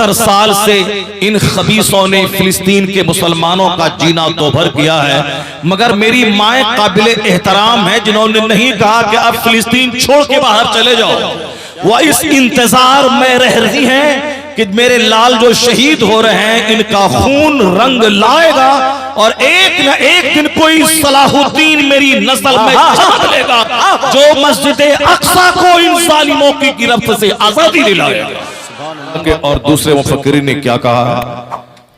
70 साल से इन खबीसों ने फिलिस्तीन के मुसलमानों का जीना तो भर किया है, मगर मेरी माएँ काबिल एहतराम है जिन्होंने नहीं कहा कि अब फिलिस्तीन छोड़ के बाहर चले जाओ। वह इस इंतजार में रह रही हैं कि मेरे लाल जो शहीद हो रहे हैं इनका खून रंग लाएगा और एक न एक दिन कोई सलाहुद्दीन मेरी नस्ल में जन्म लेगा जो मस्जिद अक्सा को इन जालिमों की गिरफ्त से आजादी दिलाएगा। और दूसरे मुफक्किरीन ने क्या कहा,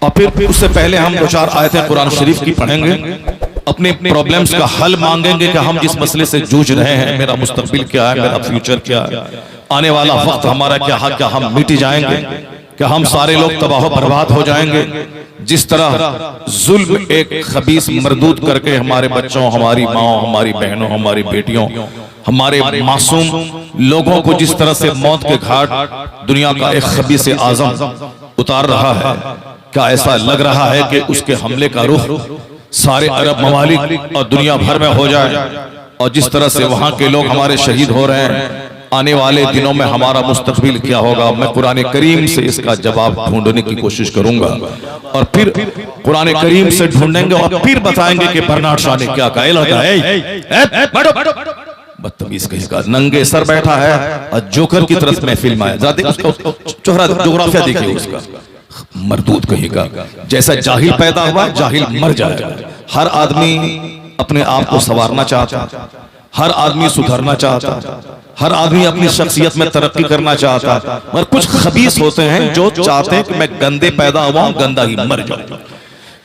और फिर उससे पहले हम 2-4 आयतें कुरान शरीफ की पढ़ेंगे, अपने प्रॉब्लम्स का हल मांगेंगे कि हम जिस मसले से जूझ रहे हैं, मेरा मुस्तकबिल क्या है, मेरा फ्यूचर क्या है, आने वाला वक्त हमारा क्या है, क्या हम मिट जाएंगे, क्या हम सारे लोग तबाह बर्बाद हो जाएंगे। जिस तरह जुल्म एक खबीस मरदूद करके हमारे बच्चों, हमारी माओ, हमारी बहनों, हमारी बेटियों, हमारे मासूम लोगों को जिस तरह से मौत के घाट दुनिया का एक खबीस आजम उतार रहा है, क्या ऐसा लग रहा है कि उसके हमले का रुख सारे अरब ममालिक और दुनिया भर में हो जाए? और जिस तरह से वहां के लोग हमारे शहीद हो रहे हैं, आने वाले दिनों में हमारा मुस्तकबिल क्या होगा? मैं कुरान करीम से इसका जवाब ढूंढने की कोशिश करूंगा और फिर कुरान करीम से ढूंढेंगे और फिर बताएंगे कि बर्नार्ड शॉ ने क्या कहा। बदतमीज कहेगा, नंगे सर बैठा है और जोकर की तरफ महफिल में चेहरा, जोग्राफिया देखिए उसका, मरदूद कहेगा। जैसा जाहिल पैदा हुआ जाहिल मर जाएगा। हर आदमी अपने आप को संवारना चाहता, हर आदमी सुधरना चाहता, हर आदमी अपनी शख्सियत में तरक्की करना चाहता, मगर कुछ खबीस होते हैं जो चाहते हैं कि मैं गंदे पैदा हुआ हूं, गंदा ही मर जाऊं।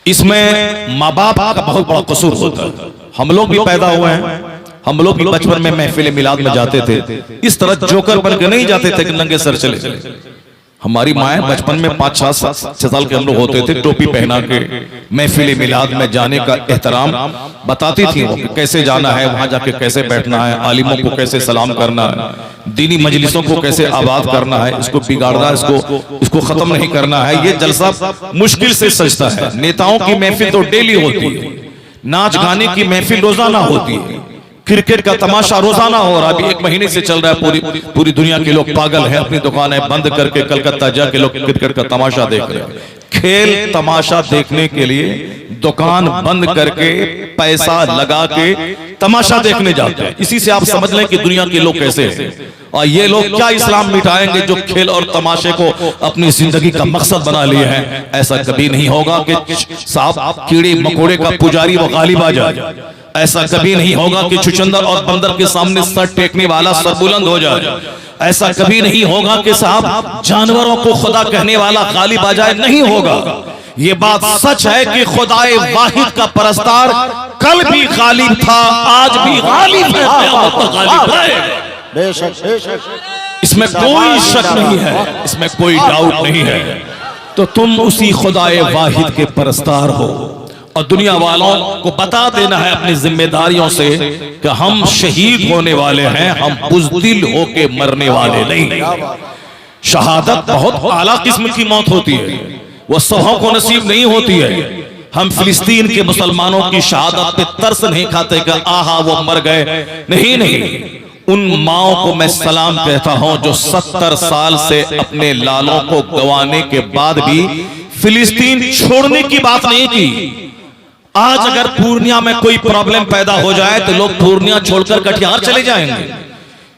इसमें माँ बाप का बहुत बड़ा कसूर होता है। हम लोग भी पैदा हुए हैं, हम लोग भी बचपन में महफिल मिलाद में जाते थे, इस तरह जोकर बन के नहीं जाते थे कि नंगे सर चले। हमारी माएँ बचपन में 5-6 साल के हम लोग होते थे, टोपी पहना के महफिल मिलाद में जाने का एहतराम बताती थी वो कि कैसे जाना है, वहां जाके कैसे बैठना है, आलिमों को कैसे सलाम करना है, दीनी मजलिसों को कैसे आबाद करना है, इसको बिगाड़ना, इसको खत्म नहीं करना है। ये जलसा मुश्किल से सजता है। नेताओं की महफिल तो डेली होती है, नाच गाने की महफिल रोजाना होती है, क्रिकेट का तमाशा रोजाना हो रहा है। अभी 1 महीने से चल रहा है, पूरी दुनिया के लोग पागल हैं, अपनी दुकानें बंद करके कलकत्ता जाके लोग क्रिकेट का तमाशा देख रहे हैं। खेल तमाशा देखने के लिए दुकान बंद करके पैसा लगा के तमाशा देखने जाते हैं। इसी से आप समझ लें कि दुनिया के लोग कैसे हैं। और ये लोग क्या इस्लाम मिटाएंगे जो खेल और तमाशे को अपनी जिंदगी का मकसद बना लिए हैं। ऐसा कभी नहीं होगा कि साहब कीड़े मकोड़े का पुजारी वो गालिब आ जाए। ऐसा कभी नहीं होगा कि छुचंदर और बंदर के सामने सर टेकने वाला सरबुलंद हो जाए। ऐसा कभी नहीं होगा कि साहब जानवरों को खुदा कहने वाला गालिब आ जाए। नहीं होगा। ये बात सच है कि खुदाए वाहिद का परस्तार कल भी गालिब था, आज भी गालिब है, गालिब है। इसमें कोई शक नहीं है, इसमें कोई डाउट नहीं है। तो तुम उसी खुदाए वाहिद के परस्तार हो और दुनिया वालों को बता देना है अपनी जिम्मेदारियों से कि हम शहीद होने वाले हैं, हम बुज़दिल होके मरने वाले नहीं। शहादत बहुत आला किस्म की मौत होती है, वह सबों को नसीब नहीं होती है। हम फिलिस्तीन के मुसलमानों की शहादत पे तरस नहीं खाते कि आहा वो मर गए। नहीं, उन माओं को मैं सलाम कहता हूं जो 70 साल से अपने लालों को गंवाने के बाद भी फिलिस्तीन छोड़ने की बात नहीं की। आज अगर पूर्णिया में कोई प्रॉब्लम पैदा हो जाए तो लोग पूर्णिया छोड़कर कटिहार चले जाएंगे।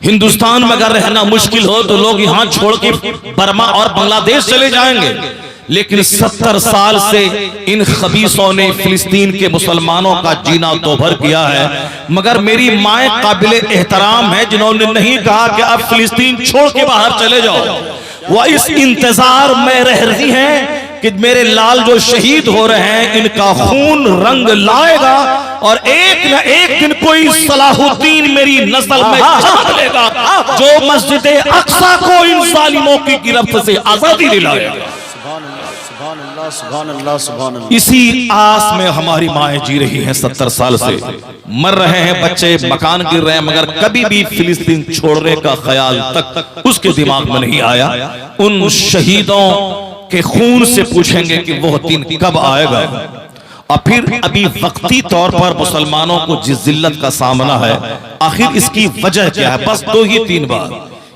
हिंदुस्तान में अगर रहना मुश्किल हो तो लोग यहां छोड़ के बर्मा और बांग्लादेश चले जाएंगे। लेकिन 70 साल से इन खबीसों ने फिलिस्तीन के मुसलमानों का जीना तो भर किया है, मगर मेरी माएँ काबिल एहतराम है जिन्होंने नहीं कहा कि अब फिलिस्तीन छोड़ के बाहर चले जाओ। वह इस इंतजार में रह रही हैं कि मेरे लाल जो शहीद हो रहे हैं इनका खून रंग लाएगा और एक न एक दिन कोई सलाहुद्दीन मेरी नस्ल में जन्म लेगा जो मस्जिद अक्सा को इन जालिमों की गिरफ्त से आजादी दिलाएगा। इसी आस में हमारी माएँ जी रही हैं। 70 साल से मर रहे हैं बच्चे, मकान गिर रहे हैं, मगर कभी भी फिलिस्तीन छोड़ने का ख्याल तक उसके दिमाग में नहीं आया। उन शहीदों के खून से पूछेंगे कि वो दिन कब आएगा। और फिर अभी वक्ती तौर पर मुसलमानों को जिस जिल्लत का सामना है, आखिर इसकी वजह क्या है? बस 2 ही 3 बार।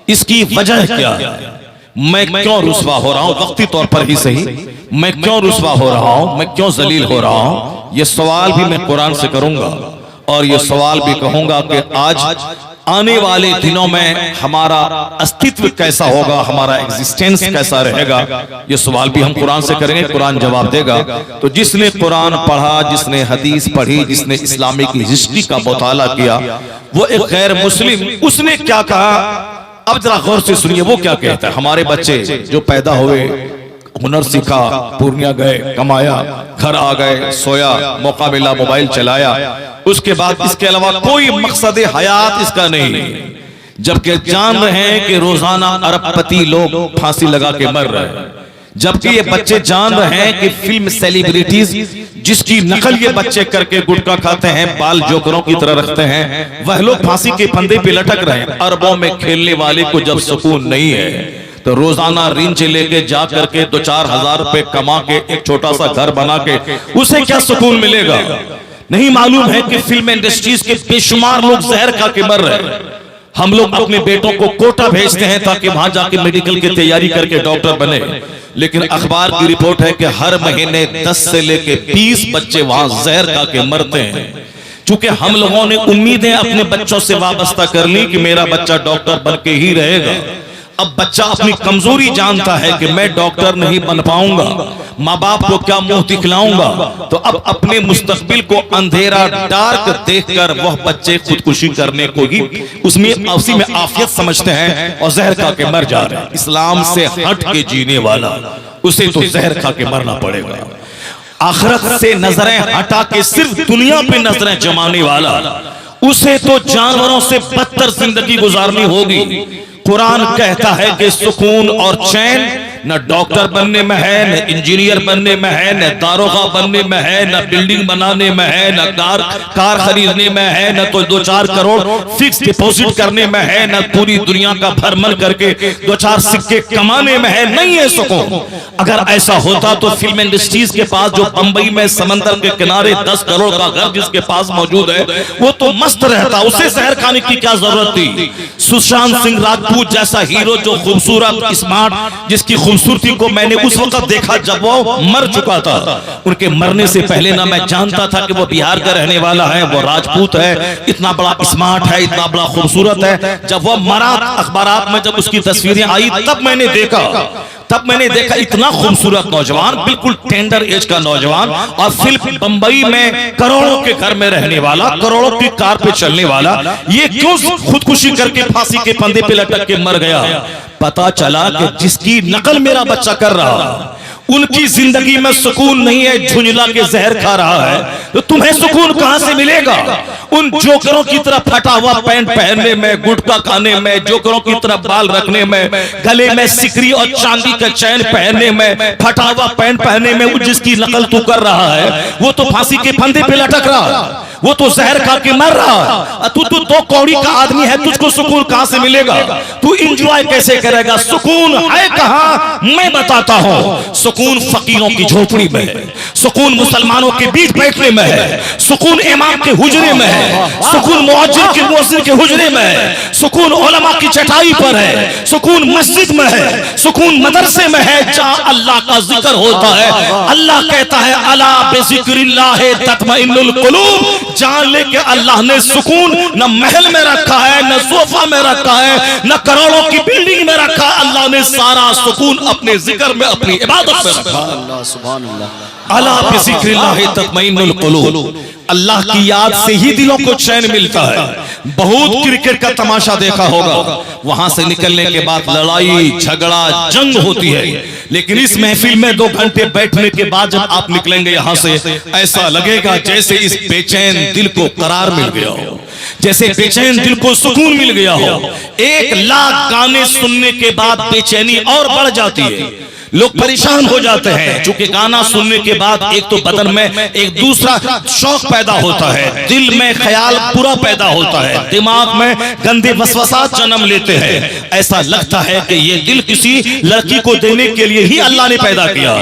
इसकी वजह क्या है? मैं क्यों रुस्वा हो रहा हूं, वक्ती तौर पर ही सही, मैं क्यों रुस्वा हो रहा हूं, मैं क्यों जलील हो रहा हूं, ये सवाल भी मैं कुरान से करूंगा और ये सवाल भी कहूंगा कि आज आने वाले दिनों में हमारा अस्तित्व कैसा होगा, हमारा एग्जिस्टेंस कैसा रहेगा, ये सवाल भी हम कुरान से करेंगे, कुरान जवाब देगा। तो जिसने कुरान पढ़ा, जिसने हदीस पढ़ी, जिसने इस्लामिक हिस्ट्री का मुताला किया, वो एक गैर मुस्लिम, उसने क्या कहा अब जरा गौर से सुनिए वो क्या कहता है। हमारे बच्चे जो पैदा हुए, हुनर सीखा, पूर्णिया गए, कमाया, घर आ गए, सोया, मौका मिला मोबाइल चलाया, उसके बाद इसके अलावा कोई मकसद हयात इसका नहीं, जबकि जान रहे हैं कि रोजाना अरबपति लोग फांसी लगा के मर रहे हैं, जबकि ये बच्चे जान रहे हैं कि फिल्म सेलिब्रिटीज जिसकी नकल ये बच्चे करके गुटखा खाते हैं, बाल जोकरों की तरह रखते हैं, वह लोग फांसी के फंदे पे लटक रहे हैं। अरबों में खेलने वाले को जब सुकून नहीं है तो रोजाना रिंच लेके जा करके 2-4 हजार रुपए कमा के एक छोटा सा घर बना के उसे क्या सुकून मिलेगा? नहीं मालूम है कि फिल्म इंडस्ट्रीज के बेशुमार लोग जहर खा के मर रहे हैं। हम लोग अपने बेटों को कोटा भेजते हैं ताकि वहां जाके मेडिकल की तैयारी करके डॉक्टर बने, लेकिन अखबार की रिपोर्ट है कि हर महीने 10 से लेके 20 बच्चे वहां जहर खा के मरते हैं। चूंकि हम लोगों ने उम्मीदें अपने बच्चों से वाबस्ता कर ली कि मेरा बच्चा डॉक्टर बन के ही रहेगा। अब बच्चा अपनी कमजोरी जानता है कि मैं डॉक्टर नहीं बन पाऊंगा, माँ बाप को क्या मुंह दिखलाऊंगा, तो अब अपने मुस्तकबिल को अंधेरा डार्क देखकर वह बच्चे खुदकुशी करने को ही उसी में आफियत समझते हैं और जहर खा के मर जा रहे हैं। इस्लाम से हट के जीने वाला उसे तो जहर खा के मरना पड़ेगा। आखिरत से नजरें हटा के सिर्फ दुनिया पे नजरें जमाने वाला उसे तो जानवरों से बदतर जिंदगी गुजारनी होगी। कुरान कहता है कि सुकून और चैन न डॉक्टर बनने में है, न इंजीनियर बनने में है, न दारोगा बनने में है, न बिल्डिंग बनाने में है, न कार खरीदने में है, न तो 2-4 करोड़ फिक्स डिपॉजिट करने में है, न पूरी दुनिया का भ्रमण करके 2-4 सिक्के कमाने में है। नहीं है सुकून। अगर ऐसा होता तो फिल्म इंडस्ट्रीज के पास जो बंबई में समंदर के किनारे 10 करोड़ का घर जिसके पास मौजूद है वो तो मस्त रहता, उसे जहर खाने की क्या जरूरत थी? सुशांत सिंह राजपूत जैसा हीरो जो खूबसूरत स्मार्ट, जिसकी खूबसूरती को मैंने उस वक्त देखा जब वो मर चुका था। उनके मरने से पहले ना मैं जानता था कि वो बिहार का रहने वाला है, वो राजपूत है, इतना बड़ा स्मार्ट है, इतना बड़ा खूबसूरत है। जब वो मरा अखबारात में जब उसकी तस्वीरें आई तब मैंने देखा इतना खूबसूरत नौजवान, बिल्कुल टेंडर एज का नौजवान, और फिर बंबई में करोड़ों के घर में रहने वाला, करोड़ों की कार पे चलने वाला, ये क्यों खुदकुशी करके फांसी के फंदे पे लटक के मर गया? पता चला कि जिसकी नकल मेरा बच्चा कर रहा उनकी जिंदगी में सुकून नहीं है, झुंझला के जहर खा रहा है, तो तुम्हें सुकून कहां से मिलेगा? उन जोकरों की तरह फटा हुआ पैंट पहनने में, गुटखा खाने में, जोकरों की तरह बाल रखने में, गले में सिकरी और चांदी का चैन पहनने में, फटा हुआ पैंट पहनने में, जिसकी नकल तू कर रहा है वो तो फांसी के फंदे पे लटक रहा, वो तो जहर खा के मर रहा। तू 2 कौड़ी का आदमी है, तुझको सुकून कहां से मिलेगा? तू इंजॉय कैसे करेगा? सुकून है कहां? मैं बताता हूं। सुकून फकीरों की झोपड़ी में है, सुकून मुसलमानों के बीच बैठने में है, सुकून इमाम के हुजरे में है, सुकून मुअज्जिन के मुअज्जिन के हुजरे में है, सुकून उलमा की चटाई पर है, सुकून मस्जिद में है, सुकून मदरसे में है जहां अल्लाह का जिक्र होता है। अल्लाह कहता है अला बिज़िक्रिल्लाह तत्मइन्नुल कुलूब। जान ले के अल्लाह ने सुकून न महल में रखा है, न सोफा में रखा है, न करोड़ों की बिल्डिंग में रखा है। अल्लाह ने सारा सुकून अपने जिक्र में, अपनी इबादत में रखा। अला बिज़िक्रिल्लाह तत्मइन्नुल कुलूब। अल्लाह की याद से ही दिलों को चैन मिलता है। बहुत क्रिकेट का तमाशा देखा होगा, वहां से निकलने के बाद लड़ाई झगड़ा जंग होती है, लेकिन इस महफिल में 2 घंटे बैठने के बाद जब आप निकलेंगे यहाँ से, ऐसा लगेगा जैसे इस बेचैन दिल को करार मिल गया हो, जैसे बेचैन दिल को सुकून मिल गया हो। 1 लाख गाने सुनने के बाद बेचैनी और बढ़ जाती है, लोग परेशान हो जाते हैं, चूंकि गाना सुनने के बाद एक तो बदन में एक दूसरा शौक पैदा होता है, दिल में ख्याल बुरा पैदा होता है, दिमाग में गंदे वसवसात जन्म लेते हैं। ऐसा लगता है कि ये दिल किसी लड़की को देने के लिए ही अल्लाह ने पैदा किया।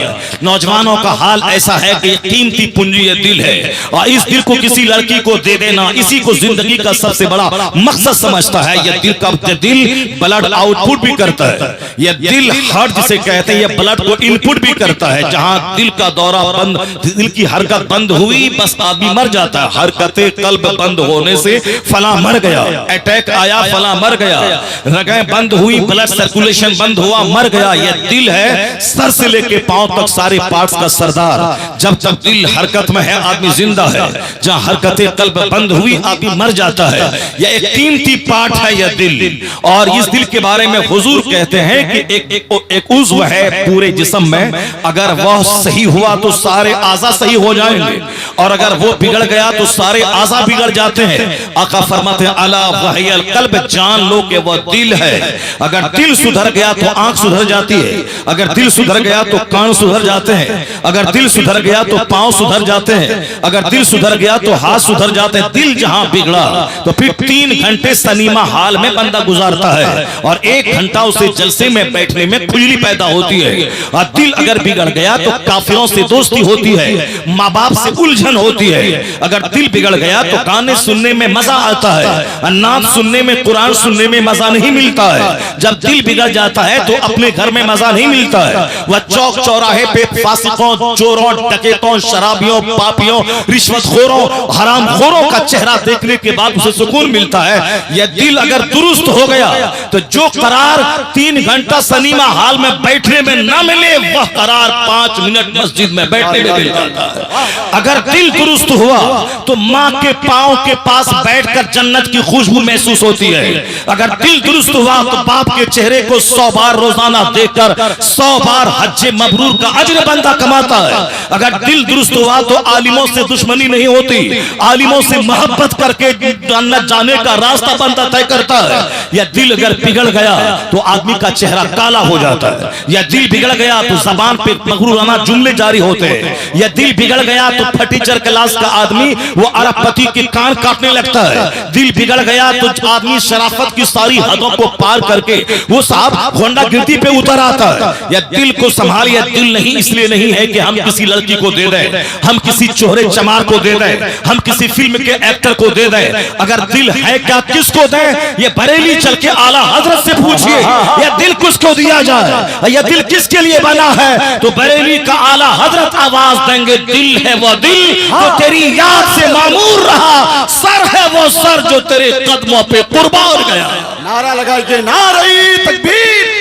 नौजवानों का हाल ऐसा है कि कीमती पूंजी ये दिल है, और इस दिल को किसी लड़की को दे देना इसी को जिंदगी का सबसे बड़ा मकसद समझता है। यह दिल का दिल ब्लड आउटपुट भी करता है, यह दिल हार्ट जिसे कहते हैं यह ब्लड को इनपुट भी करता है। जहां दिल का दौरा बंद, दिल की हरकत बंद हुई, बस आदमी मर जाता है। हरकतें कल्ब बंद होने से फला मर गया, अटैक आया फला मर गया, रगें बंद हुई, ब्लड सर्कुलेशन बंद हुआ, मर गया। यह दिल है सर से लेके पांव तक सारे पार्ट्स का सरदार। जब तक दिल हरकत में है आदमी जिंदा है, जहां हरकतें कल्ब बंद हुई आदमी मर जाता है। यह एक कीमती पार्ट है यह दिल, और इस दिल के बारे में हुजूर कहते हैं कि एक उज़्व है पूरे जिस्म में, अगर वह सही हुआ तो सारे आज़ा सही हो जाएंगे, और अगर वो बिगड़ गया तो सारे आज़ा बिगड़ जाते हैं। आका फरमाते हैं अला वहियल कल्ब, जान लो कि वह दिल है। अगर दिल सुधर गया तो आंख सुधर जाती है, अगर दिल सुधर गया तो कान सुधर जाते हैं, अगर दिल सुधर गया तो पांव सुधर जाते हैं, अगर दिल सुधर गया तो हाथ सुधर जाते हैं। दिल जहां बिगड़ा तो फिर 3 घंटे सनीमा हाल में बंदा गुजारता है, और 1 घंटा उसे जलसे में बैठने में खुजली पैदा होती है। और दिल अगर बिगड़ गया तो काफिरों से दोस्ती होती है, माँ बाप से उलझन होती है। अगर दिल बिगड़ गया तो गाने सुनने में मजा आता है, नात सुनने में, कुरान सुनने में मजा नहीं मिलता है। जब दिल बिगड़ जाता है तो अपने घर में मजा नहीं मिलता है। वह चौक चौराहे पे फासिकों, चोरों, डकैतों, शराबियों, पापियों, रिश्वतखोरों, हरामखोरों का चेहरा देखने के बाद उसे सुकून मिलता है। यह दिल अगर दुरुस्त हो गया तो जो करार 3 घंटा सनीमा हाल में बैठने में न मिले, वह करार 5 मिनट मस्जिद में बैठने में मिल जाता है। अगर दिल दुरुस्त हुआ तो माँ के पांव के पास बैठकर जन्नत की खुशबू महसूस होती है। अगर दिल दुरुस्त हुआ तो बाप के चेहरे को 100 बार रोजाना देखकर 100 बार हज्जे मबरूर का अजर बंदा कमाता है। अगर दिल दुरुस्त हुआ तो आलिमों से दुश्मनी नहीं होती, आलिमों से मोहब्बत करके जन्नत जाने का रास्ता बंदा तय करता है। यह दिल अगर बिगड़ गया तो आदमी का चेहरा काला हो जाता है। यह दिल बिगड़ गया तो जबान पे मगरूराना जुमले जारी होते हैं। यह दिल बिगड़ गया तो फटीचर क्लास का आदमी वो अरबपति के कान काटने लगता है। दिल बिगड़ गया तो आदमी शराफत की सारी हदों को पार करके वो साहब होंडागिरी पे उतर आता है। यह दिल को संभालिए। यह दिल नहीं इसलिए नहीं है कि हम किसी लड़की को दे दें, हम किसी चोहरे चमार को दे दें, हम किसी फिल्म के एक्टर को दे दें। अगर दिल है क्या किसको दें? ये बरेली चल के आला हजरत से पूछिए, यह दिल किसको दिया जाए, यह दिल किसके लिए बना है? तो बरेली का आला हजरत आवाज देंगे, दिल है वो दिल जो तेरी याद से मामूर रहा, सर है वो सर जो तेरे कदमों पे कुर्बान गया। नारा लगाइए, नारे तकबीर,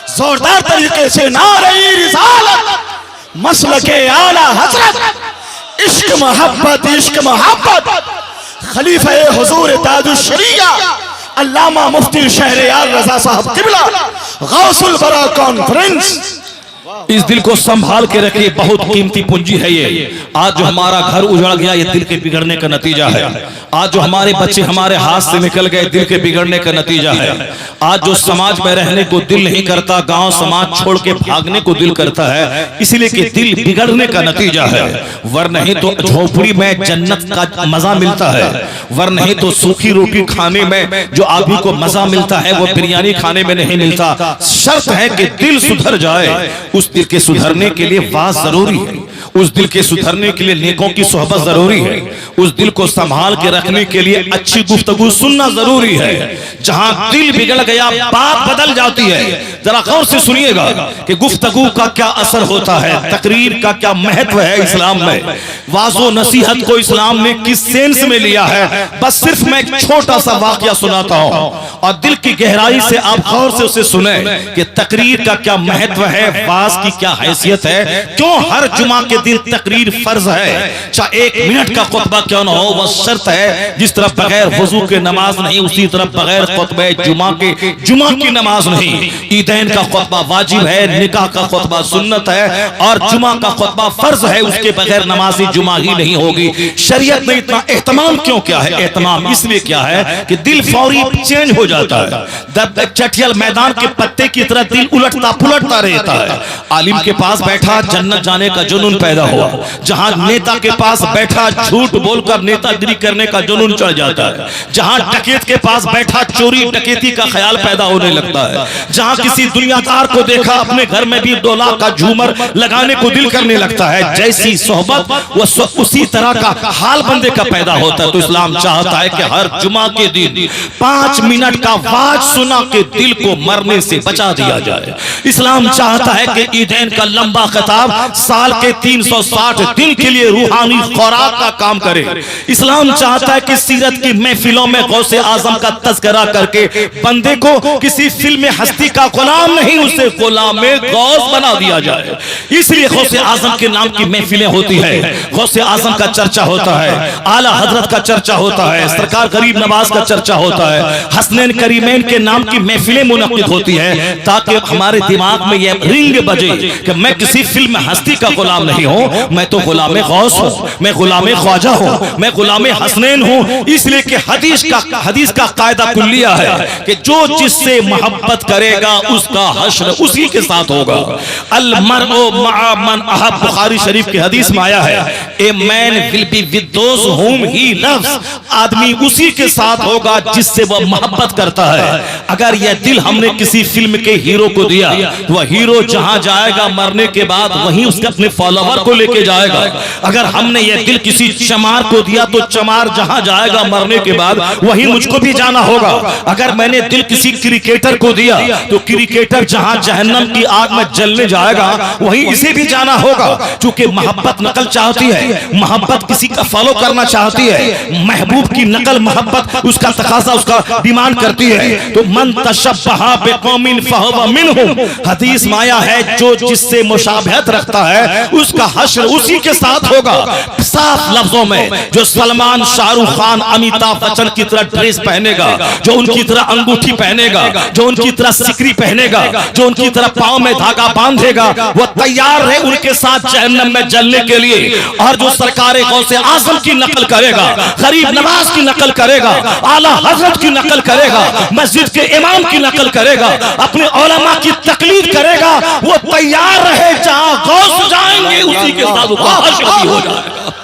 जोरदार तरीके से नारे रिसालत, मसलके आला हजरत, इश्क मोहब्बत, इश्क मोहब्बत, खलीफा हुजूर ताजुश शरिया अल्लामा मुफ्ती शहरयार रजा साहब किबला गौसुल बरा कॉन्फ्रेंस। इस दिल को संभाल के रखिए, बहुत कीमती पूंजी है ये। आज जो हमारा घर उजड़ गया ये दिल के बिगड़ने का नतीजा है। आज जो हमारे बच्चे हमारे हाथ से निकल गए दिल के बिगड़ने का नतीजा है। आज जो समाज में रहने को दिल नहीं करता, गांव समाज छोड़ के भागने को दिल करता है, इसलिए कि दिल बिगड़ने का नतीजा है। वरना नहीं तो झोपड़ी में जन्नत का मजा मिलता है, वरना नहीं तो सूखी रोटी खाने में जो आदमी को मजा मिलता है वो बिरयानी खाने में नहीं मिलता। शर्त है कि दिल सुधर जाए। उस दिल के सुधरने के लिए वाज जरूरी है, उस दिल के सुधरने के लिए नेकों की सोहबत जरूरी है, उस दिल को संभाल के रखने के लिए अच्छी गुफ्तगू सुनना जरूरी है। जहां दिल बिगड़ गया बात बदल जाती है। जरा गौर से सुनिएगा कि गुफ्तगू का क्या असर होता है, तकरीर का क्या महत्व है इस्लाम में। वाजो नसीहत को इस्लाम ने किस सेंस में लिया है, बस सिर्फ मैं एक छोटा सा वाकया सुनाता हूं और दिल की गहराई से आप गौर से उसे सुने कि तकरीर का क्या महत्व है, वाज की क्या हैसियत है, क्यों हर जुमा के दिन तकरीर फर्ज है, चाहे 1 मिनट का खुतबा क्यों ना हो, वह शर्त है। जिस तरह बगैर वजू के नमाज नहीं, उसी तरह बगैर खुतबे जुमा की नमाज नहीं। ईदैन का खुतबा वाजिब है, निकाह का खुतबा सुन्नत है और जुमा का खुतबा फर्ज है, उसके बगैर नमाज जुमा ही नहीं होगी। शरीयत ने इतना एहतमाम क्यों किया है? एहतमाम इसलिए क्या है कि दिल फौरी चेंज हो जाता है। चटियल मैदान के पत्ते की तरह दिल उलटता पुलटता रहता है। आलिम के पास बैठा जन्नत जाने का जुनून पैदा हुआ, जहां नेता के पास बैठा झूठ बोलकर नेतागिरी करने का जुनून चढ़ जाता है, जहां डकैत के पास बैठा चोरी डकैती का ख्याल पैदा होने लगता है, जहां किसी दुनियादार को देखा अपने घर में भी 2 लाख का झूमर लगाने को दिल करने लगता है। जैसी सोहबत वो उसी तरह का हाल बंदे का पैदा होता है। तो इस्लाम चाहता है कि हर जुमा के दिन 5 मिनट का वाज सुना के दिल को मरने से बचा दिया जाए। इस्लाम चाहता है कि ईदैन का लंबा खिताब साल के 360 दिन के लिए रूहानी खुराक का काम करे। इस्लाम चाहता है कि सीरत की महफिलों में गौसे आजम का तज़किरा करके बंदे को किसी फिल्म हस्ती का गुलाम नहीं, उसे गुलाम गौस बना दिया जाए। इसलिए गौसे आजम के नाम की महफिलें होती है, गौसे आजम का चर्चा होता है, आला हजरत का चर्चा होता है, सरकार गरीब नवाज का चर्चा होता है, हसनैन करीमैन के नाम की महफिलें मुनक्किद होती है, ताकि हमारे दिमाग में यह रिंग बजे कि मैं किसी फिल्म हस्ती का गुलाम नहीं हूं, मैं तो गुलाम गौस हूं, मैं गुलाम ख्वाजा हूं, मैं गुलाम हसनैन हूं। इसलिए कि हदीस का कायदा कुल्लिया है कि जो जिससे मोहब्बत करेगा उसका हश्र उसी के साथ होगा। अल मरउ मअ मन अहब, बुखारी शरीफ की हदीस में आया है, a man will be with those हुम ही लव्स, आदमी उसी के साथ होगा जिससे वह मोहब्बत करता है। अगर यह दिल हमने किसी फिल्म के हीरो को दिया तो वह हीरो जहां जाएगा मरने के बाद वहीं उसके अपने फॉलोवर को लेके जाएगा। अगर हमने यह दिल किसी चमार को दिया तो चमार जहां जाएगा मरने के बाद वहीं मुझको भी जाना होगा। अगर मैंने दिल किसी क्रिकेटर को दिया तो क्रिकेटर जहां जहन्नम की आग में जलने जाएगा वहीं इसे भी जाना होगा। चूंकि मोहब्बत नकल चाहती है, मोहब्बत किसी का फॉलो करना चाहती है, महबूब की नकल मोहब्बत उसका तकाजा उसका डिमांड करती है। तो मन तशब्बहा बिकौमिन फहुवा मिनहुम, हदीस में आया है जो जिससे मुशाबहत रखता है उसका हश्र उसी के साथ होगा। साफ लफ्जों में जो सलमान, शाहरुख खान, अमिताभ बच्चन की तरह ड्रेस पहनेगा, जो उनकी तरह अंगूठी पहनेगा, जो उनकी तरह सिकरी पहनेगा, जो उनकी तरह पांव में धागा बांधेगा, वो तैयार है उनके साथ जहन्नम में जलने के लिए। और जो सरकार गौसे आजम की नकल करेगा, गरीब नवाज की नकल करेगा, आला हजरत की नकल करेगा, मस्जिद के इमाम की नकल करेगा, अपने उलमा की तकलीद करेगा, वो तैयार रहे जहां गौस जाएंगे उसी के साथ हो जाएगा।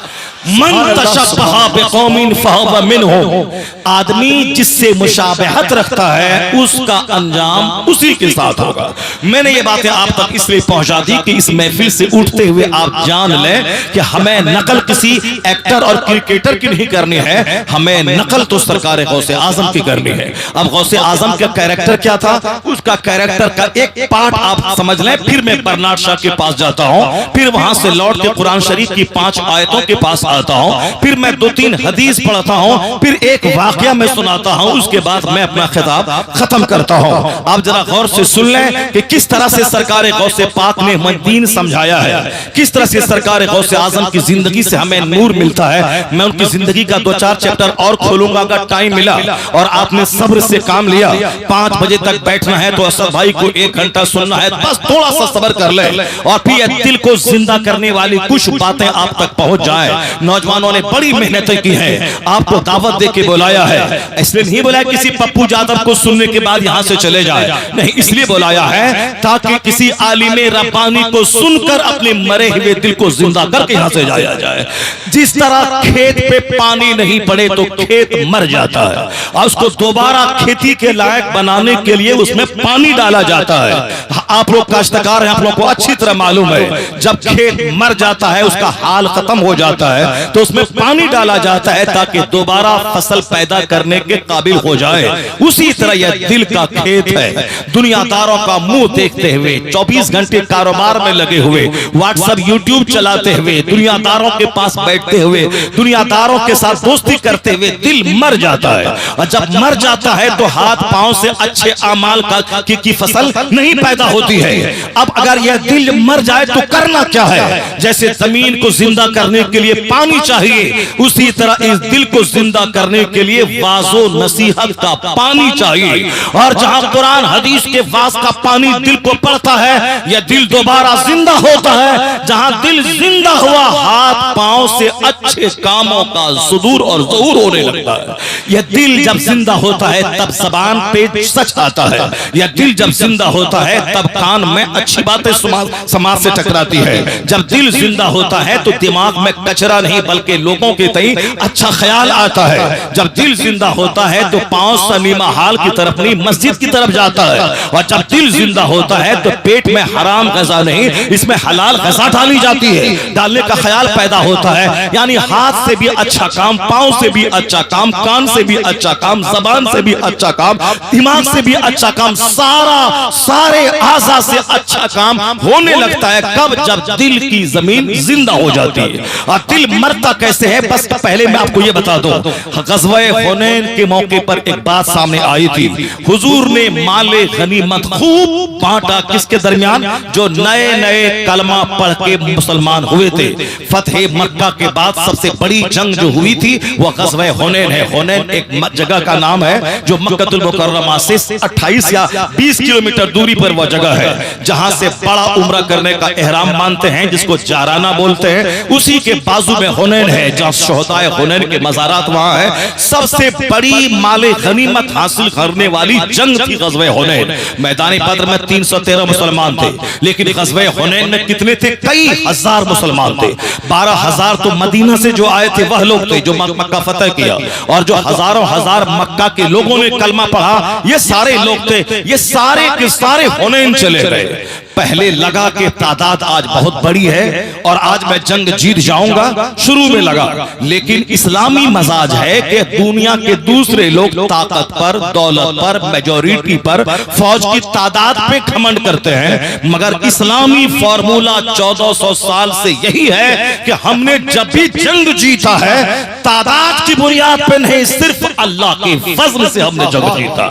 मन तशब्बहा बिकौमिन फहुवा मिनहुम, आदमी जिससे मुशाबहत रखता है उसका अंजाम उसी के साथ होगा। मैंने ये बातें आप तक इसलिए पहुंचा दी कि इस महफिल से उठते हुए आप जान लें कि हमें नकल किसी एक्टर और क्रिकेटर की नहीं करनी है, हमें नकल तो सरकार गौसे आजम की करनी है। अब गौसे आजम का कैरेक्टर क्या था, उसका कैरेक्टर का एक पार्ट आप समझ लें, फिर मैं बर्नार्ड शाह के पास जाता हूं, फिर वहां से लौट के कुरान शरीफ की 5 आयतों के पास आता हूं, फिर मैं 2-3 हदीस पढ़ता हूं, फिर एक वाकया मैं सुनाता हूं, उसके बाद मैं अपना खिताब खत्म करता हूं। आप जरा गौर से सुन लें कि किस तरह से सरकार गौसे पाक ने हमें दीन समझाया है, किस तरह से सरकार गौसे आजम की जिंदगी से हमें नूर मिलता है। मैं उनकी जिंदगी का 2-4 चैप्टर और खोलूंगा अगर टाइम मिला और आपने सब्र से काम लिया। 5 बजे तक बैठना है तो असद भाई को 1 घंटा सुनना है, बस थोड़ा सा सब्र कर ले और फिर दिल को जिंदा करने वाली कुछ बातें आप तक पहुंच जाए। नौजवानों ने बड़ी मेहनतें की हैं, आपको दावत दे के बुलाया है, इसलिए नहीं बुलाया किसी पप्पू यादव को सुनने के बाद यहां से चले जाए, नहीं, इसलिए बुलाया है ताकि किसी आलिमे रब्बानी को सुनकर अपने मरे हुए दिल को जिंदा करके यहां से जाया जाए। जिस तरह खेत पे पानी नहीं पड़े तो खेत मर जाता है और उसको दोबारा खेती के लायक बनाने के लिए उसमें पानी डाला जाता है। आप लोग काश्तकार हैं, आप लोग को अच्छी तरह मालूम है, जब खेत मर जाता है उसका हाल खत्म हो जाता है है तो उसमें पानी डाला जाता है ताकि दोबारा फसल पैदा करने के काबिल हो जाए। उसी तरह यह दिल का खेत है। दुनियादारों का मुंह देखते हुए 24 घंटे कारोबार में लगे हुए, व्हाट्सएप यूट्यूब चलाते हुए, दुनियादारों के पास बैठते हुए, दुनियादारों के साथ दोस्ती करते हुए दिल मर जाता है। और जब मर जाता है तो हाथ पांव से अच्छे अमाल की फसल नहीं पैदा होती है। अब अगर यह दिल मर जाए तो करना क्या है? जैसे जमीन को जिंदा करने के लिए पानी चाहिए, उसी तरह इस दिल को जिंदा करने के लिए वाजो नसीहत का पानी चाहिए। और जहां कुरान हदीस के वाज का पानी दिल को पड़ता है, यह दिल दोबारा जिंदा होता है। जहां दिल जिंदा हुआ, हाथ पांव से अच्छे कामों का सुदूर और ज़हूर होने लगता है। यह दिल जब जिंदा होता है तब जबान पे सच आता है। यह दिल जब जिंदा होता है तब कान में अच्छी बातें समाज से टकराती है। जब दिल जिंदा होता है तो दिमाग में कचरा नहीं बल्कि लोगों के तई अच्छा ख्याल आता है। जब दिल जिंदा होता है तो पांव सलीमा हाल की तरफ नहीं मस्जिद की तरफ जाता है। और जब दिल जिंदा होता है तो पेट में हराम गज़ा नहीं, इसमें हलाल गज़ा डाली जाती है, डालने का ख्याल पैदा होता है। यानी हाथ से भी अच्छा काम, पांव से भी अच्छा काम, कान से भी अच्छा काम, जबान से भी अच्छा काम, दिमाग से भी अच्छा काम, सारे आज़ा से अच्छा काम होने लगता है। कब? जब दिल की जमीन जिंदा हो जाती है। और दिल मरता कैसे है, बस पहले मैं आपको ये बता दूं। ग़ज़वा हुनैन के मौके पर एक बात सामने आई थी। हुजूर ने माले गनीमत खूब बांटा। किसके दरमियान? जो नए नए कलमा पढ़ के मुसलमान हुए थे। फतह मक्का के बाद सबसे बड़ी जंग जो हुई थी वह ग़ज़वा हुनैन है। हुनैन एक जगह का नाम है जो मक्कतुल मुकर्रमा से 28 या 20 किलोमीटर दूरी पर वह जगह है जहां से बड़ा उम्रा करने का एहराम मानते हैं, जिसको जाराना बोलते हैं। उसी के बाजू में हुनैन है जहां शोहदाए हुनैन के मज़ारात वहां है। सबसे बड़ी माले गनीमत हासिल करने वाली जंग थी ग़ज़वा हुनैन। मैदानी बद्र में 313 मुसलमान थे, लेकिन ग़ज़वा हुनैन में कितने थे? कई हजार मुसलमान थे। 12,000 तो मदीना से जो आए थे वह लोग थे जो मक्का फतह किया, और जो हजारों हजार मक्का के लोगों ने कलमा पढ़ा ये सारे लोग थे। ये सारे के सारे हुनैन चले गए। पहले लगा कि तादाद आज बहुत बड़ी है और आज मैं जंग जीत जाऊंगा, शुरू में लगा। लेकिन इस्लामी मजाज है कि दुनिया के दूसरे लोग ताकत पर, दौलत पर, मेजॉरिटी पर, फौज की तादाद पे घमंड करते हैं। मगर इस्लामी फॉर्मूला 1400 साल से यही है कि हमने जब भी जंग जीता है तादाद की बुनियाद पे नहीं, सिर्फ अल्लाह के फज़ल से हमने जंग जीता।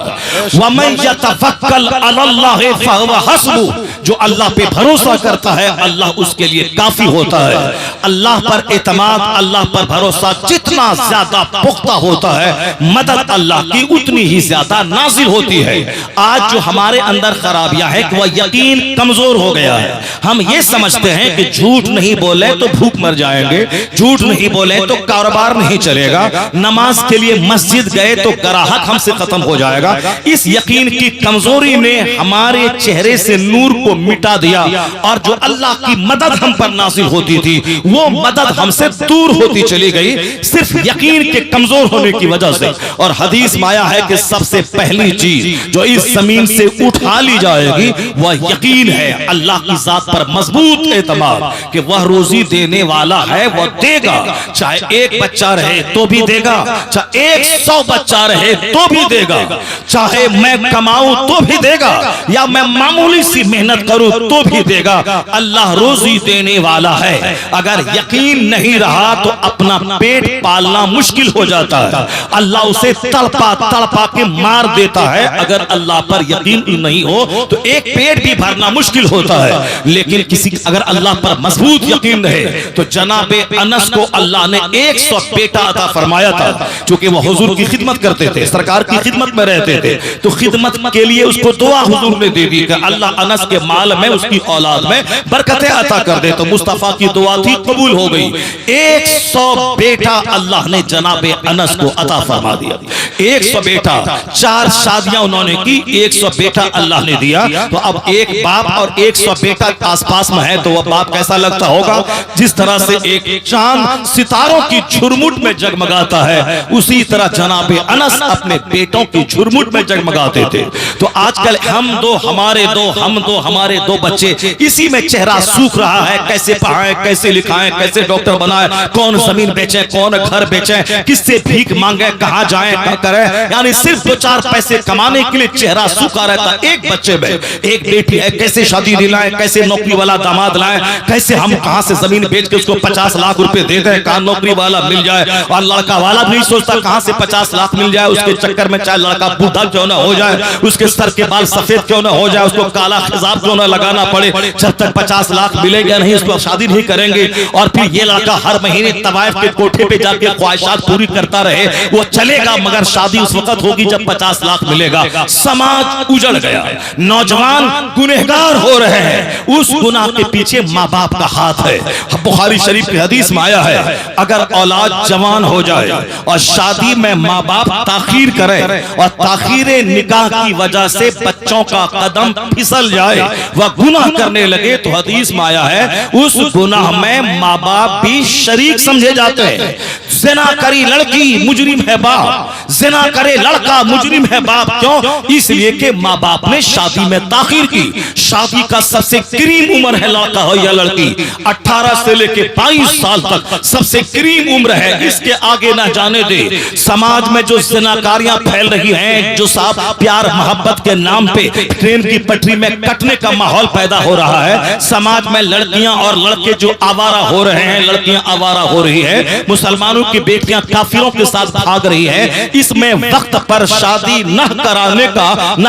वमन यतवक्कल अलल्लाह फहुव हस्बुह, जो अल्लाह पे भरोसा करता है अल्लाह उसके लिए काफी होता है। अल्लाह पर एतमाद, अल्लाह पर भरोसा जितना ज्यादा पुख्ता होता है, मदद अल्लाह की उतनी ही ज्यादा नाजिल होती है। आज जो हमारे अंदर खराबियां है कि वह यकीन कमजोर हो गया है। हम ये समझते हैं कि झूठ नहीं बोले तो भूख मर जाएंगे, झूठ नहीं बोले तो कारोबार नहीं चलेगा, नमाज के लिए मस्जिद गए तो ग्राहक हमसे खत्म हो जाएगा। इस यकीन की कमजोरी ने हमारे चेहरे से नूर को मिटा दिया, और जो अल्लाह की मदद हम पर नाज़िल होती थी वो मदद हमसे दूर होती चली गई, सिर्फ यकीन के कमजोर होने की वजह से। और हदीस में आया है कि सबसे पहली चीज जो इस जमीन से उठा ली जाएगी वह यकीन है, अल्लाह की जात पर मजबूत एतमाद कि वह रोजी देने वाला है, वह देगा। चाहे एक बच्चा रहे तो भी देगा, चाहे 100 बच्चा रहे तो भी देगा, चाहे मैं कमाऊं तो भी देगा, या मैं मामूली सी मेहनत करूं तो भी देगा। अल्लाह रोजी देने वाला है। अगर यकीन नहीं रहा तो अपना पेट पालना मुश्किल हो जाता है। अल्लाह उसे तड़पा तड़पा के मार देता है। अगर अल्लाह पर यकीन नहीं हो तो एक पेट भी भरना मुश्किल होता है। लेकिन किसी अगर अल्लाह पर मजबूत यकीन रहे तो जनाबे अनस को अल्लाह ने 100 बेटा अता फरमाया था, क्योंकि वह हुजूर की खिदमत करते थे, सरकार की खिदमत में रहते थे। तो खिदमत के लिए उसको दुआ हुजूर ने दे दी कि अल्लाह अनस के माल में, उसकी औलाद में बरकतें अता कर दे। तो मुस्तफा की दुआ थी, कबूल हो गई। 100 बेटा अल्लाह ने जनाबे अनस को अता फरमा दिया। 100 बेटा, 4 शादियां उन्होंने की, 100 बेटा अल्लाह ने दिया। तो अब एक बाप और 100 बेटा आसपास में है तो वह बाप कैसा लगता होगा? जिस तरह से एक चांद सितारों की झुरमुट में जगमगाता है, उसी तरह जनाबे अनस अपने बेटों की झुरमुट में जगमगाते थे। तो आजकल हम दो हमारे हमारे 2 बच्चे, इसी में चेहरा सूख रहा है। कैसे पढ़ाएं, कैसे लिखाएं, कैसे डॉक्टर बनाएं, कौन जमीन बेचे, कौन घर बेचे, किससे भीख मांगे, कहां जाएं, क्या करें। यानी सिर्फ 2-4 पैसे कमाने के लिए चेहरा सूखा रहता। एक बच्चे में एक बेटी है, कैसे शादी दिलाएं, कैसे नौकरी वाला दामाद लाएं, कैसे हम कहां से जमीन बेच के उसको 50 लाख रुपए दे दें, कहां नौकरी वाला मिल जाए। और लड़का वाला भी सोचता कहां से 50 लाख मिल जाए। उसके चक्कर में चाहे लड़का बूढ़ा क्यों ना हो जाए, उसके सर के बाल सफेद क्यों ना हो जाए, उसको काला खिजाब क्यों ना लगाना पड़े, जब तक 50 लाख मिलेगा नहीं उसको शादी नहीं करेंगे। और फिर ये लड़का हर महीने तवाइफ के कोठे पे जाके ख्वाहिशात पूरी करता रहे, वो चलेगा, मगर शादी उस वक्त होगी जब 50 लाख मिलेगा। समाज उजड़ गया, नौजवान गुनहगार हो रहे हैं। उस गुनाह के पीछे माँ बाप का हाथ है। बुखारी शरीफ की हदीस में आया है, अगर औलाद जवान हो जाए और शादी में माँ बाप ताखीर करें और ताखीरे निकाह की वजह से बच्चों का कदम फिसल जाए, वह गुनाह करने लगे, तो हदीस में आया है उस गुनाह में माँ बाप भी शरीक समझे जाते हैं। ज़िना करी लड़की मुजरिम है बाप, ज़िना करे लड़का मुजरिम है बाप। क्यों? इसलिए कि माँ बाप ने शादी में ताखीर की। शादी का सबसे करीम उम्र है लड़का हो या लड़की, 18 से लेके 22 साल तक सबसे करीम उम्र है, इसके आगे ना जाने दे। समाज में जो ज़िनाकारियां फैल रही हैं, जो साहब प्यार मोहब्बत के नाम पे ट्रेन की पटरी में कटने का माहौल पैदा हो रहा है। समाज में लड़कियां और लड़के जो आवारा हो रहे हैं, लड़कियां आवारा हो रही है, मुसलमानों की बेटियां काफिरों के साथ भाग रही है। इसमें वक्त पर शादी न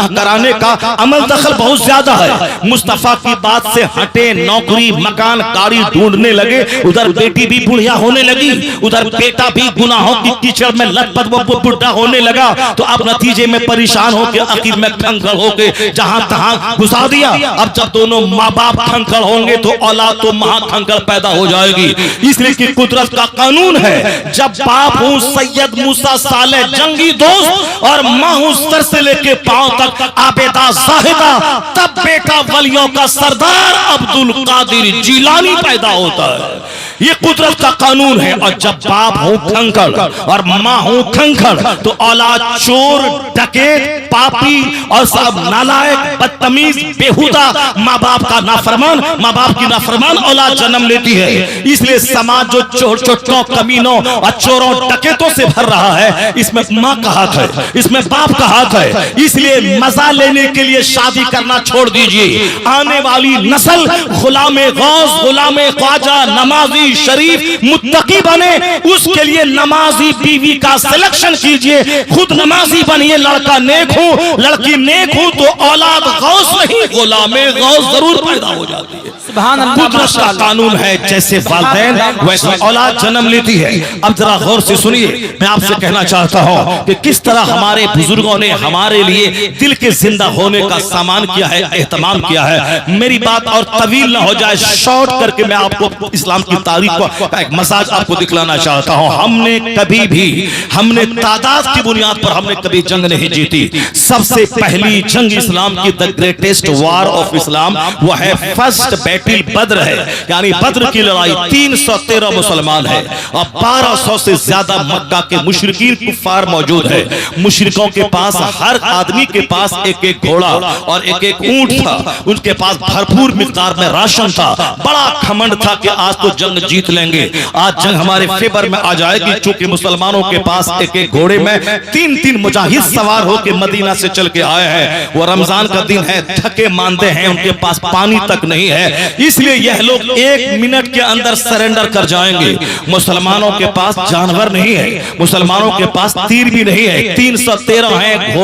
कराने का अमल दखल बहुत ज्यादा है। मुस्तफा की बात से हटे, नौकरी मकान गाड़ी ढूंढने लगे, उधर बेटी भी बुढ़िया होने लगी, उधर बेटा भी गुनाहों की कीचड़ में लथपथ वो बुढ़ा होने लगा। तो अब नतीजे में परेशान होकर आखिर में खंखड़ होकर जहां तहां घुसा दिया। अब जब दोनों माँ बाप खंखड़ होंगे तो औलाद तो महा खंखड़ पैदा हो जाएगी। इसलिए कि कुदरत का कानून है, जब बाप हूं सैयद मूसा साले जंगी दोस्त और माँ हूं सर से लेके पांव तक आबेदा जाहिदा, तब बेटा वलियों का सरदार अब्दुल कादिर जिलानी पैदा होता है। ये कुदरत का कानून है। और जब बाप हो खंखड़ और माँ हो खंखड़ तो औलाद चोर, डकैत, पापी और सब नालायक, बदतमीज, बेहुदा, माँ बाप का नाफरमान, माँ बाप की नाफरमान औलाद जन्म लेती है। इसलिए समाज जो चोरों, कमीनों और चोरों, डकैतों से भर रहा है, इसमें माँ का हाथ है, इसमें बाप का हाथ है। इसलिए मजा लेने के लिए शादी करना छोड़ दीजिए। आने वाली नस्ल गुलामे गौस, गुलामे ख्वाजा, नमाजी शरीफ, मुत्तकी बने, उसके लिए नमाजी बीवी का सिलेक्शन कीजिए। खुद नमाजी बनिए, लड़का नेक हो, लड़की नेक हो, तो औलाद गौस नहीं गुलामे गौस जरूर पैदा हो जाती है। कुदरत का कानून है, जैसे वालिदैन वैसे औलाद जन्म लेती है। अब जरा गौर से सुनिए, मैं आपसे कहना चाहता हूं कि किस तरह हमारे बुजुर्गों ने हमारे लिए दिल के जिंदा होने का सामान किया है, एहतमाम किया है। मेरी बात और तवील ना हो जाए, शॉर्ट करके मैं आपको इस्लाम की तारीख का एक मसाज आपको दिखलाना चाहता हूं। हमने तादाद की बुनियाद पर हमने कभी जंग नहीं जीती। सबसे पहली जंग इस्लाम की, the greatest war of Islam, वो है फर्स्ट बैटल बद्र है। यानी बद्र की लड़ाई 313 मुसलमान है और 1200 से ज्यादा मक्का के मुशरिकीन कुफार मौजूद है। मुशरिकों के पास, हर आदमी के पास एक एक घोड़ा और एक एक ऊंट था। उनके पास भरपूर मिकदार में राशन था। बड़ा घमंड था कि आज तो जंग जीत लेंगे, आज जंग हमारे फेवर में आ जाएगी। चूंकि मुसलमानों के पास एक एक घोड़े में 3-3 मुजाहिद सवार होकर मदीना से चल के आए हैं। वो रमजान का दिन है, थके मानते हैं, उनके पास पानी तक नहीं है, इसलिए यह लोग 1 मिनट के अंदर सरेंडर कर जाएंगे। मुसलमानों के पास जानवर नहीं है, मुसलमानों के पास तीर भी नहीं है। 313 हैं,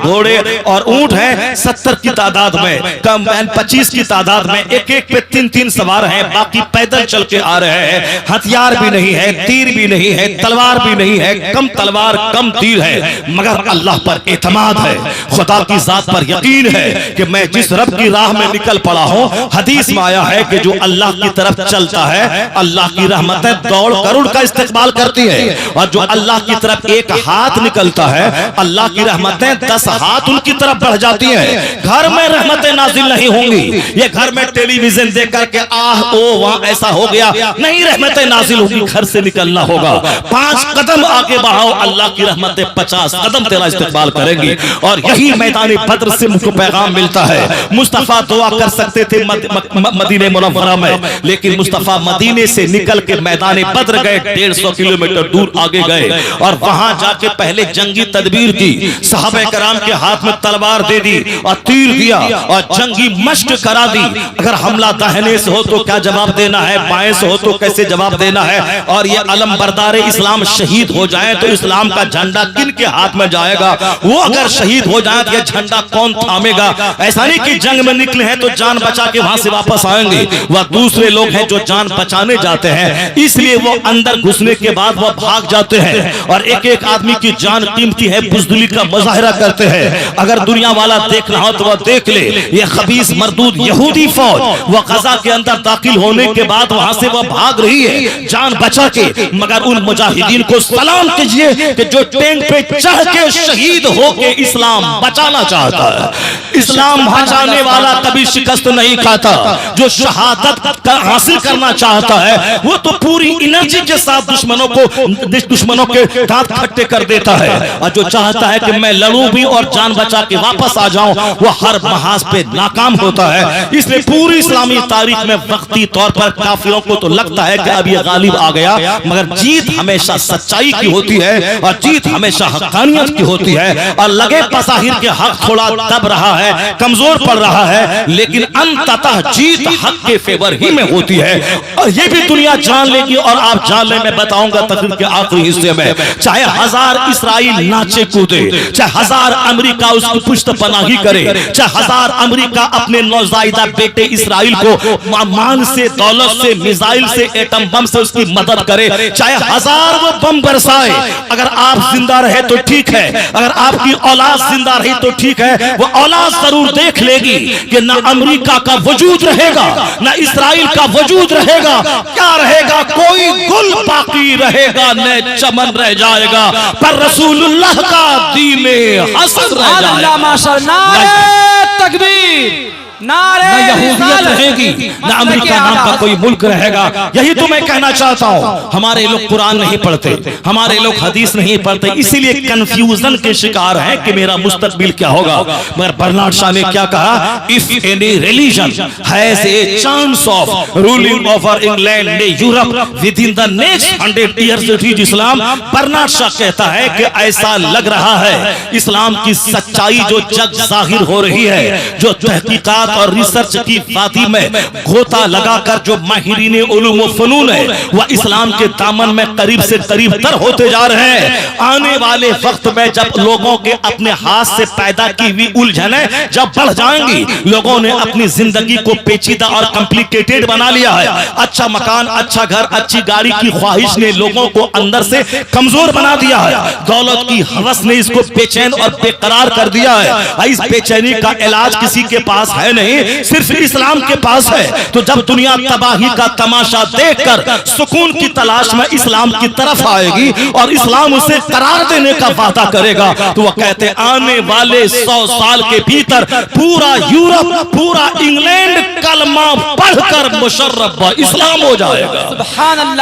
घोड़े और ऊंट हैं 70 की तादाद में, कम 25 की तादाद में, एक एक पे 3-3 सवार हैं, बाकी पैदल चल के आ रहे हैं। हथियार भी नहीं है, तीर भी नहीं है, तलवार भी नहीं है, कम तलवार कम तीर है, मगर अल्लाह पर एतमाद है, खुदा की जात पर यकीन है कि मैं जिस रब की राह में निकल पड़ा हूं। हदीस में आया है कि जो अल्लाह की तरफ चलता है, अल्लाह की रहमतें दौड़ कर उनका इस्तेमाल करती है, और जो अल्लाह की तरफ एक हाथ निकलता है, अल्लाह की रहमतें 10 हाथ उनकी तरफ बढ़ जाती हैं। घर में रहमतें नाजिल नहीं होंगी, ये घर में टेलीविजन देख करके आह ओ वहां ऐसा हो गया, नहीं रहमतें नाजिल होगी, घर से निकलना होगा। 5 कदम आगे बढ़ाओ, अल्लाह की रहमतें 50 कदम तेरा इस्तेमाल करेंगी। और यही मैदान बद्र से मुझको पैगाम मिलता है। मुस्तफा दुआ कर सकते थे मदीने मुनव्वरा में, लेकिन मुस्तफा मदीने से निकल के मैदान बद्र गए, 150 किलोमीटर दूर आगे गए और वहां जाके पहले जंगी तदबीर की। सहाबा कराम के हाथ में तलवार दे दी और तीर दिया और जंगी मश्क करा दी। अगर हमला दाहिने से हो तो क्या जवाब देना है, बाएं से हो तो कैसे जवाब देना है। और ये अलम बरदार इस्लाम शहीद हो जाए तो इस्लाम का झंडा किन के हाथ में जाएगा, वो अगर शहीद हो जाए तो ये झंडा कौन थामेगा। ऐसा नहीं कि जंग में निकले हैं तो जान बचा के वहां से वापस आएंगे, वह दूसरे लोग हैं जो जान बचाने जाते हैं, इसलिए वो अंदर घुसने के बाद वो भाग जाते हैं। और एक एक आदमी की जान कीमती है, बुज़दिली का मुजाहिरा करते हैं। अगर दुनिया वाला देख रहा हो तो वह देख ले, ये खबीस मरदूद यहूदी फौज वह गजा के अंदर दाखिल होने के बाद वहां से वह भाग रही है जान बचा के। मगर उन मुजाहिदीन को सलाम कीजिए कि जो टैंक पे चढ़ के शहीद होके इस्लाम बचाना चाहता है। इस्लाम बचाने वाला कभी शिकस्त नहीं खाता। जो शहादत हासिल करना चाहता है वो तो पूरी एनर्जी के साथ दुश्मनों के दांत खट्टे कर देता है। और जो चाहता है कि मैं लड़ूं भी और जान बचा के वापस आ जाऊं, वो हर महाज पे नाकाम होता है। इसलिए पूरी इस्लामी तारीख में वक्ती तौर पर काफिरों को तो लगता है कि अब ये गालिब आ गया, मगर जीत हमेशा सच्चाई की होती है और जीत हमेशा हक्कानियत की होती है। और लगे पसाहिर के हक थोड़ा दब रहा है, कमजोर पड़ रहा है, लेकिन अंततः जीत हक के फेवर ही में होती है। और ये भी दुनिया जान लेगी और आप जान ले, मैं बताऊंगा तकरीर के आखिरी हिस्से में। चाहे 1000 इसराइल नाचे कूदे, चाहे 1000 अमेरिका उसकी पुष्ट पनाही करे, चाहे 1000 अमेरिका अपने नौजायदा बेटे इसराइल को माल से, दौलत से, मिसाइल से, एटम बम से उसकी मदद करे, चाहे 1000 वो बम बरसाए, अगर आप जिंदा रहे तो ठीक है, अगर आपकी औलाद जिंदा रही तो ठीक है। वो औलाद जरूर देख लेगी कि ना अमेरिका का वजूद रहेगा, ना इसराइल का वजूद रहेगा, क्या रहेगा, कोई गुल बाकी रहेगा, न चमन रह जाएगा, पर रसूलुल्लाह का दीने हसन रह जाएगा। माशाअल्लाह, नारे तकबीर, नारे यहूदियत रहेगी, ना अमेरिका नाम का कोई मुल्क रहेगा। यही तो मैं कहना चाहता हूँ। हमारे लोग कुरान नहीं पढ़ते, हमारे लोग हदीस नहीं पढ़ते, इसीलिए कंफ्यूजन के शिकार हैं कि मेरा मुस्तकबिल क्या होगा। मगर बर्नार्ड शॉ ने क्या कहा, if any religion has a chance of ruling over England and Europe within the next 100 years it is Islam. Bernard Shaw कहता है कि ऐसा लग रहा है इस्लाम की सच्चाई जो जग जाहिर हो रही है, जो तहकीकात और रिसर्च की वादी में गोता लगाकर जो माहिरीन उलूम व फनून है वह इस्लाम के दामन में करीब से करीब तर होते जा रहे हैं। आने वाले वक्त में जब लोगों के अपने हाथ से पैदा की हुई उलझनें जब बढ़ जाएंगी, लोगों ने अपनी जिंदगी को पेचीदा और कॉम्प्लिकेटेड बना लिया है। अच्छा मकान, अच्छा घर, अच्छी गाड़ी की ख्वाहिश ने लोगों को अंदर से कमजोर बना दिया है। दौलत की हवस ने इसको बेचैन और बेकरार कर दिया है। इस बेचैनी का इलाज किसी के पास है नहीं, सिर्फ इस्लाम के पास है। तो जब दुनिया तबाही का तमाशा देखकर सुकून की तलाश में इस्लाम की तरफ आएगी और इस्लाम उसे करार देने का वादा करेगा, तो वह कहते आने वाले 100 साल के भीतर पूरा यूरोप, पूरा इंग्लैंड कलमा पढ़कर मुशर्रफ इस्लाम हो जाएगा।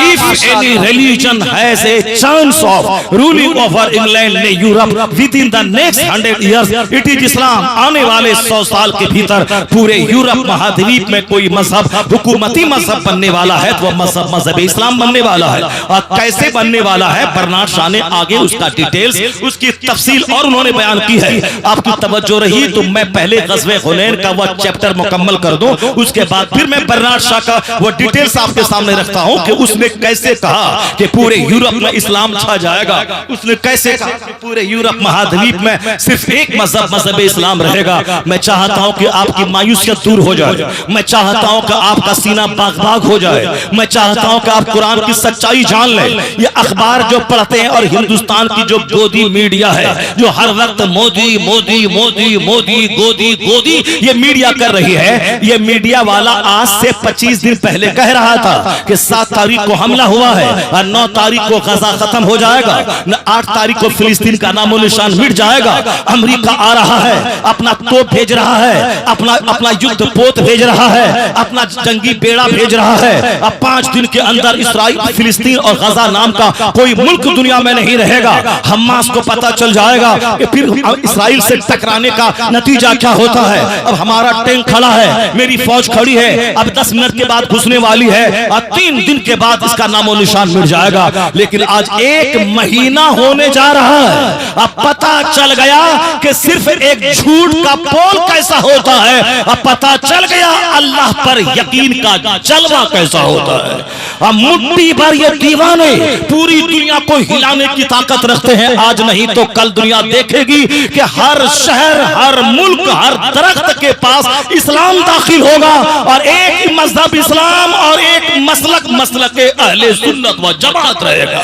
If any religion has a chance of ruling over England and Europe within the next 100 years it is इस्लाम। आने वाले 100 साल के भीतर पूरे यूरोप महाद्वीप में कोई मजहब हुकूमती मजहब बनने वाला है तो वह मजहब इस्लाम बनने वाला है। और कैसे बनने वाला है, बर्नार्ड शॉ ने आगे उसका डिटेल्स, उसकी तफसील और उन्होंने बयान की है। आपकी तवज्जो रही तो मैं पहले ग़ज़वे हुनैन का वह चैप्टर मुकम्मल कर दूं, उसके बाद फिर मैं बर्नार्ड शॉ का वो डिटेल्स आपके सामने रखता हूं कि उसने कैसे कहा कि पूरे यूरोप में इस्लाम छा जाएगा। उसने कैसे कहा कि पूरे यूरोप महाद्वीप में सिर्फ एक मजहब इस्लाम रहेगा। मैं चाहता हूं कि आपकी मायूसियत दूर हो जाए, मैं चाहता हूं कि आपका सीना बाग बाग हो जाए, मैं चाहता हूं कि आप कुरान की सच्चाई जान लें। ये अखबार जो पढ़ते हैं और हिंदुस्तान की जो गोदी मीडिया है जो हर वक्त मोदी मोदी मोदी मोदी गोदी गोदी ये मीडिया कर रही है, ये मीडिया वाला आज से 25 दिन पहले कह रहा था कि 7 तारीख को हमला हुआ है और 9 तारीख को गजा खत्म हो जाएगा, 8 तारीख को फिलिस्तीन का नामो निशान मिट जाएगा। अमेरिका आ रहा है, अपना तोप भेज रहा है, अपना अपना युद्ध पोत भेज रहा है, अपना जंगी बेड़ा भेज रहा है। अब 5 दिन के अंदर इसराइल, फिलिस्तीन और गजा नाम का कोई मुल्क दुनिया में नहीं रहेगा। हमास को पता चल जाएगा कि फिर इसराइल से टकराने का नतीजा क्या होता है। अब हमारा टैंक खड़ा है, मेरी फौज खड़ी है, अब 10 मिनट के बाद घुसने वाली है और 3 दिन के बाद इसका नामो निशान मिट जाएगा। लेकिन आज 1 महीना होने जा रहा है, अब पता चल गया कि सिर्फ एक झूठ का पोल कैसा होता है, अब पता चल गया अल्लाह पर यकीन का जलवा कैसा होता है। अब मुट्ठी भर ये दीवाने पूरी दुनिया को हिलाने की ताकत रखते हैं। आज नहीं तो कल दुनिया देखेगी कि हर शहर, हर मुल्क, हर दरख्त के पास इस्लाम दाखिल होगा और एक मजहब इस्लाम और एक मसलक अहले सुन्नत व जमात रहेगा।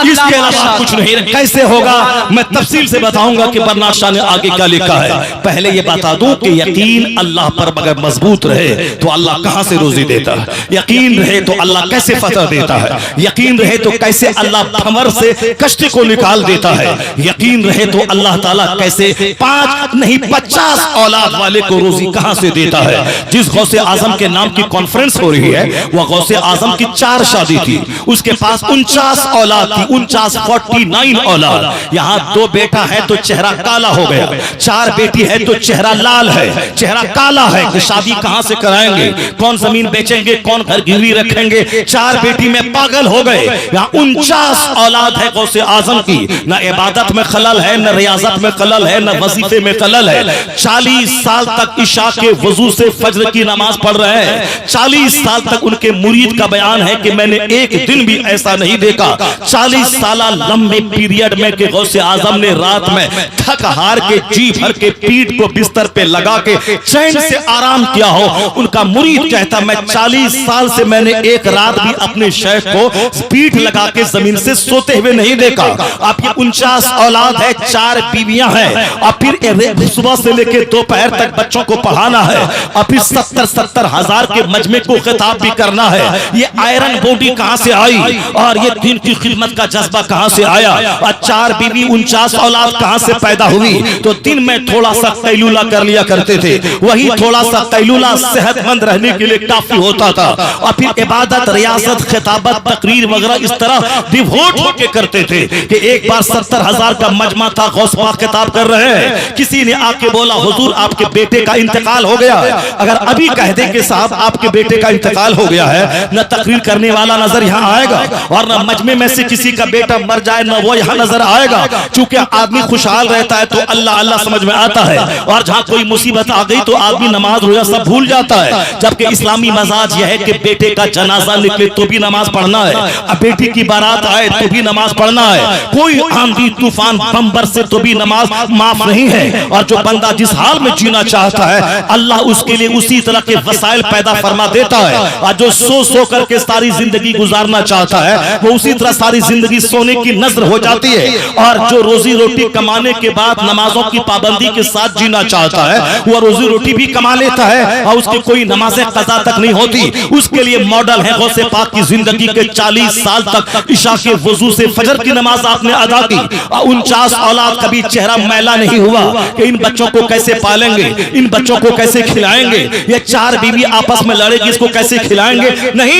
इसके अलावा कुछ नहीं। कैसे होगा मैं तफसील से बताऊंगा कि बरनार शाह ने आगे क्या लिखा है। पहले ये बता दूं कि यकीन अल्लाह पर अगर मजबूत रहे तो अल्लाह कहां से रोजी देता है, यकीन रहे तो अल्लाह कैसे फतह देता है, यकीन रहे तो कैसे अल्लाह भंवर से कश्ती को निकाल देता है, यकीन रहे तो अल्लाह ताला कैसे 5 नहीं 50 औलाद वाले को रोजी कहां से देता है। जिस गौसे आजम के नाम की कॉन्फ्रेंस हो रही है वह गौसे आजम की 4 शादी थी, उसके पास 49 औलाद थी, 49 औलाद। यहाँ 2 बेटा है तो चेहरा काला हो गया, 4 बेटी है तो चेहरा लाल है, चेहरा काला है कि शादी कहां से कराएंगे, कौन जमीन बेचेंगे, कौन घर गिरवी रखेंगे। 4 बेटी में पागल हो गए। यहाँ 49 औलाद है गौसे आजम की, न इबादत में खलल है, न रियाजत में खलल है, न वजीफे में खलल है। 40 साल तक इशा के वजू से फज्र की नमाज पढ़ रहे हैं। 40 साल तक उनके मुरीद का बयान है कि मैंने एक दिन भी ऐसा नहीं देखा 40 साल लंबे पीरियड में कि गौसे आजम ने रात में थक हार के जी भर के पीठ को बिस्तर पे लगा के चैन से आराम किया हो। उनका मुरीद कहता मैं 40 साल से मैंने एक रात भी अपने शेख को पीठ लगा के जमीन से सोते हुए नहीं देखा। अब ये 49 औलाद है, 4 बीवियां हैं और फिर सुबह से लेकर दोपहर तक बच्चों को पढ़ाना है और फिर 70 हजार के मजमे को खिताब भी करना है। ये आयरन बॉडी कहां से आई और ये दिन की खिदमत का जज्बा कहां से आया और 4 बीवी 49 औलाद कहां से पैदा हुई। तो दिन में थोड़ा सा कैलूला कर लिया करते थे, वही थोड़ा सा कैलूला सेहतमंद रहने के लिए काफी होता था और फिर इबादत, रियासत, खिताबत, तकरीर वगैरह इस तरह डिवोट होके करते थे कि एक बार 70 हजार का मजमा था, गौस पाक खिताब कर रहे हैं, किसी ने आके बोला हुजूर आपके बेटे का इंतकाल हो गया। अगर अभी कह दे कि साहब आपके बेटे का इंतकाल हो गया है, न तकरीर करने वाला नजर यहाँ आएगा और न मजमे में से किसी का बेटा मर जाए न वो यहाँ नजर आएगा। चूंकि आदमी खुशहाल रहता है तो अल्लाह अल्लाह समझ में आता है और जहाँ कोई मुसीबत आ गई तो आदमी नमाज रोजा सब भूल जाता है। जबकि इस्लामी मजाज यह है कि बेटे का जनाजा निकले तो भी नमाज पढ़ना है, अब बेटी की बारात आए तो भी नमाज पढ़ना है, कोई आंधी तूफान बम्बर से तो भी नमाज माफ नहीं है। और जो बंदा जिस हाल में जीना चाहता है अल्लाह उसके लिए उसी तरह के वसाइल पैदा फरमा देता है और जो सो करके सारी जिंदगी गुजारना चाहता है वो उसी तरह सारी जिंदगी सोने की नजर हो जाती है। और जो रोजी रोटी कमाने के बाद नमाजों की पाबंदी के साथ जीना चाहता है वो रोजी रोटी भी कमा लेता है और उसकी कोई नमाजें कज़ा तक नहीं होती। उसके लिए मॉडल है गौसे पाक की जिंदगी के 40 साल तक इशा के वजू से फजर की नमाज आपने अदा की और 49 औलाद कभी चेहरा मैला नहीं हुआ कि इन बच्चों को कैसे पालेंगे, इन बच्चों को कैसे खिलाएंगे, ये 4 बीवी आपस में लड़ेगी इसको कैसे खिलाएंगे। नहीं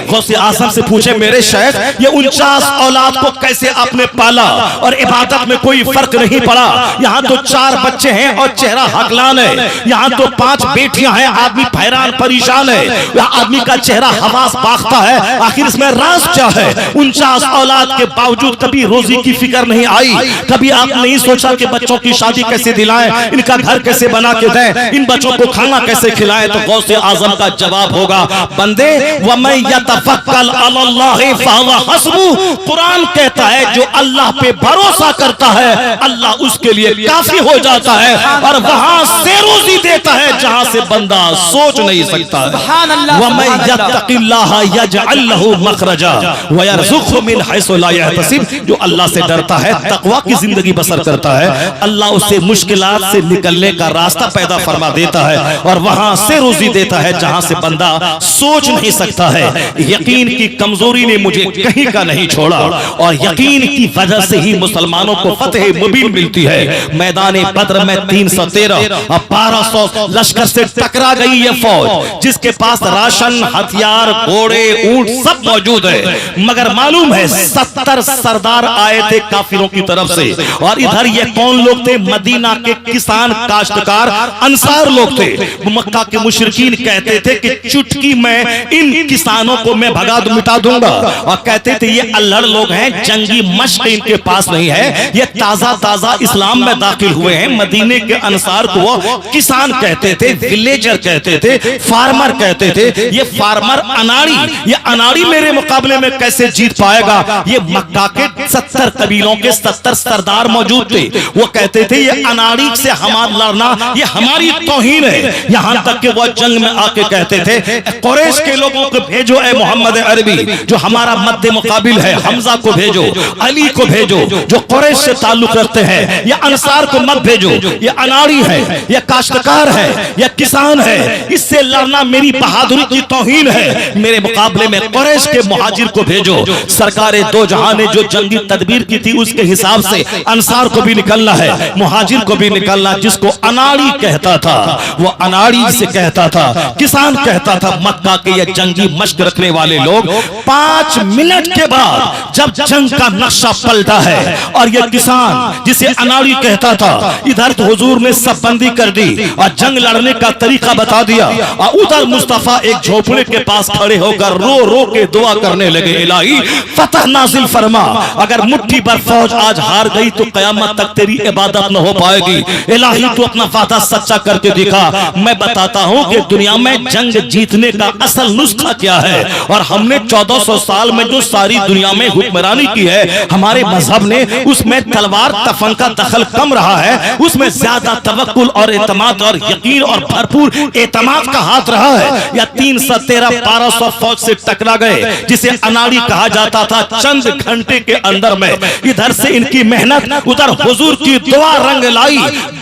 गौसे आजम से पूछे मेरे शेख ये 49 औलाद को कैसे आपने पाला और इबादत में कोई फर्क नहीं पड़ा। यहाँ तो 4 बच्चे हैं और चेहरा हकलान है, यहाँ तो 5 बेटियां हैं, आदमी हैरान परेशान है, यहाँ आदमी का चेहरा हवास बाखता है। आखिर इसमें राज क्या है। 49 औलाद के बावजूद कभी रोजी की फिक्र नहीं आई, कभी आप नहीं सोचा कि बच्चों की शादी कैसे दिलाएं, इनका घर कैसे बना के दें, इन बच्चों को खाना कैसे खिलाएं। तो गौसे आजम का जवाब होगा बंदे वमन यतवक्कल अलल्लाहि फहुवा हस्बुह, कुरान कहता है जो अल्लाह पे भरोसा करता है अल्लाह उसके लिए काफी हो जाता है और वहां से रोजी देता है जहां से बंदा सोच नहीं सकता है। वमन यत्तकिल्लाह यजअल लहू मखरजा व यरज़ुक़हु मिन हैसु ला यहतसिब, जो अल्लाह से डरता है तकवा की जिंदगी बसर करता है अल्लाह उसे मुश्किलात से निकलने का रास्ता पैदा फरमा देता है और वहां से रोजी देता है जहां से बंदा सोच नहीं सकता है। यकीन की कमजोरी ने मुझे कहीं का नहीं छोड़ा और यकीन की वजह से ही मुसलमानों को फतह मुबीन मिलती है। मैदान बद्र में 313 और 1200 लश्कर से टकरा गई ये फौज, जिसके पास राशन, हथियार, घोड़े, ऊंट सब मौजूद है, मगर मालूम है 70 सरदार आए थे काफिरों की तरफ से। और इधर ये कौन लोग थे? मदीना के किसान, काश्तकार, अंसार लोग थे। मक्का के मुशरिकीन कहते थे कि चुटकी में इन किसानों को मैं भगा मिटा दूंगा, और कहते थे ये अल्हड़ लोग हैं, जंगी मश्क इनके पास नहीं है, ये ताजा ताजा इस्लाम में दाखिल हुए हैं। मदीने के अंसार को वो किसान कहते थे, विलेजर कहते थे, फार्मर कहते थे। ये फार्मर अनाड़ी, ये अनाड़ी मेरे मुकाबले में कैसे जीत पाएगा? ये मक्का के 70 कबीलों के 70 सरदार मौजूद थे। वो कहते थे ये अनाड़ी से हमारा लड़ना ये हमारी तौहीन है। यहां तक कि वो जंग में आके कहते थे कुरैश के लोगों को भेजो, ए मोहम्मद अरबी जो हमारा मद्दे मुकाबिल है, हमजा को भेजो, अली को भेजो जो कुरैश से ताल्लुक रखते हैं, ये अंसार को मत भेजो, ये अनाड़ी है, ये काश्तकार है, ये किसान है, इससे लड़ना मेरी बहादुरी की तौहीन है। मेरे मुकाबले में कुरैश के मुहाजिर को भेजो। सरकारे दो जहां ने जो जंगी तदबीर की थी उसके हिसाब से अंसार को भी निकलना है, मुहाजिर को भी निकलना। जिसको अनाड़ी कहता था वो अनाड़ी से कहता था, किसान कहता था। मक्का के ये जंगी मश्क रखने वाले लोग 5 मिनट के बाद जब जंग का नक्शा पलटा है और ये किसान जिसे अनाड़ी कहता था, इधर तो हुजूर ने सब बंदी कर दी और जंग लड़ने का तरीका बता दिया, और उधर मुस्तफा एक झोपड़े के पास खड़े होकर रो रो के दुआ करने लगे, इलाही फतह नाजिल फरमा, अगर मुट्ठी भर फौज आज हार गई तो कयामत तक तेरी इबादत न हो पाएगी। इलाही तू अपना वादा सच्चा करके दिखा। मैं बताता हूं कि दुनिया में जंग जीतने का असल नुस्खा क्या है, और हमने 1400 साल में जो सारी दुनिया में हुक्मरानी की है, हमारे मजहब ने उसमें तलवार तफन का दखल कम रहा है, उसमें ज्यादा तवक्कुल और एतमाद और यकीन और भरपूर एतमाद का हाथ रहा है। या 313-1200 फौज से टकरा गए जिसे अनाड़ी कहा जाता था चंद घंटे के अंदर में। इधर से इनकी मेहनत, उधर हुजूर की दुआ रंग लाई।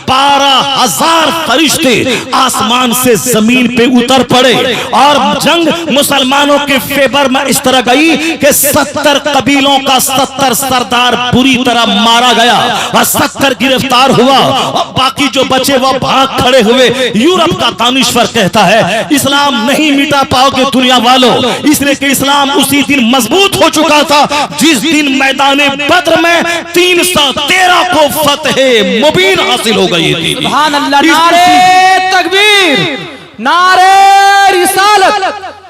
12,000 फरिश्ते आसमान से जमीन पे उतर पड़े और जंग मुसलमानों के फेवर में इस तरह गई कि 70 कबीलों का 70 सरदार बुरी तरह मारा गया और 70 गिरफ्तार हुआ, और बाकी जो बचे वो भाग खड़े हुए। यूरोप का दानिश्वर कहता है इस्लाम नहीं मिटा पाओगे दुनिया वालों, इसलिए कि इस्लाम उसी दिन मजबूत हो चुका था जिस दिन मैदान बद्र में 313 को फतह मुबीन हासिल हो गई थी। सुभान अल्लाह। नारे तकबीर, नारे रिसालत,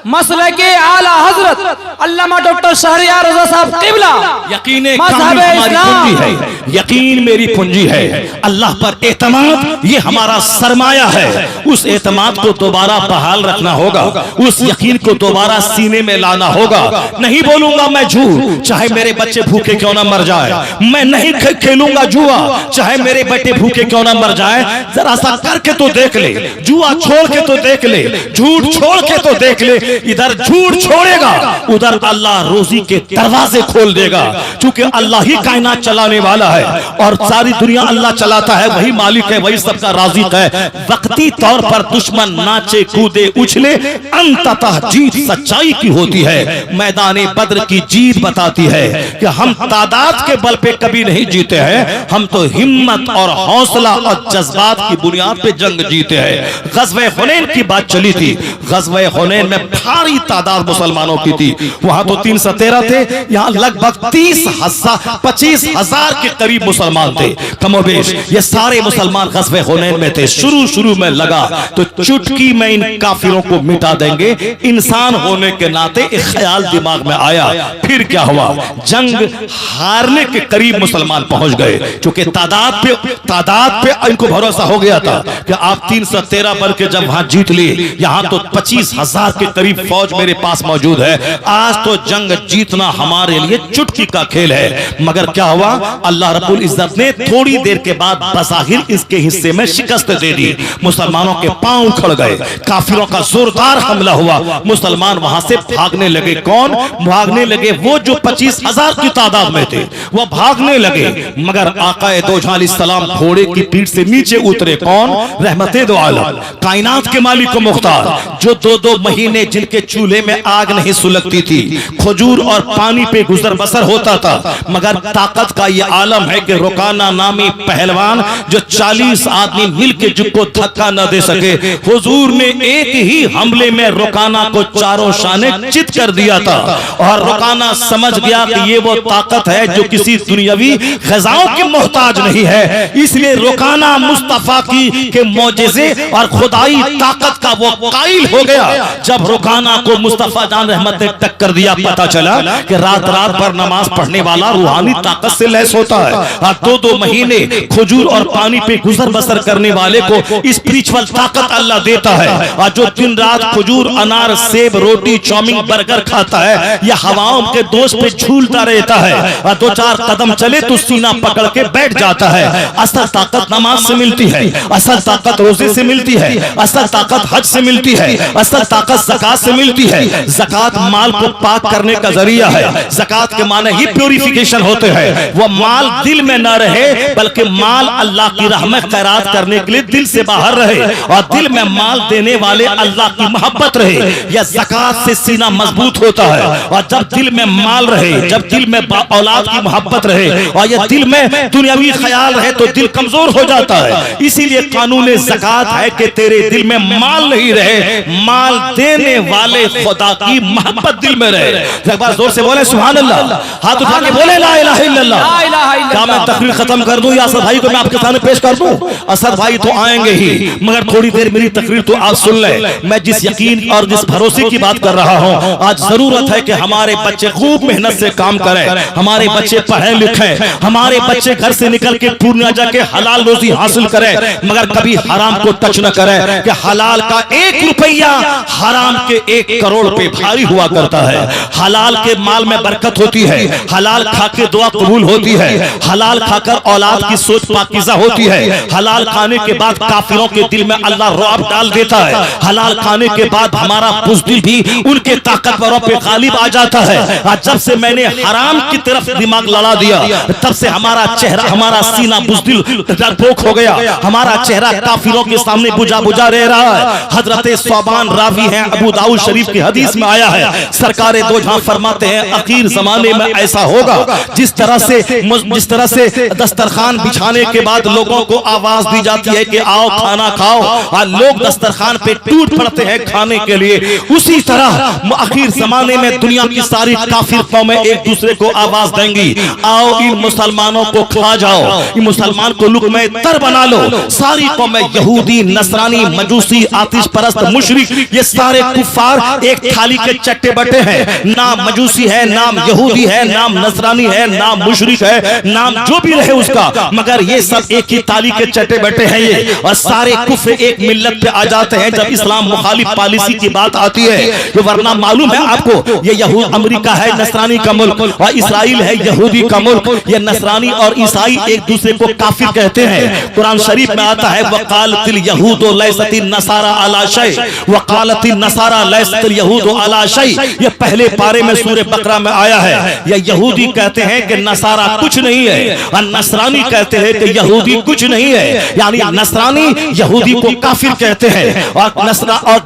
मसलके आला हजरत अल्लामा डॉक्टर शहरियार रज़ा साहब क़िबला। यकीन हमारी पूंजी है, यकीन मेरी पूंजी है। अल्लाह पर एतमाद ये हमारा सरमाया है। उस एतमाद को दोबारा बहाल रखना होगा, उस यकीन को दोबारा सीने में लाना होगा। नहीं बोलूंगा मैं झूठ, चाहे मेरे बच्चे भूखे क्यों ना मर जाए। मैं नहीं खेलूंगा जुआ, चाहे मेरे बेटे भूखे क्यों ना मर जाए। जरा सा करके तो देख ले, जुआ छोड़ के तो देख ले, झूठ छोड़ के तो देख ले। इधर झूठ छोड़ेगा उधर अल्लाह रोजी के दरवाजे खोल देगा, क्योंकि अल्लाह ही कायनात चलाने वाला है और सारी दुनिया अल्लाह चलाता है, वही मालिक है, वही सबका राज़िक है। वक्ती तौर पर दुश्मन नाचे कूदे उछले, अंततः जीत सच्चाई की होती है। मैदान बद्र की जीत बताती है कि हम तादाद के बल पे कभी नहीं जीते हैं, हम तो हिम्मत और हौसला और जज्बात की बुनियाद पे जंग जीते हैं। ग़ज़वे हुनैन की बात चली थी, ग़ज़वे हुनैन में भारी तादाद मुसलमानों की थी। वहां तो 313 थे, यहां लगभग 25,000 के करीब मुसलमान थे कमोबेश। ये सारे मुसलमान ग़ज़वे हुनैन में थे। शुरू में लगा तो चुटकी में इन काफिरों को मिटा देंगे। इंसान होने के नाते एक ख्याल दिमाग में आया। फिर क्या हुआ? जंग हारने के करीब मुसलमान पहुंच गए, क्योंकि तादाद पे इनको भरोसा हो गया था कि आप 313 बन के जब वहां जीत लिए, यहां तो 25,000 के करीब फौज मेरे पास मौजूद है। आज तो जंग जीतना हमारे लिए चुटकी का खेल है। मगर क्या हुआ? अल्लाह रब्बुल इज्जत ने थोड़ी देर के बाद बज़ाहिर इसके हिस्से में शिकस्त दे दी। मुसलमानों के पांव उखड़ गए, काफिरों का जोरदार हमला हुआ, मुसलमान वहां से भागने लगे। कौन भागने लगे? वो जो 25,000 की तादाद में थे वो भागने लगे। मगर आकाए दो जहां अलैहिस्सलाम घोड़े की पीठ से नीचे उतरे। कौन? रहमते दो आलम, कायनात के मालिक को मुख्तार, जो 2-2 महीने जिनके चूल्हे में आग नहीं सुलगती थी, खजूर और पानी पे गुजर बसर होता था। मगर ताकत का ये आलम है कि रुकाना नामी पहलवान जो 40 आदमी मिलके जिसको धक्का न दे सके, हुजूर ने एक ही हमले में रुकाना को चारों शाने चित कर दिया था। और रुकाना समझ गया कि ये वो ताकत है जो किसी दुनियावी ग़ज़ाओं की मोहताज नहीं है। इसलिए रुकाना मुस्तफा की के मौजिज़े और खुदाई ताकत का वो कायल हो गया। जब रुकाना को मुस्तफा जान रहमत ने टक्कर दिया, पता चला कि रात रात भर नमाज पढ़ने वाला रूहानी ताकत से लैस होता है। 2-2 महीने खजूर और पानी पे गुजर बसर करने वाले को स्पिरिचुअल ताकत अल्लाह देता है। और जो दिन रात खजूर, अनार, सेब, रोटी, चाउमीन, बर्गर खाता है, यह हवाओं के दोस्त पे झूलता रहता है। और 2-4 कदम चले तो सीना पकड़ के बैठ जाता है। असल ताकत नमाज से मिलती है, असल ताकत रोजे से मिलती है, असल ताकत हज से मिलती है, असल ताकत ज़कात से मिलती है। ज़कात माल को पाक करने का जरिया है। ज़कात के माने ही प्यूरिफिकेशन होते हैं। वो माल दिल में न रहे बल्कि माल अल्लाह की राह में खैरात करने के लिए दिल से बाहर रहे और दिल में माल देने वाले अल्लाह की मोहब्बत रहे। यह ज़कात से सीना मजबूत होता है। और जब दिल में माल रहे, जब दिल में औलाद की मोहब्बत रहे और यह दिल में दुनियावी ख्याल रहे तो दिल कमजोर हो जाता है। इसीलिए कानून ज़कात है कि तेरे दिल में माल नहीं रहे, माल देने वाले खुदा की मोहब्बत दिल में रहे। एक बार जोर से बोले सुभान अल्लाह, हाथ उठा के बोले ला इलाहा इल्लल्लाह। क्या मैं तकरीर खत्म कर दूं या असद भाई को मैं आपके सामने पेश कर दूं? असद भाई तो आएंगे ही, मगर थोड़ी देर मेरी तकरीर तो आप सुन लें। मैं जिस यकीन और जिस भरोसे की बात कर रहा हूं, आज जरूरत है कि हमारे बच्चे खूब मेहनत से काम करें, हमारे बच्चे पढ़े लिखें, हमारे बच्चे घर से निकल के पूर्णिया जाके हलाल रोजी हासिल करें, मगर कभी हराम को टच न करें कि हलाल का 1 रुपया हराम के 1 करोड़ पे भारी हुआ करता है। हलाल के माल में बरकत होती है, हलाल खा के दुआ कबूल होती है, हलाल खाकर औलाद की सोच पाकीज़ा होती है, हलाल खाने के बाद काफिरों के दिल में अल्लाह रौब डाल देता है, हलाल खाने के बाद हमारा बुज़दिल भी उनके ताकतवरों पे गालिब आ जाता है। आज जब से मैंने हराम की तरफ दिमाग लड़ा दिया, तब से हमारा चेहरा, हमारा सीना बुज़दिल डरपोक हो गया, हमारा चेहरा काफिरों के सामने बुझा बुझा रह रहा है। हजरत सौबान रावी हैं, अबू दाऊद शरीफ की हदीस में आया है, सरकारे दो जहां फरमाते हैं आखिर जमाने में ऐसा होगा जिस तरह से दस्तरखान बिछाने के बाद लोगों को आवाज दी जाती है कि आओ खाना खाओ, और लोग दस्तरखान पे टूट पड़ते हैं खाने के लिए, उसी तरह आखिर जमाने में दुनिया की सारी काफिर कौमें एक दूसरे को आवाज देंगी, आओ इन मुसलमानों को खा जाओ, इन मुसलमान को लुक़मे तर बना लो। सारी कौमें यहूदी, नसरानी, मजूसी, आतिश परस्त, मुशरिक, ये सारे कुफार एक थाली के चट्टे बटे हैं। नाम मजूसी है, नाम यहूदी है, नाम नसरानी है, नाम मुशरिक है, नाम जो भी रहे उसका, मगर ये सब एक ही थाली के चट्टे बटे हैं ये, और सारे कुफ्र एक मिल्लत पे आ जाते हैं जब इस्लाम मुखालिफ पॉलिसी की बात आती है। तो वरना मालूम है आपको, ये यहूद अमेरिका है नसरानी का मुल्क और इसराइल है यहूदी का मुल्क। ये नसरानी और ईसाई एक दूसरे को काफिर कहते हैं। कुरान शरीफ में आता है वकालतिल यहूदो लैसतिन नसारा अला शै, वकालतिन नसारा लैसतिल यहूदो अला शै। ये पहले पारे में सूरह बकरा में आया है। ये यहूदी कहते हैं कि नसारा कुछ नहीं है और नसरानी कहते हैं कि यहूदी कुछ नहीं है, यानी नसरानी यहूदी को काफिर कहते हैं और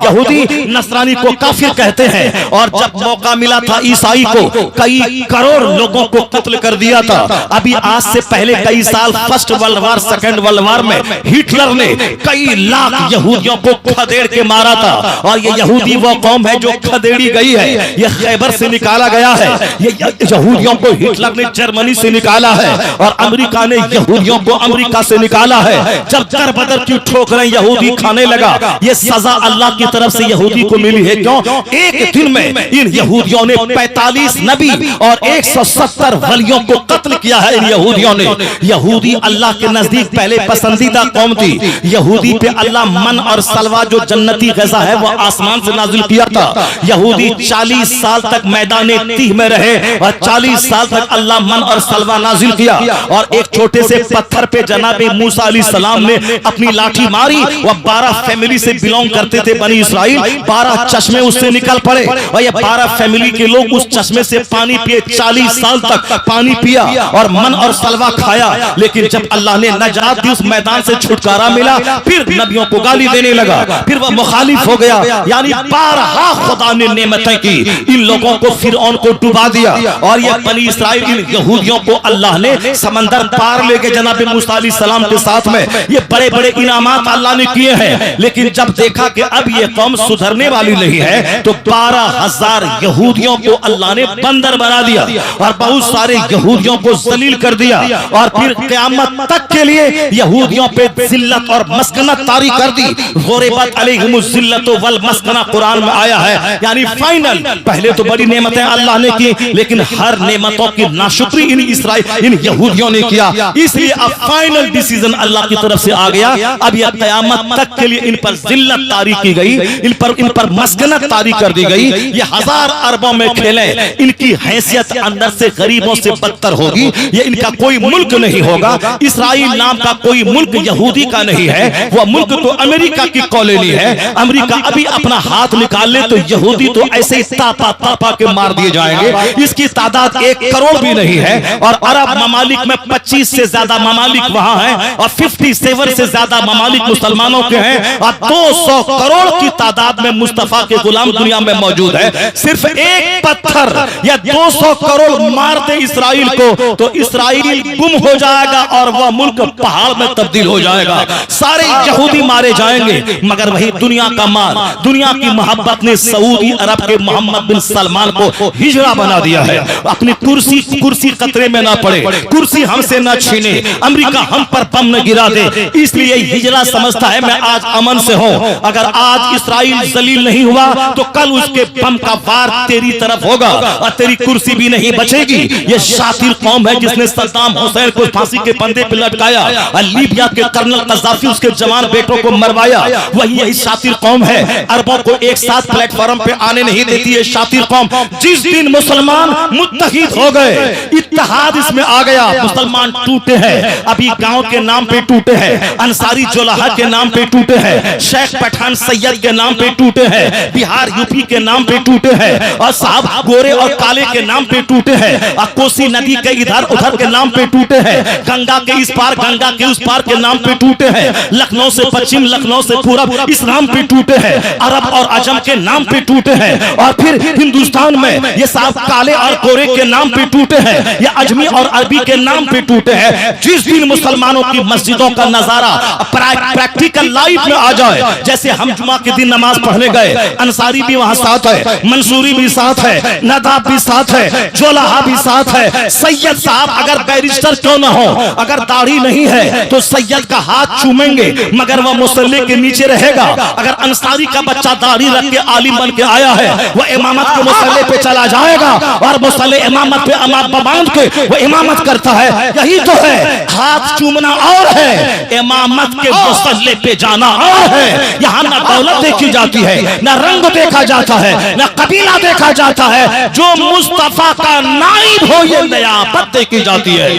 यहूदी नसरानी को काफिर कहते हैं। और जब मौका मिला था ईसाई को कई करोड़ लोगों को कत्ल कर दिया था। अभी आज से पहले कई साल first world war, second world war में हिटलर ने कई लाख यहूदियों को खदेड़ के मारा था। और ये यहूदी वो कौम है जो खदेड़ी गई है, ये खैबर से निकाला गया है। ये यहूदियों को हिटलर ने जर्मनी से निकाला है और अमेरिका ने यहूदियों को अमेरिका से निकाला है। जब दर बदर की ठोकरें यहूदी खाने लगा, ये सजा अल्लाह की तरफ से यहूदी को मिली है। क्यों? एक दिन में इन यहूदियों ने 45 नबी और 170 वलियों को कत्ल किया है। इन यहूदियों ने, यहूदी अल्लाह के नजदीक पहले पसंदीदा कौम थी। यहूदी पे अल्लाह मन और सलवा जो जन्नती ग़िज़ा है वो आसमान से नाजिल किया था। यहूदी 40 साल तक मैदान तीह में रहे और 40 साल तक अल्लाह मन और सलवा नाजिल किया। और एक छोटे से पत्थर पे जनाबे मूसा अलैहिस्सलाम ने अपनी लाठी मारी। वह 12 फैमिली से बिलोंग करते थे बनी इसराइल। 12 चश्मे उससे निकल पड़े और ये 12 फैमिली के लोग उस चश्मे से पानी पिए। 40 साल तक पानी पिया और मन और सलवा खाया। लेकिन जब अल्लाह ने नजात दी, उस मैदान से छुटकारा मिला, फिर नबियों को गाली देने लगा, फिर वह मुखालिफ हो गया। यानी 12 खुदा ने नेमतें की, इन लोगों को फिरौन को डुबा दिया। और ये बनी इसराइल इन यहूदियों को अल्लाह ने समंदर पार लेके जनाब मूसा अलैहिस्सलाम के साथ में ये बड़े बड़े इनामात अल्लाह ने किए हैं। लेकिन जब देखा कि अब ये कौम सुधरने वाली नहीं है, तो 12,000 यहूदियों को अल्लाह ने बंदर बना दिया और बहुत सारे यहूदियों को जलील कर दिया। और फिर क़यामत तक के लिए यहूदियों पे जिल्लत और मस्कनत तारी कर दी। ग़ुरिबत अलैहिमुज़ ज़िल्लतु वल मस्कना कुरान में आया है। यानी फाइनल, पहले तो बड़ी नेमतें अल्लाह ने की, लेकिन हर नेमतों की नाशुक्री इन यहूदियों ने किया। इसलिए अब फाइनल डिसीजन अल्लाह की तरफ से आ गया। अब यह क़यामत तक के लिए इन पर जिल्लत तारी की गई, इन पर मस्कनत तारी कर दी गई। ये हजार अरबों में खेले, इनकी हैसियत अंदर से गरीबों से बदतर होगी। ये इनका कोई मुल्क नहीं होगा। इसराइल नाम का कोई मुल्क यहूदी का नहीं है, वह मुल्क तो अमेरिका की कॉलोनी है। अमेरिका अभी अपना हाथ निकाल ले तो यहूदी तो ऐसे ही तापा तापा के मार दिए जाएंगे। इसकी तादाद 1 करोड़ भी नहीं है। और अरब ममालिक में 25 से ज्यादा ममालिक वहां हैं और 57 से ज्यादा ममालिक मुसलमानों के हैं। और 200 करोड़ की तादाद में मुस्तफा के गुलाम दुनिया में मौजूद है। सिर्फ एक पत्थर या 200 करोड़ मार दे इसराइल को तो इसराइल गुम हो जाएगा और वह मुल्क पहाड़ में तब्दील हो जाएगा। सारे यहूदी मारे जाएंगे। मगर वही दुनिया का माल, दुनिया की मोहब्बत ने सऊदी अरब के मोहम्मद बिन सलमान को हिजड़ा बना दिया है। अपनी कुर्सी खतरे में ना पड़े, कुर्सी हमसे ना छीने, अमेरिका हम पर बम न गिरा दे, इसलिए हिजड़ा समझता है मैं आज अमन से हूं। अगर आज इसराइल जलील नहीं हुआ तो कल उसके बम का वार तेरी तरफ होगा और तेरी कुर्सी भी नहीं बचेगी। ये शातिर कौम है जिसने सद्दाम हुसैन को फांसी के फंदे पे लटकाया और लीबिया के कर्नल कज़ाफी उसके जवान बेटों को मरवाया। वही यही शातिर कौम है। अरबों को एक साथ प्लेटफॉर्म पे आने नहीं देती है शातिर कौम। जिस दिन मुसलमान मुत्तहिद हो गए, इत्तेहाद इसमें आ गया, मुसलमान टूटे हैं। अभी गांव के नाम पे टूटे हैं, अंसारी जोलाहा के नाम पे टूटे हैं, शेख पठान सैयद के नाम पे टूटे हैं, बिहार यूपी के नाम पे टूटे हैं, और साहब गोरे और काले के नाम पे टूटे हैं, और कोसी नदी के इधर उधर के नाम पे टूटे हैं, गंगा के इस पार गंगा के उस पार के नाम पे टूटे हैं, लखनऊ से पश्चिम लखनऊ से पूरब इस नाम पे टूटे हैं, अरब और अजम के नाम पे टूटे हैं। और फिर हिंदुस्तान में ये साहब काले और गोरे के नाम पे टूटे हैं, या अजमी और अरबी के नाम पे टूटे हैं। जिस दिन मुसलमानों की मस्जिदों का नजारा प्रैक्टिकल लाइफ में आ जाए, जैसे हम जुमा के दिन नमाज पढ़ने गए, अंसारी भी वहां साथ है, मंसूरी भी साथ है, नदाब भी साथ है, जोलाहा भी साथ है। सैयद साहब अगर बैरिस्टर क्यों ना हो, अगर दाढ़ी नहीं है तो सैयद का हाथ चूमेंगे मगर वह मुसल्ले के नीचे रहेगा। अगर अंसारी का बच्चा दाढ़ी रख के आलिम बन के आया है, वह इमामत के मुसल्ले पे चला जाएगा और मुसल्ले इमामत पे अमाम बांध के वो इमामत करता है। यही तो है, हाथ चूमना और है, इमामत के मुसल्ले पे जाना और है। यहाँ ना दौलत देखी जाती है, ना रंग देखा जाता है, ना कबीला देखा जाता है। जो मुस्तफा का नाइब हो ये नियाबत देखी जाती है।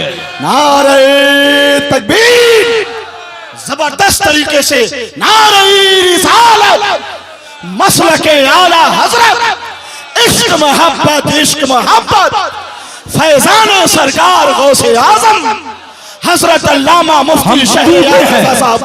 नारे तकबीर, जबरदस्त तरीके से नारे रिसालत, मसलके आला हजरत, इश्क मोहब्बत, फैजान सरकार गौसे आजम हजरत अल्लामा मुफ्ती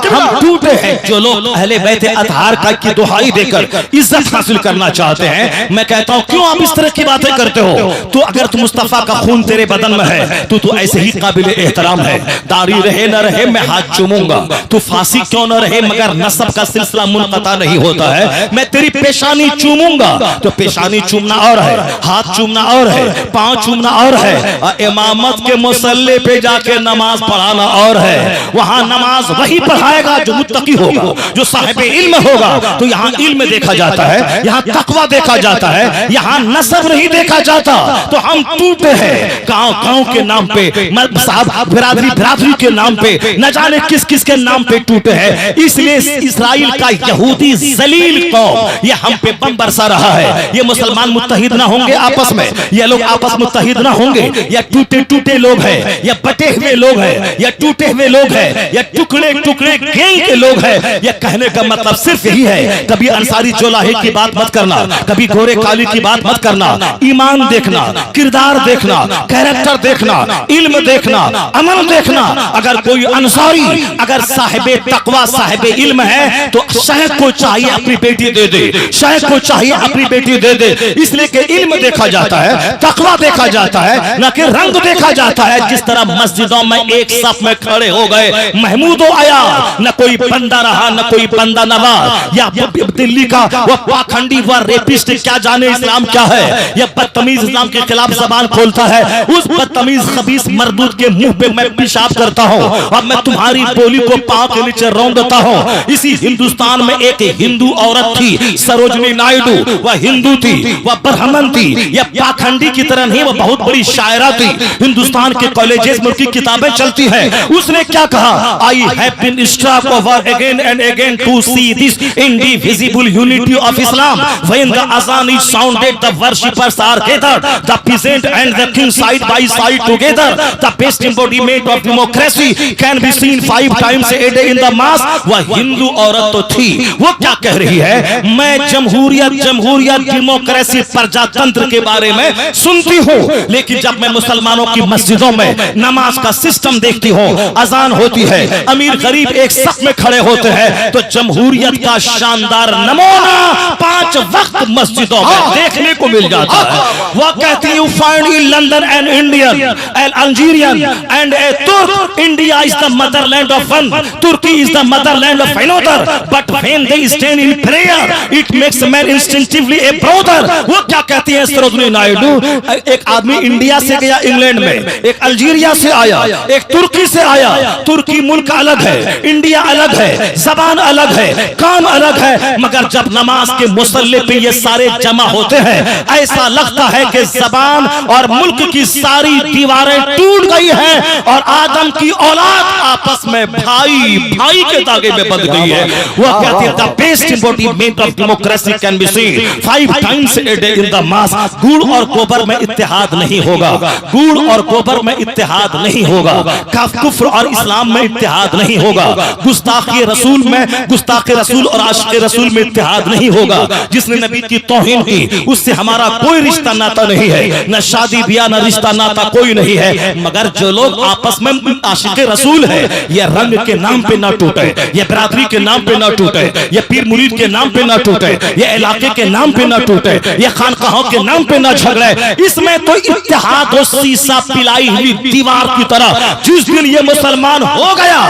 हम टूटे हैं। जो लोग अहले बैते अतहार का की दुहाई देकर इज्जत हासिल करना चाहते हैं, मैं कहता हूं क्यों आप इस तरह की बातें करते हो? तो अगर तू मुस्तफा का खून तेरे बदन में है तो तू ऐसे ही काबिल एहतराम है। दाढ़ी रहे न रहे मैं हाथ चूमूंगा, तू फांसी क्यों न रहे मगर नसब का सिलसिला मुनक़ता नहीं होता है। मैं तेरी पेशानी चूमूंगा तो पेशानी चूमना और है, हाथ चूमना और है, पांव चूमना और है। इमामत के मुसल्ले पे जाके नमाज पढ़ाना और है। वहां नमाज वही पढ़ाएगा जो मुत्तकी होगा, जो साहिब इल्म होगा। तो यहाँ इल्म देखा जाता है, यहाँ तकवा देखा जाता है, यहाँ नसब नहीं देखा जाता। तो हम टूटे हैं गांव के नाम पे, साहब बिरादरी के नाम पे, न जाने किस किस के नाम पे टूटे हैं। इसलिए इस्राइल का यहूदी जलील कौम ये हम पे बम बरसा रहा है। ये मुसलमान मुत्तहिद ना होंगे आपस में, ये लोग आपस मुत्तहिद ना होंगे, या टूटे टूटे लोग हैं, या बटे हुए लोग हैं, या टूटे हुए लोग हैं, या टुकड़े टुकड़े गैंग के लोग हैं। ये कहने का मतलब सिर्फ यही है, कभी अंसारी चोलाहे की बात मत करना, कभी गोरे काली की बात मत करना। ईमान देखना, किरदार देखना, कैरेक्टर देखना, इल्म देखना, अमल देखना। अगर कोई अंसारी अगर साहिबे तकवा साहिबे इल्म है तो शायद को चाहिए अपनी बेटी दे दे, शायद को चाहिए अपनी बेटी दे दे। इसलिए कि इल्म देखा जाता है, तकवा देखा जाता है, न कि रंग देखा जाता है। जिस तरह मस्जिदों में एक साफ में खड़े हो गए महमूदो आया, न कोई बंदा रहा न कोई बंदा नवाज। या दिल्ली का वो पाखंडी व रेपिस्ट क्या जाने इस्लाम क्या है, या बदतमीज इस्लाम के खिलाफ जबान खोलता है। उस बदतमीज खबीस मरदूद के मुंह पे मैं पेशाब करता हूँ और मैं तुम्हारी बोली को पांव के नीचे रौंद देता हूँ। इसी हिंदुस्तान में एक हिंदू औरत थी सरोजनी नायडू, वह हिंदू थी, वह ब्राह्मण थी, यह पाखंडी की तरह नहीं, वह बहुत बड़ी शायरा थी। हिंदुस्तान के कॉलेजेस में उसकी किताबें चलती हैं। उसने क्या कहा, I have been struck over again and again to see this indivisible unity of Islam. When the azan is sounded, the worshippers are gathered, the peasant and the king side by side together. The best embodiment of democracy can be seen 5 times a day in the mass. वह हिंदू औरत तो थी, वो क्या कह रही है, मैं जमहूरियत डेमोक्रेसी प्रजातंत्र के बारे में सुनती हूँ, लेकिन जब मैं मुसलमानों की मस्जिदों में नमाज का सिस्टम देखती हूँ, अजान होती है, अमीर गरीब एक सफ में खड़े होते हैं, तो जमहूरियत का शानदार नमूना 5 वक्त मस्जिदों में देखने को मिल जाता है। वह कहती है, you find in London an Indian an Algerian and a Turk, India is the motherland of one, Turkey is the motherland of another, but when they stand in prayer it makes man instinctively a brother. वो क्या कहती है सरोजनी नायडू, एक आदमी India से गया England में, एक अल्जीरिया से आया, एक तुर्की से आया। तुर्की मुल्क अलग है, इंडिया अलग है, जबान अलग है, काम अलग है, मगर जब नमाज के मुसल्ले पे ये सारे जमा होते हैं, ऐसा लगता है कि जबान और मुल्क की सारी दीवारें टूट गई हैं और आदम की औलाद आपस में भाई भाई के धागे में बंध गई है। वह कहती है, the best embodiment of democracy can be seen 5 times a day in the mass. गुड़ और गोबर में इत्तेहाद नहीं होगा, गुड़ और गोबर में इत्तेहाद नहीं होगा, कुफ्र और इस्लाम में इत्तेहाद नहीं होगा, गुस्ताखी रसूल में, गुस्ताखी रसूल और आशिक रसूल में इत्तेहाद नहीं होगा। जिसने नबी की तौहीन की उससे हमारा कोई रिश्ता नाता नहीं है, न शादी ब्याह न रिश्ता नाता कोई नहीं है। मगर जो लोग आपस में आशिक रसूल है, ये रंग के नाम पे ना टूटे, ये बरादरी के नाम पे ना टूटे, ये पीर मुरीद के नाम पे ना टूटे, ये इलाके के नाम पे ना टूटे, ये खानकाहों के नाम पे ना झगड़े। इसमें तो इत्तेहाद हो शीशा पिलाई हुई दीवार की तरह। जिस दिन ये मुसलमान हो गया,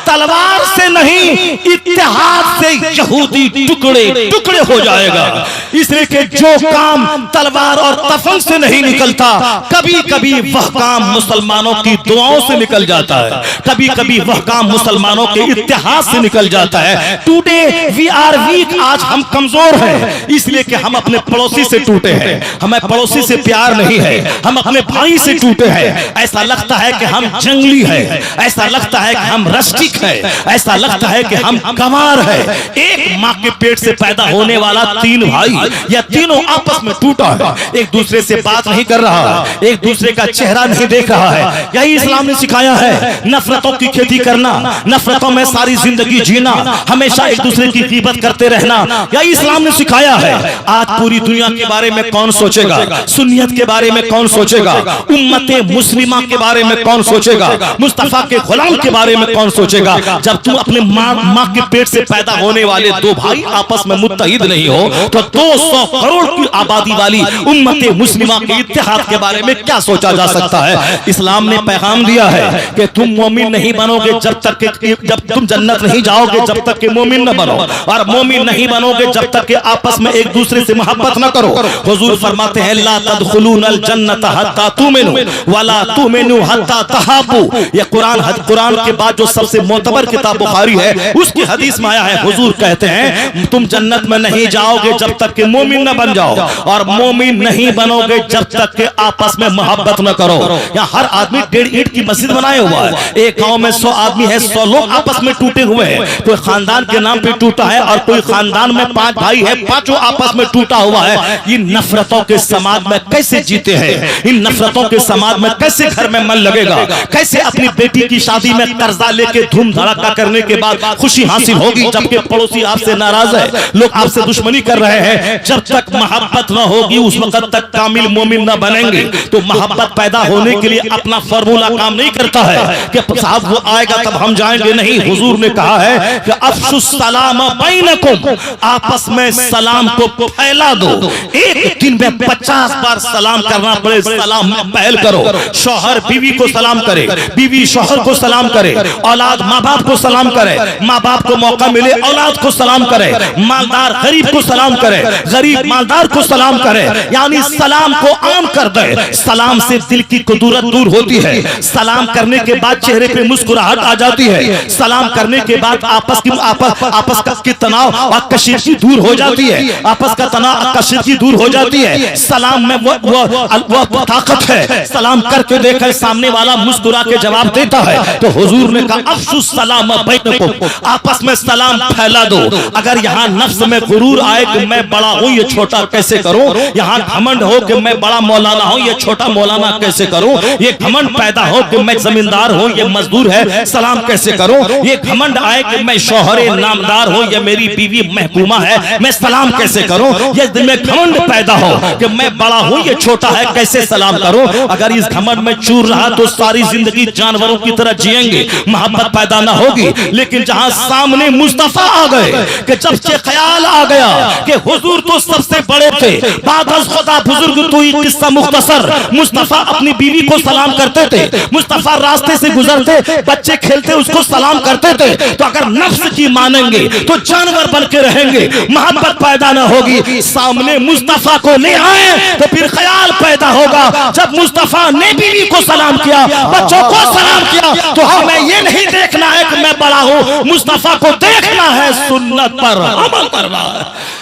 तलवार से नहीं इत्तेहाद से यहूदी टुकड़े टुकड़े हो जाएगा। इसलिए कि जो काम तलवार और तफंग से नहीं निकलता, कभी कभी वह काम मुसलमानों की दुआओं से निकल जाता है, कभी कभी वह काम मुसलमानों के इत्तेहाद से निकल जाता है। टुडे वी आर वीक, आज हम कमजोर हैं, इसलिए कि हम अपने पड़ोसी से टूटे हैं, हमें पड़ोसी से प्यार नहीं है, हम अपने भाई से टूटे हैं। ऐसा लगता है कि हम जंगली हैं, ऐसा लगता है कि हम रस्टिक हैं, ऐसा लगता है कि हम गंवार हैं। एक माँ के पेट से पैदा होने वाला 3 भाई, या तीनों आपस में टूटा है, एक दूसरे से बात नहीं कर रहा, एक दूसरे का चेहरा नहीं देख रहा है। यही इस्लाम ने सिखाया है, नफरतों की खेती करना, नफरतों में सारी जिंदगी जीना, हमेशा एक दूसरे की ग़ीबत करते रहना, यही इस्लाम ने सिखाया है। आज पूरी दुनिया के बारे में कौन सोचेगा, सुन्नियत के बारे में कौन सोचेगा, उम्मते मुस्लिमा के बारे में कौन सोचेगा, मुस्तफा के गुलाम के बारे में कौन सोचेगा। समझेगा जब तुम अपने माँ के पेट से पैदा होने वाले दो भाई आपस में मुत्तहिद नहीं हो तो 200 करोड़ की आबादी वाली उम्मत मुस्लिमा के इत्तेहाद के बारे में क्या सोचा जा सकता है। इस्लाम ने पैगाम दिया है कि तुम मोमिन नहीं बनोगे जब तुम जन्नत नहीं जाओगे जब तक कि मोमिन न बनो, और मोमिन नहीं बनोगे जब तक कि आपस में एक दूसरे से मोहब्बत न करो। हुजूर फरमाते हैं ला तदखुलूनल जन्नत हत्ता तुमिनु वला तुमिनु हत्ता तहाबू। ये कुरान के बाद जो सबसे मोतबर किताब बुखारी है उसकी हदीस में आया है। हुजूर कहते हैं तुम जन्नत में नहीं जाओगे जब तक कि मोमिन न बन जाओ, और मोमिन नहीं बनोगे जब तक कि आपस में मोहब्बत न करो। यहाँ हर आदमी 1.5 ईंट की मस्जिद बनाए हुआ है। एक गांव में 100 आदमी है, 100 लोग आपस में टूटे हुए हैं। कोई खानदान के नाम पे टूटा है और कोई खानदान में 5 भाई है, 5 आपस में टूटा हुआ है। इन नफरतों के समाज में कैसे जीते हैं? इन नफरतों के समाज में कैसे घर में मन लगेगा? कैसे अपनी बेटी की शादी में कर्जा लेके धूम धड़ाका करने के बाद खुशी हासिल होगी जबकि पड़ोसी आपसे नाराज है, लोग आपसे दुश्मनी कर रहे हैं? जब तक मोहब्बत न होगी उस वक्त तक कामिल मोमिन न बनेंगे। तो मोहब्बत पैदा होने के लिए अपना फॉर्मूला काम नहीं करता है कि साहब वो आएगा तब हम जाएंगे, नहीं। हुजूर ने कहा है कि अफशुस सलाम बैनकुम, आपस में सलाम को फैला दो। एक दिन में 50 बार सलाम करना पड़े, सलाम में पहल करो। शौहर बीवी को सलाम करे, बीवी शौहर को सलाम करे, औलाद माँ बाप को सलाम करे, माँ बाप को मौका मिले औलाद को सलाम करे, मालदार गरीब को सलाम करे, गरीब मालदार को सलाम करे। यानी सलाम को आम कर दे। सलाम से दिल की कुदूरत दूर होती है। सलाम करने के बाद चेहरे पे मुस्कुराहट आ जाती है। सलाम करने के बाद आपस की तनाव और कशीदगी दूर हो जाती है। आपस का तनाव कशीदगी दूर हो जाती है। सलाम में वो ताकत है। सलाम करके देखा सामने वाला मुस्कुरा के जवाब देता है। तो हुजूर ने कहा अफशुस सलाम बैनकुम, आपस में सलाम फैला दो। अगर यहाँ नफ्स में गुरूर आए कि मैं बड़ा हूँ ये छोटा कैसे करूं, यहाँ घमंड हो कि मैं बड़ा मौलाना हूँ ये छोटा मौलाना कैसे करूं, ये घमंड पैदा हो कि मैं जमींदार हूँ ये मजदूर है सलाम कैसे करूं, ये घमंड आए कि मैं शौहरे नामदार हूँ ये मेरी बीवी महकूमा है मैं सलाम कैसे करूं, ये दिल में घमंड पैदा हो कि मैं बड़ा हूँ ये छोटा है कैसे सलाम करूं। अगर इस घमंड में चूर रहा तो सारी जिंदगी जानवरों की तरह जिएंगे, मोहब्बत पैदा ना होगी। लेकिन जहां सामने मुस्तफा आ गए कि जब से ख्याल आ गया कि हुजूर तो सबसे बड़े थे, बादल खुदा बुजुर्ग तो ये किस्सा मुख्तसर। मुस्तफा अपनी बीवी को सलाम करते थे, मुस्तफा रास्ते से गुजरते बच्चे खेलते उसको सलाम करते थे। तो अगर नफ्स की मानेंगे तो जानवर बन के रहेंगे, मोहब्बत पैदा ना होगी। सामने मुस्तफा को ले आए तो फिर ख्याल पैदा होगा। जब मुस्तफा ने बीवी को सलाम किया, बच्चों को सलाम किया, तो हमें ये नहीं देखना है कि मैं बड़ा हूं, मुस्तफा को देखना है सुन्नत पर अमल करना है।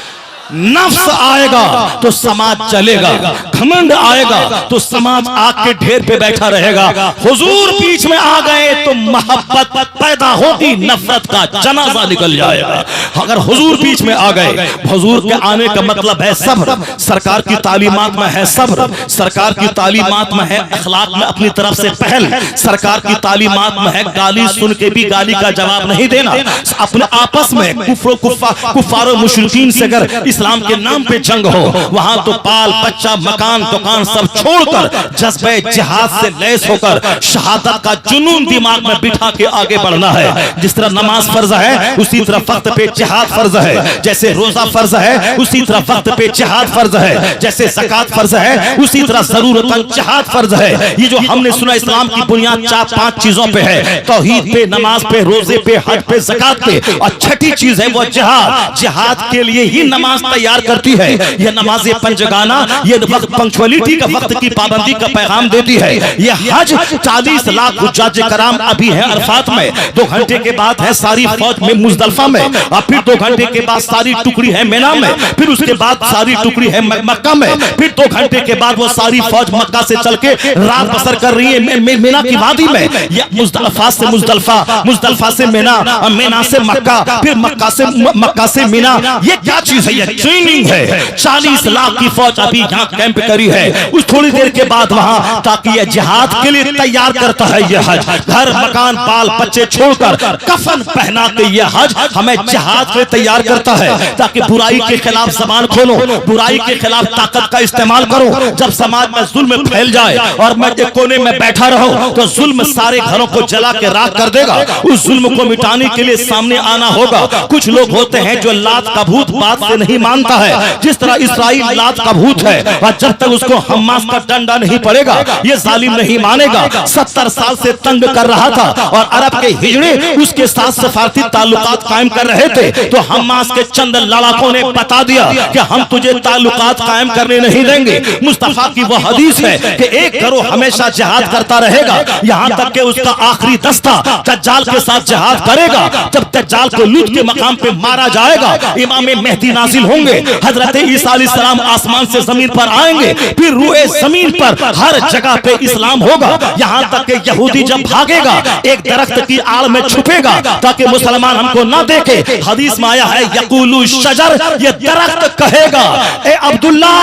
नफ्स आएगा तो समाज चलेगा, घमंड आएगा तो समाज आग के ढेर पे बैठा रहेगा। हुजूर बीच में आ गए तो मोहब्बत पैदा होगी, नफरत का जनाजा निकल जाएगा। अगर हुजूर बीच में आ गए, हुजूर के आने का मतलब है सब्र। सरकार की तालीमात में है सब्र, सरकार की तालीमात में है अखलाक में अपनी तरफ से पहल, सरकार की तालीमात में है गाली सुन के भी गाली का जवाब नहीं देना। अपने आपस में कुफार मुशरिकीन से अगर इस्लाम के नाम पे जंग हो, वहां तो बाल बच्चा मकान दुकान सब छोड़कर जज्बे जिहाद से लैस होकर शहादत का जुनून दिमाग में बिठा के आगे बढ़ना है। जिस तरह नमाज फर्ज है उसी तरह वक्त पे जिहाद फर्ज है, जैसे रोजा फर्ज है उसी तरह वक्त पे जिहाद फर्ज है, जैसे ज़कात फर्ज है उसी तरह जरूरतन जिहाद फर्ज है। ये जो हमने सुना इस्लाम की बुनियाद 4-5 चीजों पे है, तौहीद पे, नमाज पे, रोजे पे, हज पे, ज़कात पे, और छठी चीज है वो जिहाद। जिहाद के लिए ही नमाज तैयार करती है। यह नमाज़े पंजगाना, ये वक्त पंक्चुअलिटी का, वक्त की पाबंदी का पैगाम देती है। यह हज 40 लाख हुज्जाज कराम अभी है अरफात में, 2 घंटे के बाद है सारी फौज में मुजदलफा में, और फिर 2 घंटे के बाद सारी टुकड़ी है मिना में, फिर उसके बाद सारी टुकड़ी है मक्का में, फिर 2 घंटे के बाद वो सारी फौज मक्का से चल के रात बसर कर रही है मिना की वादी में। यह मुजदलफा से मुजदलफा, मुजदलफा से मिना, मिना से मक्का, फिर मक्का से मिना। ये क्या चीज है? ट्रेनिंग है। 40 लाख की फौज अभी यहाँ कैंप करी है। उस थोड़ी देर के बाद वहां ताकि यह जिहाद के लिए तैयार करता है। यह हज घर मकान बाल बच्चे छोड़कर कफन पहना के यह हज हमें जिहाद के लिए तैयार करता है, ताकि बुराई के खिलाफ जबान खोलो, बुराई के खिलाफ ताकत का इस्तेमाल करो। जब समाज में जुल्म फैल जाए और मैं एक कोने में बैठा रहूं तो जुल्म सारे घरों को जला के राख कर देगा। उस जुल्म को मिटाने के लिए सामने आना होगा। कुछ लोग होते हैं जो लात का भूत बात से नहीं मानता है, जिस तरह इस्राइल लात का भूत है, और जब तक उसको हमास का डंडा नहीं पड़ेगा ये जालिम नहीं मानेगा। 70 साल से तंग कर रहा था और अरब के हिजड़े उसके साथ सफारती ताल्लुकात कायम कर रहे थे, तो हमास के चंद लड़ाकों ने बता दिया कि हम तुझे ताल्लुकात कायम करने नहीं देंगे। मुस्तफा की वो हदीस है कि एक करो हमेशा जिहाद करता रहेगा यहाँ तक कि उसका आखिरी दस्ता दज्जाल के साथ जिहाद करेगा। जब दज्जाल को लूट के मकाम पे मारा जाएगा, इमाम मेहदी नाजिल होंगे, हजरत ईसा अलैहिस्सलाम आसमान से जमीन पर आएंगे, फिर रूए जमीन पर हर जगह पे इस्लाम होगा। यहाँ तक कि यहूदी जब भागेगा एक दरख्त की आड़ में छुपेगा ताकि मुसलमान हमको ना देखे। हदीस में आया है यकूलु शजर, ये दरख्त कहेगा ए अब्दुल्ला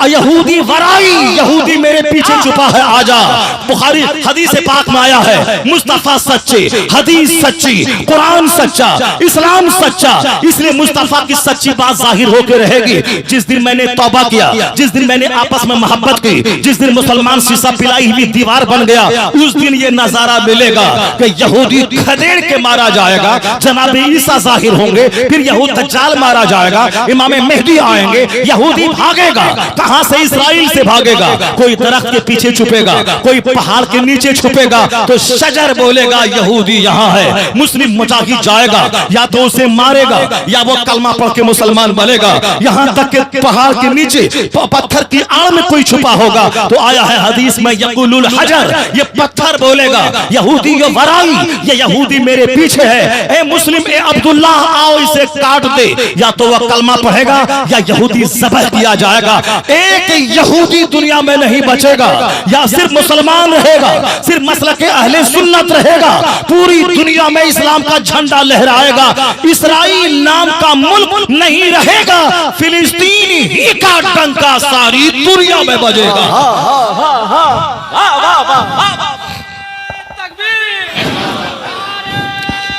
यहूदी वराई, यहूदी मेरे पीछे छुपा है आजा। बुखारी हदीस पाक में आया है मुस्तफा सच्चे, हदीस सच्ची, कुरान सच्चा, इस्लाम सच्चा, इसलिए मुस्तफा की सच्ची बात जाहिर होकर रहेगी। जिस दिन मैंने तौबा किया, जिस दिन मैंने आपस में मोहब्बत की, जिस दिन मुसलमान शीशा पिलाई हुई दीवार बन गया, उस दिन ये नजारा मिलेगा कि यहूदी खदेड़ के मारा जाएगा, जनाब ईसा जाहिर होंगे, फिर यहूद दज्जाल मारा जाएगा, इमाम मेहदी आएंगे, यहूदी भागेगा। कहां से? इस्राइल से भागेगा। कोई दरख्त के पीछे छुपेगा, कोई पहाड़ के नीचे छुपेगा, तो शजर बोलेगा यहूदी यहाँ है। मुस्लिम मुजाहिद जाएगा, या तो उसे मारेगा या वो कलमा पढ़ के मुसलमान बनेगा। यहाँ तक कि पहाड़ के नीचे पत्थर की आड़ में कोई छुपा होगा, तो आया है हदीस में यकुलुल हजर, ये पत्थर बोलेगा यहूदी यो वराई, ये यहूदी मेरे पीछे है। ए मुस्लिम ए अब्दुल्ला आओ इसे काट दे, या तो वह कलमा पढ़ेगा या यहूदी ज़बह किया जाएगा। एक यहूदी दुनिया में नहीं बचेगा, या सिर्फ मुसलमान रहेगा, सिर्फ मसलक अहले सुन्नत रहेगा, पूरी दुनिया में इस्लाम का झंडा लहराएगा। इस्राइल नाम का मुल्क नहीं रहेगा, फिलिस्तीन ही का डंका सारी दुनिया में बजेगा।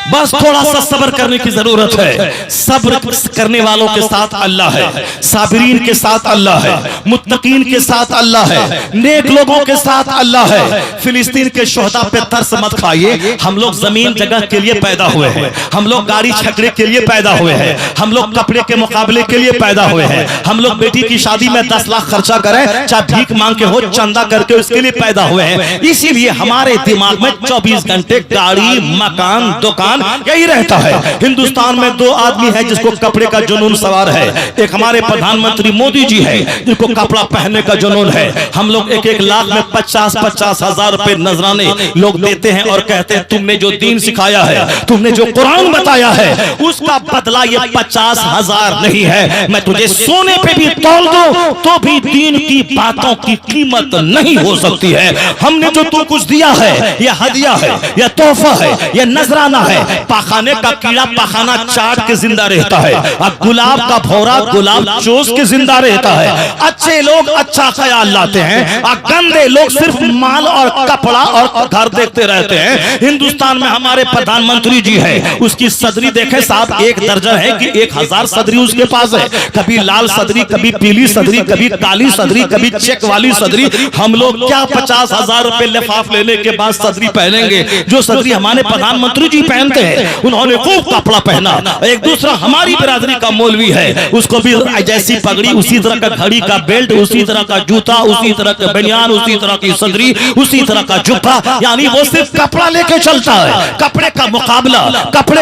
बस थोड़ा सा सब्र करने की जरूरत है। सब्र करने वालों के साथ अल्लाह है, साबिरीन के साथ अल्लाह है, मुत्तकीन के साथ अल्लाह है, नेक लोगों के साथ अल्लाह है। फिलिस्तीन के शोहदा पे तरस मत खाइए। हम लोग जमीन जगह के लिए पैदा हुए हैं, हम लोग गाड़ी छकड़े के लिए पैदा हुए हैं, हम लोग कपड़े के मुकाबले के लिए पैदा हुए हैं, हम लोग बेटी की शादी में 10 लाख खर्चा करें, चाहे भीख मांग के हो, चंदा करके उसके लिए पैदा हुए हैं। इसीलिए हमारे दिमाग में 24 घंटे गाड़ी मकान दुकान यही रहता है। हिंदुस्तान में 2 आदमी है जिसको कपड़े का जुनून सवार है। एक हमारे प्रधानमंत्री मोदी जी है जिनको कपड़ा पहनने का जुनून है। हम लोग 1-1 लाख में 50-50 हजार रुपए नजराने लोग देते हैं और कहते हैं तुमने जो दीन सिखाया है, तुमने जो कुरान बताया है, उसका बदला ये 50,000 नहीं है। मैं तुझे सोने पे भी तौल दूं तो भी दीन की बातों की कीमत नहीं हो सकती है। हमने जो तू कुछ दिया है, यह हदिया है, यह तोहफा है, यह नजराना है। पाखाने का कीड़ा पाखाना चाट के जिंदा रहता है, और गुलाब का भौरा गुलाब चूस के जिंदा रहता है। अच्छे लोग अच्छा ख्याल लाते हैं और गंदे लोग सिर्फ माल और कपड़ा और घर देखते रहते हैं। हिंदुस्तान में हमारे प्रधानमंत्री जी है, उसकी सदरी देखे साहब, एक दर्जन है कि 1000 सदरी उसके पास है। कभी लाल सदरी, कभी पीली सदरी, कभी काली सदरी, कभी चेक वाली सदरी। हम लोग क्या 50,000 रुपए लिफाफ लेने के बाद सदरी पहनेंगे? जो सदरी हमारे प्रधानमंत्री जी पहनते हैं, उन्होंने खूब कपड़ा पहना। एक दूसरा हमारी बिरादरी का मौलवी है, उसको भी जैसी पगड़ी, उसी तरह का घड़ी का बेल्ट, उसी तरह का जूता, उसी तरह का बनियान, उसी तरह की सदरी, उसी तरह का जुब्बा, यानी वो सिर्फ कपड़ा लेके चलता है। कपड़े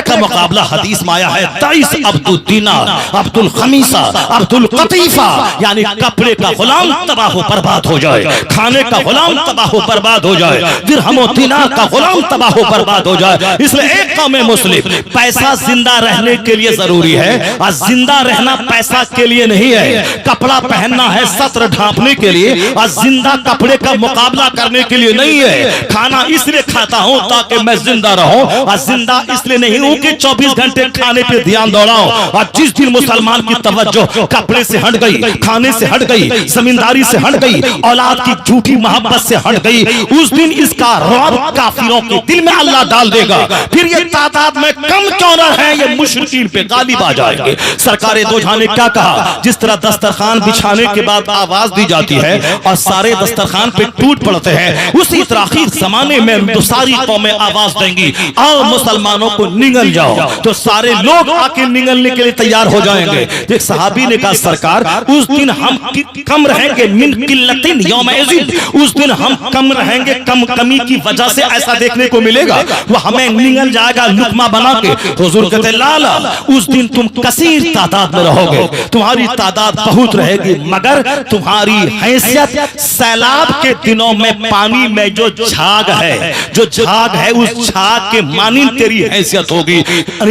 का मुकाबला हदीस में आया है 23 अब्दुल दीनार, अब्दुल खमीसा, अब्दुल कतीफा, यानी कपड़े का गुलाम तबाह बर्बाद हो जाए, खाने का गुलाम तबाह बर्बाद हो जाए, दिरहम और दीनार का गुलाम तबाह बर्बाद हो जाए। इसलिए एक कौम मुस्लिम, पैसा जिंदा रहने के लिए जरूरी है और जिंदा रहना पैसा के लिए नहीं है। कपड़ा पहनना है सत्र ढांपने के लिए और जिंदा कपड़े का मुकाबला करने के लिए नहीं है। खाना इसलिए खाता हूं ताकि मैं जिंदा रहूं और जिंदा इसलिए नहीं हूं कि 24 घंटे खाने पे ध्यान दौड़ाऊं। और जिस दिन मुसलमान की तवज्जो कपड़े से हट गई, खाने से हट गई, जमींदारी से हट गई, औलाद की झूठी मोहब्बत से हट गई, उस दिन इसका रौब काफिरों के दिल में अल्लाह डाल देगा। फिर ये तादाद में कम क्यों न है, ये मुशरिकीन पे गालिब आ जाएंगे। सरकार दो जहां ने क्या कहा, जिस तरह दस्तरखान बिछाने के बाद आवाज दी जाती है और सारे दस्तरखान पे टूट पड़ते हैं, उसी तरह आखिर जमाने में तो सारी कौमें आवाज देंगी, आओ मुसलमानों को निगल जाओ, तो सारे लोग आके निगलने के लिए तैयार हो जाएंगे। एक सहाबी ने कहा, सरकार उस दिन हम कम रहेंगे, मिन किल्लतिन यौमइज़िन, उस दिन हम कम रहेंगे, कमी की वजह से ऐसा देखने को मिलेगा, वो हमें निगल जाएगा लुकमा बना के। हुजूर कहते लाला, उस दिन तुम कसीर तादाद में रहोगे, तुम्हारी तादाद बहुत रहेगी, मगर तुम्हारी हैसियत सैलाब के दिनों में पानी में जो झाग है, जो झाग है उस झाग के मानिंद तेरी हैसियत होगी।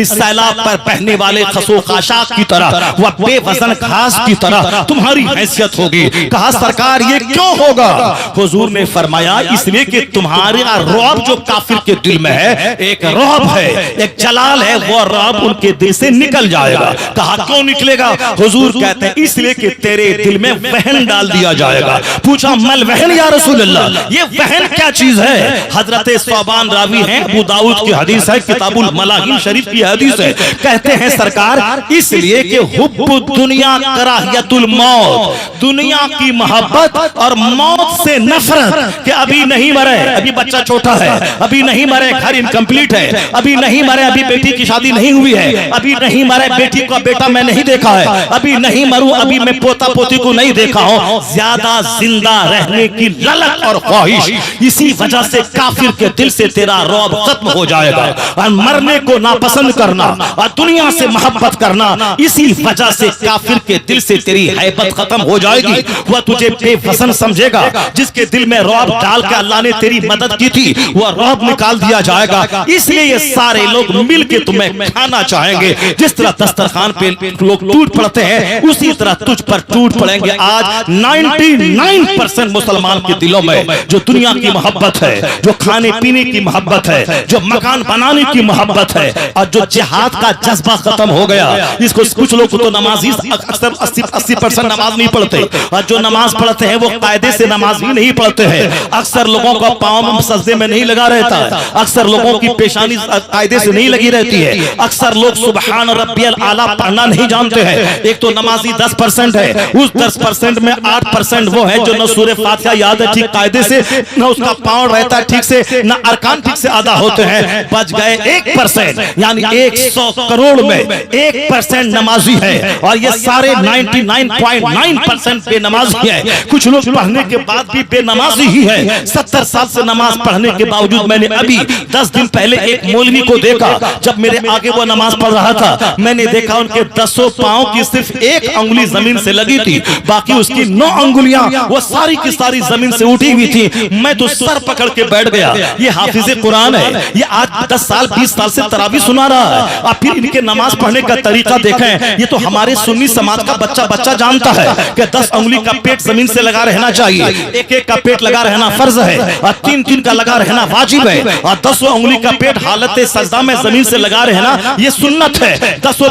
सैलाब पर बहने वाले खसो खाशाक की तरह, वह बेवजन घास की तरह तुम्हारी हैसियत होगी। कहा सरकार ये क्यों होगा? हुजूर ने फरमाया इसलिए कि तुम्हारा रौब जो काफिर के दिल में है, एक रौब है, एक जलाल है, वो रौब उनके दिल से निकल जाएगा। कहा क्यों निकलेगा? हुजूर कहते हैं इसलिए कि तेरे दिल में वहन डाल दिया जाएगा। पूछा मल वहन या रसूल अल्लाह, ये वहन क्या चीज है? हजरत सौबान रावी हैं, अबू दाऊद की हदीस है, किताबुल मलाहिम शरीफ की हदीस है। कहते हैं सरकार इसलिए कि हुब्बु दुनिया कराहियतुल मौत, दुनिया की मोहब्बत और मौत से नफरत, कि अभी नहीं मरे, अभी बच्चा छोटा है, अभी नहीं मरे, घर इनकम्प्लीट है, अभी नहीं मरे, अभी बेटी की शादी नहीं हुई है, अभी नहीं मरे, बेटी का बेटा मैं नहीं देखा है, अभी नहीं मरूं, अभी मैं पोता पोती को नहीं देखा हूं, ज्यादा जिंदा रहने की ललक और ख्वाहिश, इसी वजह से काफिर के दिल से तेरा रौब खत्म हो जाएगा। और मरने को नापसंद करना और दुनिया से मोहब्बत करना, इसी वजह से काफिर के दिल से तेरी हैबत खत्म हो जाएगी। वह तुझे बेवसन समझेगा। जिसके दिल में रौब डाल के अल्लाह ने तेरी मदद की थी, वह रौब निकाल दिया जाएगा। इसलिए ये सारे लोग मिल के तुम्हें खाना चाहेंगे। जिस तरह दस्तरखान पे लोग टूट पड़ते हैं, उसी तरह तुझ पर टूट पड़ेंगे। आज 99% मुसलमान के दिलों में जो दुनिया की मोहब्बत है, जो खाने पीने की मोहब्बत है, जो मकान बनाने की मोहब्बत है, और जो जिहाद का जज्बा खत्म हो गया। इसको कुछ लोग तो नमाजी अक्सर 80% नमाज नहीं पढ़ते, और जो नमाज पढ़ते हैं वो कायदे से नमाज ही नहीं पढ़ते हैं। अक्सर लोगों का पाँव सजदे में नहीं लगा रहता है, अक्सर लोगों की पेशानी कायदे से नहीं लगी रहती है, अक्सर लोग सुबहान रब्बियल आला पढ़ना नहीं जानते हैं। एक तो नमाजी 10% है, उस 10% में 8% वो है जो न सूरह फातिहा याद है ठीक कायदे से, न उसका पाँव रहता है ठीक से, न अरकान ठीक से अदा होते हैं। बच गए 1%, यानी 100 करोड़ में 1% नमाजी है, और ये सारे 99.9% बेनमाजी है। कुछ लोग पढ़ने के बाद भी बेनमाजी ही है। 70 साल से नमाज पढ़ने के बावजूद मैंने अभी 10 दिन पहले एक मौलवी को देखा, जब मेरे आगे वो नमाज पढ़ रहा था, मैंने देखा उनके 10 पांव की सिर्फ एक अंगुली जमीन से लगी थी, बाकी उसकी 9 अंगुलियां वो सारी की सारी जमीन से उठी हुई थी। मैं तो सर पकड़ के बैठ गया। ये हाफिज कुरान है, ये आज 10 साल 20 साल से तरावी सुना रहा है, और फिर इनके नमाज पढ़ने का तरीका देखें। ये तो हमारे सुन्नी समाज का बच्चा जानता है कि 10 अंगुली का पेट जमीन से लगा रहना चाहिए, एक का पेट लगा रहना फर्ज है, और 3 का लगा रहना वाजिब है, और 10 अंगुली का पेट हालत सजदा में जमीन से लगा रहना ये सुन्नत है। 10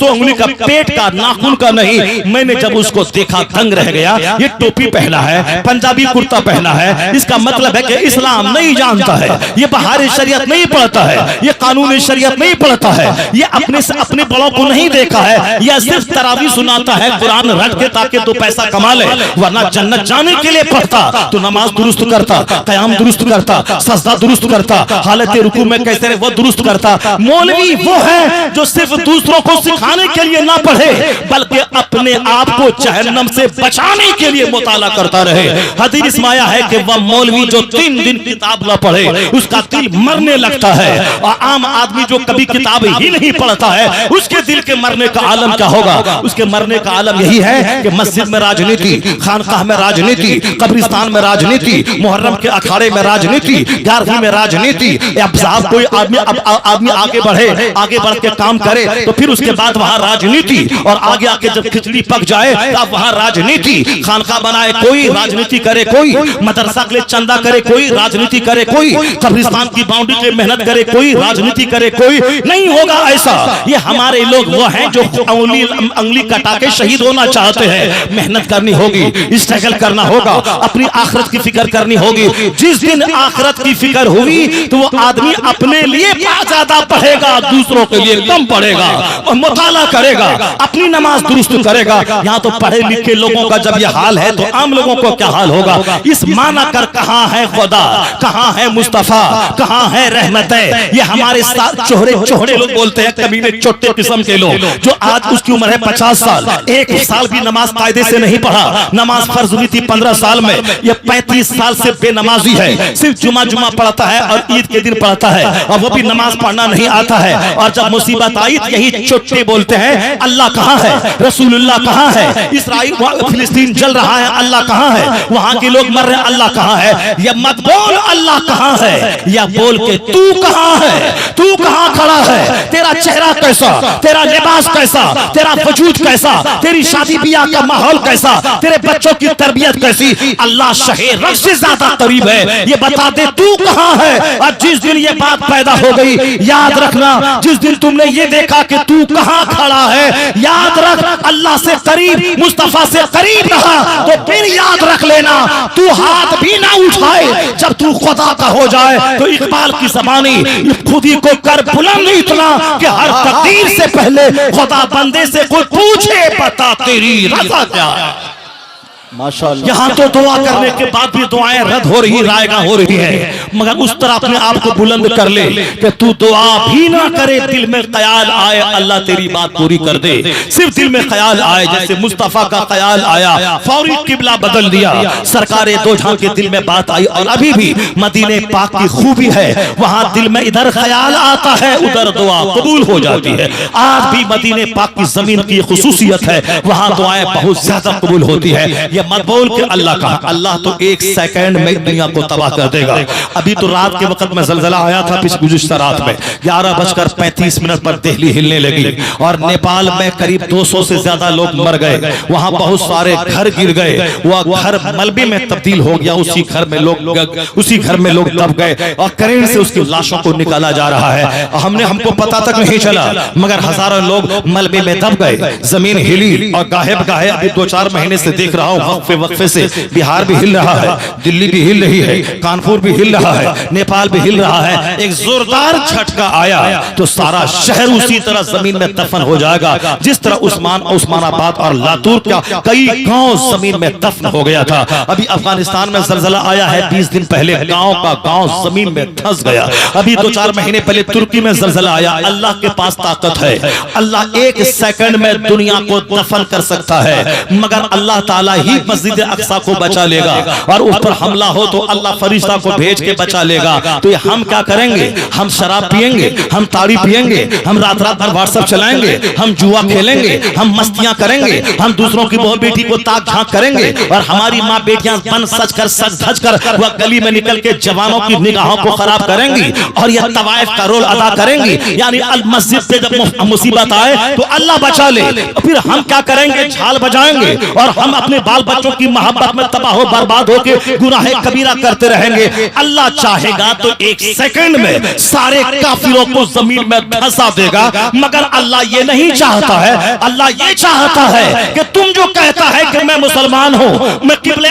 अंगुली का पेट का, नाखून का नहीं। मैंने जब उसको देखा दंग रह गया। ये टोपी पहना है, पंजाबी कुर्ता पहना है, इसका मतलब है कि इस्लाम नहीं जानता है, ये बहारे शरीयत नहीं पढ़ता है, ये कानून शरीयत नहीं पढ़ता है, ये अपने से अपने बड़ों को नहीं देखा है, यह सिर्फ तरावी सुनाता है कुरान रट के ताकि तो पैसा कमा ले, वरना जन्नत जाने के लिए पढ़ता तो नमाज दुरुस्त करता, कयाम दुरुस्त करता, सजदा दुरुस्त करता, हालत रुकू में कैसे वो दुरुस्त करता। मौलवी वो है जो सिर्फ दूसरों को सिखाने के लिए ना पढ़े, बल्कि अपने आप को जहन्नम से बचाने के लिए मुताला करता रहे। हदीस में आया है कि वह मौलवी जो 3 दिन किताब ना पढ़े उसका दिल मरने लगता है, और आम आदमी जो कभी किताब ही नहीं पढ़ता है उसके दिल के मरने का आलम क्या होगा? उसके मरने का आलम यही है कि मस्जिद में राजनीति, खानकाह में राजनीति, कब्रिस्तान में राजनीति, मुहर्रम के अखाड़े में राजनीति, ग्यारहवीं में राजनीति, या कोई आदमी अब आदमी आगे बढ़े, आगे बढ़ के काम करे, तो फिर उसके बाद वहां राजनीति, और आगे आके जब खिचड़ी पक जाए तब वहां राजनीति। खानका बनाए कोई, राजनीति करे कोई, मदरसा के लिए चंदा करे कोई, राजनीति करे कोई, कब्रिस्तान की बाउंड्री के मेहनत करे कोई, राजनीति करे कोई। नहीं होगा ऐसा। ये हमारे लोग वो हैं जो अंगुली कटा के शहीद होना चाहते हैं। मेहनत करनी होगी, स्ट्रगल करना होगा, अपनी आखिरत की फिक्र करनी होगी। जिस दिन आखिरत की फिक्र हुई तो वो आदमी अपने लिए ज्यादा पढ़ेगा, दूसरों के लिए कम पढ़ेगा, और मुताला करेगा, अपनी नमाज दुरुस्त करेगा। यहाँ तो पढ़े लिखे लोगों का जब यह हाल है तो आम लोगों को क्या हाल होगा। इस माना कर कहाँ है खुदा, कहाँ है मुस्तफा, कहाँ है रहमत है। ये हमारे साथ चोहरे लोग बोलते हैं, कमीने छोटे किस्म के लोग, जो आज उसकी उम्र है 50 साल, एक साल भी नमाज कायदे से नहीं पढ़ा। नमाज फर्ज हुई थी 15 साल में, ये 35 साल से बेनमाजी है। सिर्फ जुमा पढ़ता है और ईद के दिन पढ़ता है, और वो भी नमाज पढ़ना नहीं आता है। और जब मुसीबत आई तो यही चोटे बोलते हैं, अल्लाह कहाँ है, रसूलुल्लाह कहाँ है, इसराइल फिलिस्तीन जल रहा है, अल्लाह कहाँ है, वहां के लोग मर रहे हैं, अल्लाह कहाँ है। या मत बोल अल्लाह कहाँ है, या बोल के तू कहाँ है, तू कहाँ खड़ा है, तेरा चेहरा कैसा, तेरा लिबास कैसा, तेरा वजूद कैसा, तेरी शादी ब्याह का माहौल कैसा, तेरे बच्चों की तरबियत कैसी। अल्लाह शहे रब से ज्यादा करीब है, ये बता दे तू कहाँ है। और जिस दिन ये बात पैदा हो गई, याद रखना, जिस दिन तुमने ये देखा कि तू कहाँ खड़ा है, याद रख अल्लाह से करीब, मुस्तफा से करीब रहा, तो फिर याद रख लेना तू हाथ भी ना उठाए जब तू खुदा का हो जाए। तो इकबाल की ज़बानी, खुदी को कर बुलंद इतना कि हर तकदीर से पहले खुदा बंदे से कोई पूछे, पता तेरी रज़ा क्या है। माशाअल्लाह। यहाँ तो दुआ करने के बाद भी दुआएं रद्द हो रही, रायगा हो रही है, मगर उस तरह अपने आप को बुलंद कर ले कि तू दुआ भी ना करे, दिल में ख्याल आए अल्लाह तेरी बात पूरी कर दे। सिर्फ दिल में ख्याल आए, जैसे मुस्तफा का ख्याल आया, फौरी किबला बदल दिया, सरकारे दो जहां के दिल में बात आई। और अभी भी मदीने पाक की खूबी है, वहां दिल में इधर ख्याल आता है, उधर दुआ कबूल हो जाती है। आज भी मदीने पाक की जमीन की खुसूसियत है, वहां दुआएं बहुत ज्यादा कबूल होती है। मत बोल के अल्लाह कहा, अल्लाह तो एक सेकंड में दुनिया को तबाह कर देगा। अभी तो रात के वक्त में जलजला आया था, पिछली गुज़िश्ता रात में 11:35 पर दिल्ली हिलने लगी, और नेपाल में करीब 200 से ज्यादा लोग मर गए, वहां बहुत सारे घर गिर गए, वह घर मलबे में तब्दील हो गया, उसी घर में लोग दब गए, और क्रेन से उसकी लाशों को निकाला जा रहा है। हमको पता तक नहीं चला, मगर हजारों लोग मलबे में दब गए, जमीन हिली, और गाहे अभी 2-4 महीने से देख रहा हूँ, वक्फे से बिहार भी हिल रहा है, दिल्ली भी हिल रही है, कानपुर भी हिल रहा है, नेपाल भी हिल रहा है। एक जोरदार झटका आया तो सारा शहर उसी तरह जमीन में दफन हो जाएगा, जिस तरह उस्मानाबाद और लातूर का कई गांव जमीन में दफन हो गया था। अभी अफगानिस्तान में जलजला आया है 20 दिन पहले, गांव का गांव जमीन में धंस गया। अभी 2-4 महीने पहले तुर्की में जलजला आया। अल्लाह के पास ताकत है, अल्लाह एक सेकंड में दुनिया को दफन कर सकता है, मगर अल्लाह ताला ही मस्जिद अक्सा को बचा लेगा, और उस पर हमला हो तो अल्लाह फरिश्ता को भेज के बचा लेगा। तो हम क्या करेंगे, हम शराब पिएंगे, हम ताड़ी पिएंगे, हम रात भर व्हाट्सएप चलाएंगे, हम जुआ खेलेंगे, हम मस्तियां करेंगे, हम दूसरों की बहू बेटी को ताक झांक करेंगे, और हमारी माँ बेटियां बन सच धज कर वह गली में निकल के जवानों की निगाहों को खराब करेंगी, और यह तवाइफ का रोल अदा करेंगी। यानी मस्जिद से जब मुसीबत आए तो अल्लाह बचा ले, फिर हम क्या करेंगे, झाल बजाएंगे, और हम अपने बाल बच्चों की मोहब्बत में तबाह हो बर्बाद होके गुनाह कबीरा करते रहेंगे। अल्लाह चाहेगा तो एक सेकंड में सारे काफिरों को जमीन में धंसा देगा, मगर अल्लाह ये नहीं चाहता है। अल्लाह ये चाहता है कि तुम जो कहता है कि मैं मुसलमान हूँ, मैं किबले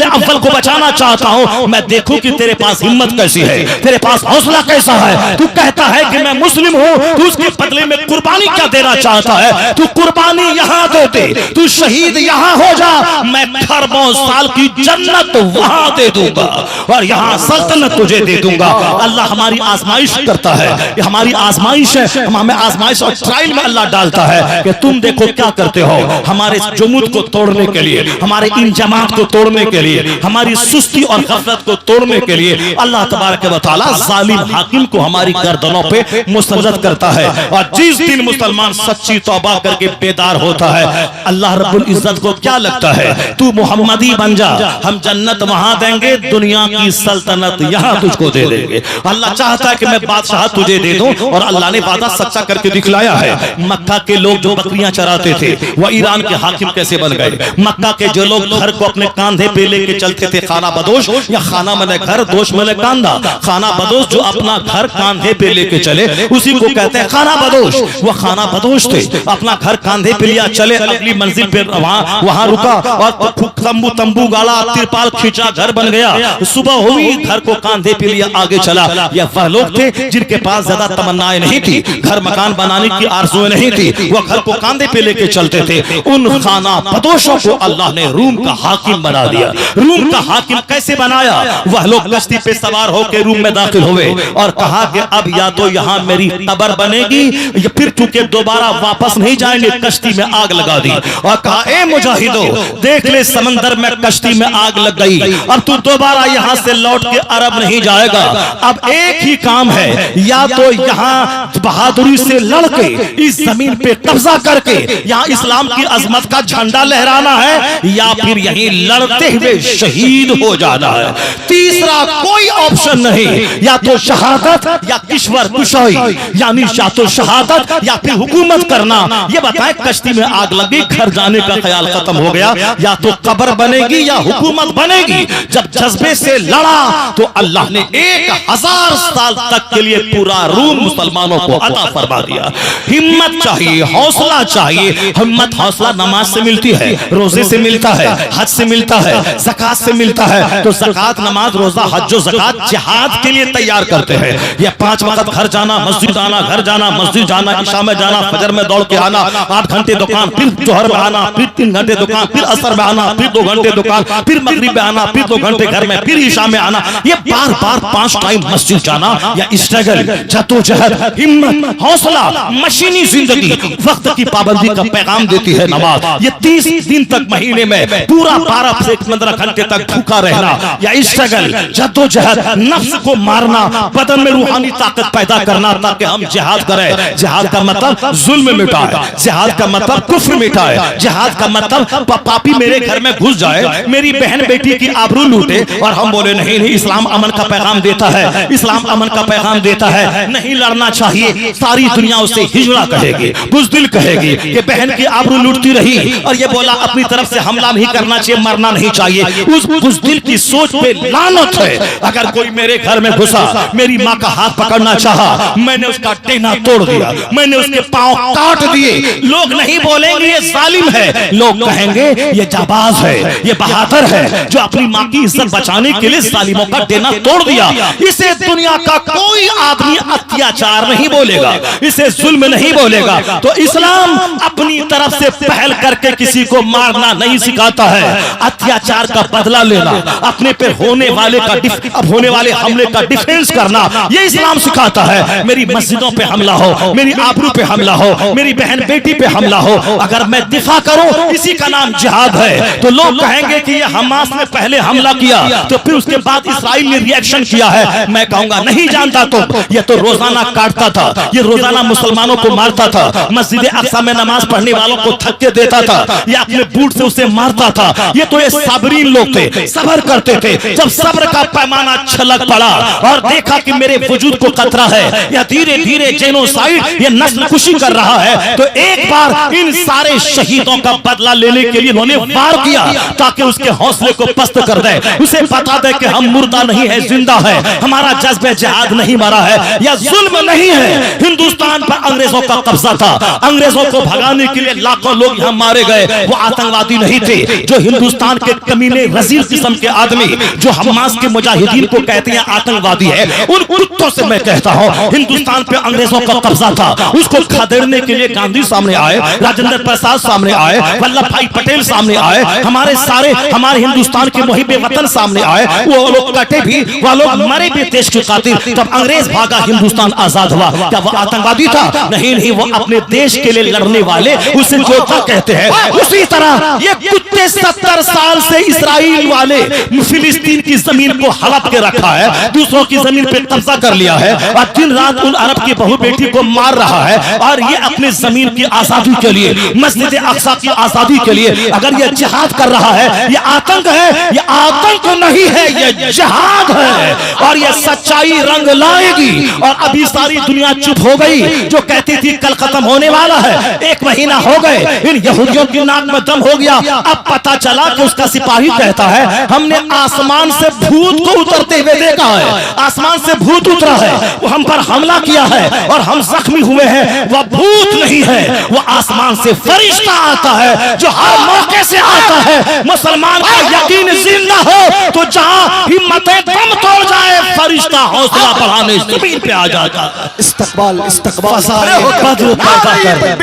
अव्वल को बचाना चाहता हूँ, मैं देखूं कि तेरे पास हिम्मत कैसी है, तेरे पास हौसला कैसा है। तू कहता है कि मैं मुस्लिम हूँ, तू उसके बदले में कुर्बानी क्या देना चाहता है। तू कुर्बानी यहाँ दे दे, तू शहीद यहाँ हो जा, मैं खरबों साल की जन्नत वहां दे दूंगा, और यहाँ सल्तनत तुझे दे दूंगा। अल्लाह हमारी आजमाइश करता है, ये हमारी आजमाइश है, हमें आजमाइश और ट्रायल में अल्लाह डालता है कि तुम देखो क्या करते हो। हमारे जुमूद को तोड़ने के लिए, हमारे इंजमात को तोड़ने के लिए, हमारी सुस्ती और गफलत को तोड़ने के लिए अल्लाह तबारक व तआला जालिम हाकिम को हमारी गर्दनों पे मुसल्लत करता है। और जिस दिन मुसलमान सच्ची तौबा करके बेदार होता है, अल्लाह रब्बुल इज्जत को क्या क्या लगता है, तू मोहम्मदी बन जा, हम जन्नत वहां देंगे, दुनिया की सल्तनत यहाँ तुझको दे देंगे। अल्लाह चाहता है कि मैं बादशाह तुझे दे दूं, और अल्लाह ने वादा सच्चा करके दिखलाया है। मक्का के लोग जो बकरियां चराते थे वो ईरान के हाकिम कैसे बन गए। मक्का के जो लोग घर को अपने कांधे पे लेके चलते थे, खाना बदोश, या खाना मैंने घर, दोष मैंने कांधा, खाना बदोश जो अपना घर कांधे पे लेके चले उसी को कहते हैं खाना बदोश। वो खाना बदोश थे, अपना घर कांधे पे लिया, चले अगली मंजिल पे, वहां रुका और तंबू तंबू गाड़ा, तिरपाल खींचा, घर बन गया। सुबह हुई, घर को कांधे पे लिया, आगे चला। यह वह लोग थे जिनके पास ज्यादा तमन्नाएं नहीं थी, घर मकान बनाने की आरज़ुएं नहीं थी, वो घर को कांधे पे लेके चलते थे। उन खाना बदोशों को अल्लाह ने रूम का हाकिम बना दिया। रूम का हाकिम कैसे बनाया, वह लोग कश्ती पे सवार होकर रूम में दाखिल हुए और कहा कि अब या तो यहाँ मेरी कब्र बनेगी, या फिर चूंकि दोबारा वापस नहीं जाएंगे, कश्ती में आग लगा दी और कहा, ए मुजाहिदो, देख ले समंदर में कश्ती में आग लग गई, अब तू दोबारा यहाँ से लौट के अरब नहीं जाएगा। अब एक ही काम है, या तो यहाँ बहादुरी से लड़के इस जमीन पे कब्जा करके यहाँ इस्लाम की अजमत का झंडा लहराना है, या फिर यहीं लड़ते हुए शहीद हो जाना है। तीसरा कोई ऑप्शन नहीं, या तो शहादत या ईश्वर कुशाई, यानी या तो शहादत या फिर हुकूमत करना। ये बताएं, कश्ती में आग लगी, घर जाने का ख्याल खत्म हो गया, या तो कब्र बनेगी या हुकूमत बनेगी। जब जज्बे से लड़ा तो अल्लाह ने 1000 साल तक के लिए पूरा रूम मुसलमानों को अता फरमा दिया। हिम्मत चाहिए, हौसला चाहिए। हिम्मत हौसला नमाज से मिलती है, रोजे से मिलता है, हज से मिलता है, ज़कात से मिलता है। तो ज़कात, नमाज, रोजा, हज और ज़कात जिहाद के लिए तैयार करते हैं। यह 5 वक्त घर जाना, मस्जिद आना, घर जाना, मस्जिद जाना, इशा में जाना, फजर में दौड़ के आना, 8 घंटे दुकान, फिर जोहर में आना, फिर 3 घंटे दुकान, फिर असर में आना, फिर 2 घंटे दुकान, फिर मगरिब में आना, फिर 2 घंटे घर में, फिर इशा में आना। ये बार बार 5 टाइम मस्जिद जाना, या स्ट्रगल, जद्दोजहद, हिम्मत, हौसला, मशीनी जिंदगी, वक्त की पाबंदी का पैगाम देती है नमाज। ये 30 दिन तक महीने में पूरा 12 से 15 घंटे तक भूखा रहना, या स्ट्रगल, जद्दोजहद, नफ्स को मारना, बदन में रूहानी ताकत पैदा करना ताकि हम जिहाद करें। जिहाद का मतलब जुल्म मिटाए, जिहाद का मतलब कुफ्र मिटाए, जिहाद का मतलब पापी मेरे घर में घुस जाए, मेरी बहन बेटी की आबरू लूटे और हम बोले नहीं नहीं, इस्लाम अमन का पैगाम देता है, इस्लाम अमन का पैगाम देता है, नहीं लड़ना चाहिए। सारी दुनिया उसे हिजड़ा कहेगी, बुज़दिल कहेगी कि बहन की आबरू लूटती रही और ये बोला अपनी तरफ से हमला नहीं करना चाहिए, मरना नहीं चाहिए। उस बुज़दिल की सोच पे लानत है। अगर कोई मेरे घर में घुसा, मेरी माँ का हाथ पकड़ना चाहा, मैंने उसका टेना तोड़ दिया, मैंने उसके पांव काट दिए, लोग नहीं बोलेंगे ये जालिम है, लोग कहेंगे ये जाबाज है, ये बहादुर है जो अपनी माँ की इज्जत बचाने के लिए जालिमों का टेना तोड़ दिया। इसे दुनिया का कोई आदमी अत्याचार नहीं बोलेगा, इसे जुल्म नहीं बोलेगा। तो इस्लाम अपनी तरफ से पहल करके किसी को मारना नहीं सिखाता है, अत्याचार का बदला लेना, अपने पे होने वाले हमले का डिफेंस करना, ये इस्लाम सिखाता है। मेरी मस्जिदों पे हमला हो, मेरी आबरू पे हमला हो, मेरी बहन बेटी पे हमला हो, अगर मैं दिफा करूं, इसी का नाम जिहाद है। तो लोग कहेंगे कि ये हमास ने पहले हमला किया तो फिर उसके बाद इस्राइल ने रिएक्शन किया है। मैं कहूंगा नहीं जानता, तो ये तो रोजाना काटता था, ये रोजाना मुसलमानों को मारता था, मस्जिद अक्सा में नमाज पढ़ने वालों को थक्के देता था, या अपने बूट से उसे मारता था। ये तो ये साबरीन लोग थे, सब्र करते थे। जब सब्र का पैमाना छलक पड़ा और देखा कि मेरे वजूद को खतरा है, या धीरे धीरे जेनोसाइड, ये नस्ल कुशी कर रहा है, तो एक बार इन सारे शहीदों का बदला लेने के लिए उन्होंने वार किया ताकि उसके हौसले को पस्त कर दे, उसे बता दे कि हम मुर्दा नहीं है, जिंदा है, हमारा जज्बे जिहाद नहीं मरा है, या जुल्म नहीं है। हिंदुस्तान पर अंग्रेजों का कब्जा था, अंग्रेजों को भगाने के लिए लाखों लोग यहाँ मारे गए, वो आतंकवादी नहीं थे। जो हिंदुस्तान के कमीने रजील किस्म के आदमी जो हमास के मुजाहिदीन को कहते हैं आतंकवादी है, उन कुत्तों से मैं कहता हूँ, हिंदुस्तान पे अंग्रेजों का कब्जा था, उसको खदेड़ने के लिए गांधी सामने आए, राजेंद्र प्रसाद सामने आए, वल्लभ भाई पटेल सामने आए, हमारे हिंदुस्तान के मुहिब्बे वतन सामने आए, वो लोग कटे भी, वो लोग मरे भी देश के खातिर। तब अंग्रेज भागा, हिंदुस्तान आजाद हुआ। क्या वो आतंकवादी था? नहीं, वो अपने देश के लिए लड़ने वाले उसे योद्धा कहते हैं। उसी तरह ये कुत्ते 70 साल से इस्राइल वाले फिलिस्तीन की जमीन को हड़प के रखा है, दूसरों की जमीन पे कब्जा कर लिया है और दिन रात उन अरब की बहू बेटी को मार रहा है, और ये अपने जमीन की आजादी के लिए, मस्जिद अक्सा की आजादी के लिए। अगर ये जिहाद कर रहा है, ये आतंक है, ये आतंक नहीं है, ये जिहाद है और ये सच्चाई रंग लाएगी। और अभी सारी दुनिया चुप हो गई जो कहती थी कल खत्म होने वाला है। 1 महीना हो गए, इन यहूदियों की नाक में दम हो गया। अब पता चला कि उसका सिपाही कहता है हमने आसमान से भूत को उतरते हुए देखा है, आसमान से भूत उतरा है, वो हम पर हमला किया है और हम जख्मी हुए हैं। वह भूत नहीं है, वो आसमान से फरिश्ता आता है जो हर मौके से आता है। मुसलमान का यकीन जिंदा हो तो जहां हिम्मतें दम तोड़ जाए, फरिश्ता हौसला बढ़ाने जमीन पे आ जाता है। इस्तकबाल इस्तकबाल बद्र पैदा कर,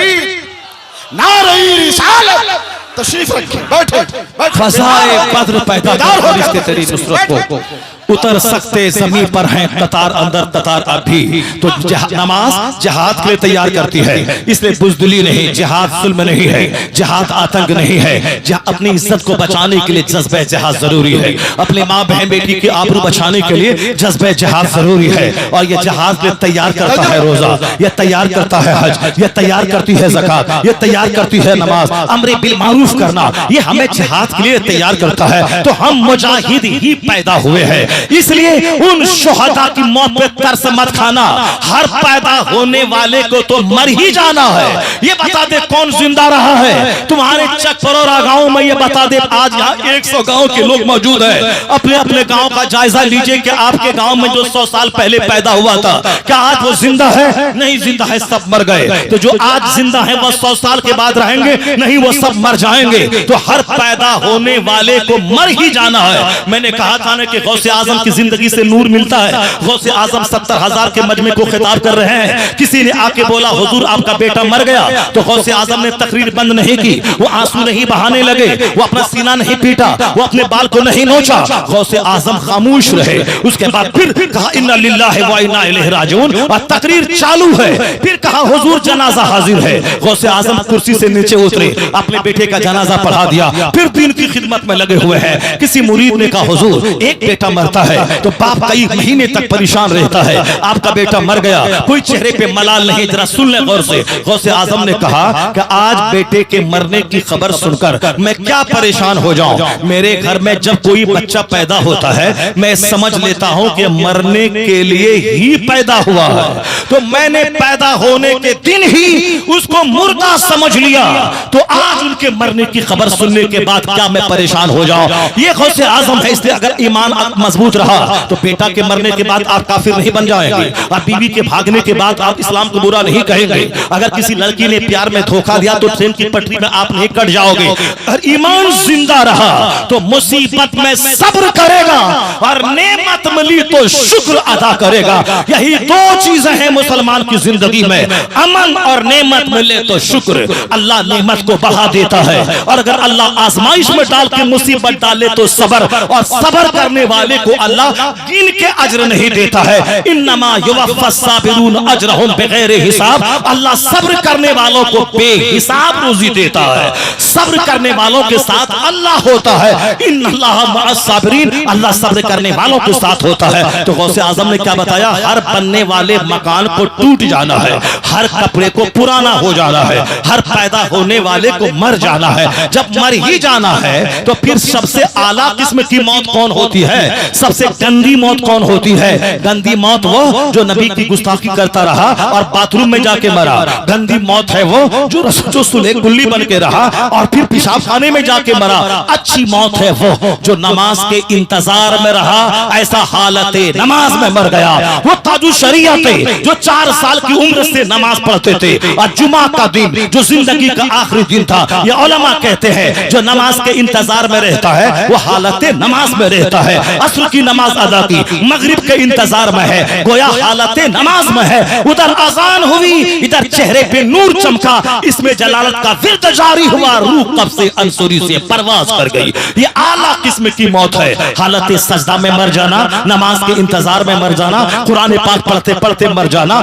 नारे रिसालत, तशरीफ रखें, बैठे फज़ाए बद्र पैदा कर, फरिश्ते तेरी नुसरत को उतर सकते जमीन पर हैं कतार अंदर कतार अभी। तो नमाज जिहाद के लिए तैयार करती है, इसलिए बुज़दिली नहीं, जिहाद जुल्म नहीं है, जिहाद आतंक नहीं है। अपनी इज्जत को बचाने के लिए जज्बे जिहाद जरूरी है, अपने माँ बहन बेटी की आबरू बचाने के लिए जज्बे जिहाद जरूरी है। और ये जिहाद के लिए तैयार करता है रोजा, ये तैयार करता है हज, ये तैयार करती है ज़कात, ये तैयार करती है नमाज, अमरे बिल मारूफ करना, ये हमें जिहाद के लिए तैयार करता है। तो हम मुजाहिद ही पैदा हुए हैं, इसलिए उन शुहदा की मौत पे तरस मत खाना। हर पैदा होने वाले को तो मर ही जाना है। ये बता दे कौन जिंदा रहा है तुम्हारे चकपरोरा गांव में, ये बता दे। आज यहाँ 100 गांव के लोग मौजूद हैं, अपने अपने गांव का जायजा लीजिए कि आपके गांव में जो 100 साल पहले पैदा हुआ था, क्या आज वो जिंदा है? नहीं जिंदा है, सब मर गए। तो जो आज जिंदा है वो 100 साल के बाद रहेंगे? नहीं, वो सब मर जाएंगे। तो हर पैदा होने वाले को मर ही जाना है। मैंने कहा था ना कि गौसे आजम की जिंदगी से नूर मिलता है। गौसे आजम 70,000 के मजमे को खिताब कर रहे हैं। किसी ने आके बोला हुजूर आपका बेटा मर गया, तो गौसे आजम ने तकरीर बंद नहीं की, वो आंसू नहीं बहाने लगे, वो अपना सीना नहीं पीटा, वो अपने बाल को नहीं नोचा। गौसे आजम खामोश रहे। उसके बाद फिर कहा इन्ना लिल्लाहि व इन्ना इलैहि राजिऊन, और तकरीर चालू है। फिर कहा हुजूर जनाजा हाजिर है। गौसे आजम कुर्सी से नीचे उतरे, अपने बेटे का जनाजा पढ़ा दिया, फिर दीन की खिदमत में लगे हुए हैं। किसी मुरीद ने कहा हुजूर एक बेटा मरता है तो बाप कई महीने तक परेशान रहता है, आपका बेटा मर गया, कोई चेहरे पे मलाल नहीं, जरा सुन ले गौर से। गौसे आजम ने कहा कि आज बेटे के मरने की खबर सुनकर मैं क्या परेशान हो जाऊं। मेरे घर में जब कोई बच्चा पैदा होता है मैं समझ लेता हूं कि मरने के लिए ही पैदा हुआ है, तो मैंने पैदा होने के दिन ही उसको मुर्दा समझ लिया। तो आज उनके मरने की खबर सुनने के बाद क्या मैं परेशान हो जाऊं? ये गौसे आजम है। इसलिए अगर ईमान मजबूत रहा तो बेटा के मरने के बाद आप काफिर नहीं बन जाएंगे, और बीवी के भागने के बाद आप इस्लाम को बुरा नहीं कहेंगे। अगर किसी लड़की ने प्यार में धोखा दिया तो ट्रेन की पटरी में आप नहीं कट जाओगे। और ईमान जिंदा रहा तो मुसीबत में सब्र करेगा, और नेमत मिली तो शुक्र अदा करेगा। यही 2 चीजें हैं मुसलमान की जिंदगी में, अमन और नेमत मिले तो शुक्र। अल्लाह नेमत को बढ़ा देता है, और अगर अल्लाह आजमाइश में डाल के मुसीबत डाले तो सबर, और सबर करने वाले को अल्लाह गिन के अज्र नहीं देता है। इन्नमा युवफ़्फ़स साबिरून अज्रहुम बिगैर हिसाब। अल्लाह सब्र करने वालों को बेहिसाब रोजी देता है। सब्र करने वालों के साथ अल्लाह होता है। इन्नल्लाह मअस साबिरीन, अल्लाह सब्र करने वालों के साथ होता है। तो गौसे आजम ने क्या बताया? हर बनने वाले मकान को टूट जाना है, हर कपड़े को पुराना हो जाना है, हर पैदा होने वाले को मर जाना है। जब मर ही जाना है तो फिर सबसे आला किस्म की मौत कौन होती है? सबसे गंदी मौत कौन होती है? गंदी मौत वो जो नबी की गुस्ताखी करता रहा और बाथरूम में जाके मरा। गंदी मौत है वो जो सुले गुल्ली बन के रहा और फिर पेशाब खाने में जाके मरा। अच्छी मौत है वो जो नमाज के इंतजार में रहा, ऐसा हालत नमाज में मर गया। वो ताजु शरीयत जो 4 साल की उम्र से नमाज पढ़ते थे, और जुमा का दिन जो जिंदगी का आखिरी दिन था, ये उलमा कहते हैं जो नमाज के इंतजार में रहता है वो हालत नमाज में रहता है। असर की नमाज अदा की, मगरिब के इंतजार में है, गोया हालत नमाज में है। उधर अजान हुई, इधर चेहरे पे नूर चमका, इसमें जलालत का विर्द जारी हुआ, रूह कब से अंसुरी से परवाज कर गई। ये आला किस्म की मौत है। हालत सजदा में मर जाना, नमाज के इंतजार में मर जाना, कुरान पाक पढ़ते पढ़ते मर जाना,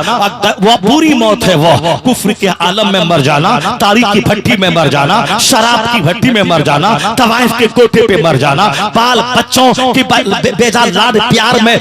वह बुरी मौत है। वह कुफ्र के आलम में मर जाना, तारीख की भट्टी में मर जाना, शराब की भट्टी में मर जाना, तवाइफ के कोठे पे मर जाना, बाल बच्चों की बेजा लाड प्यार में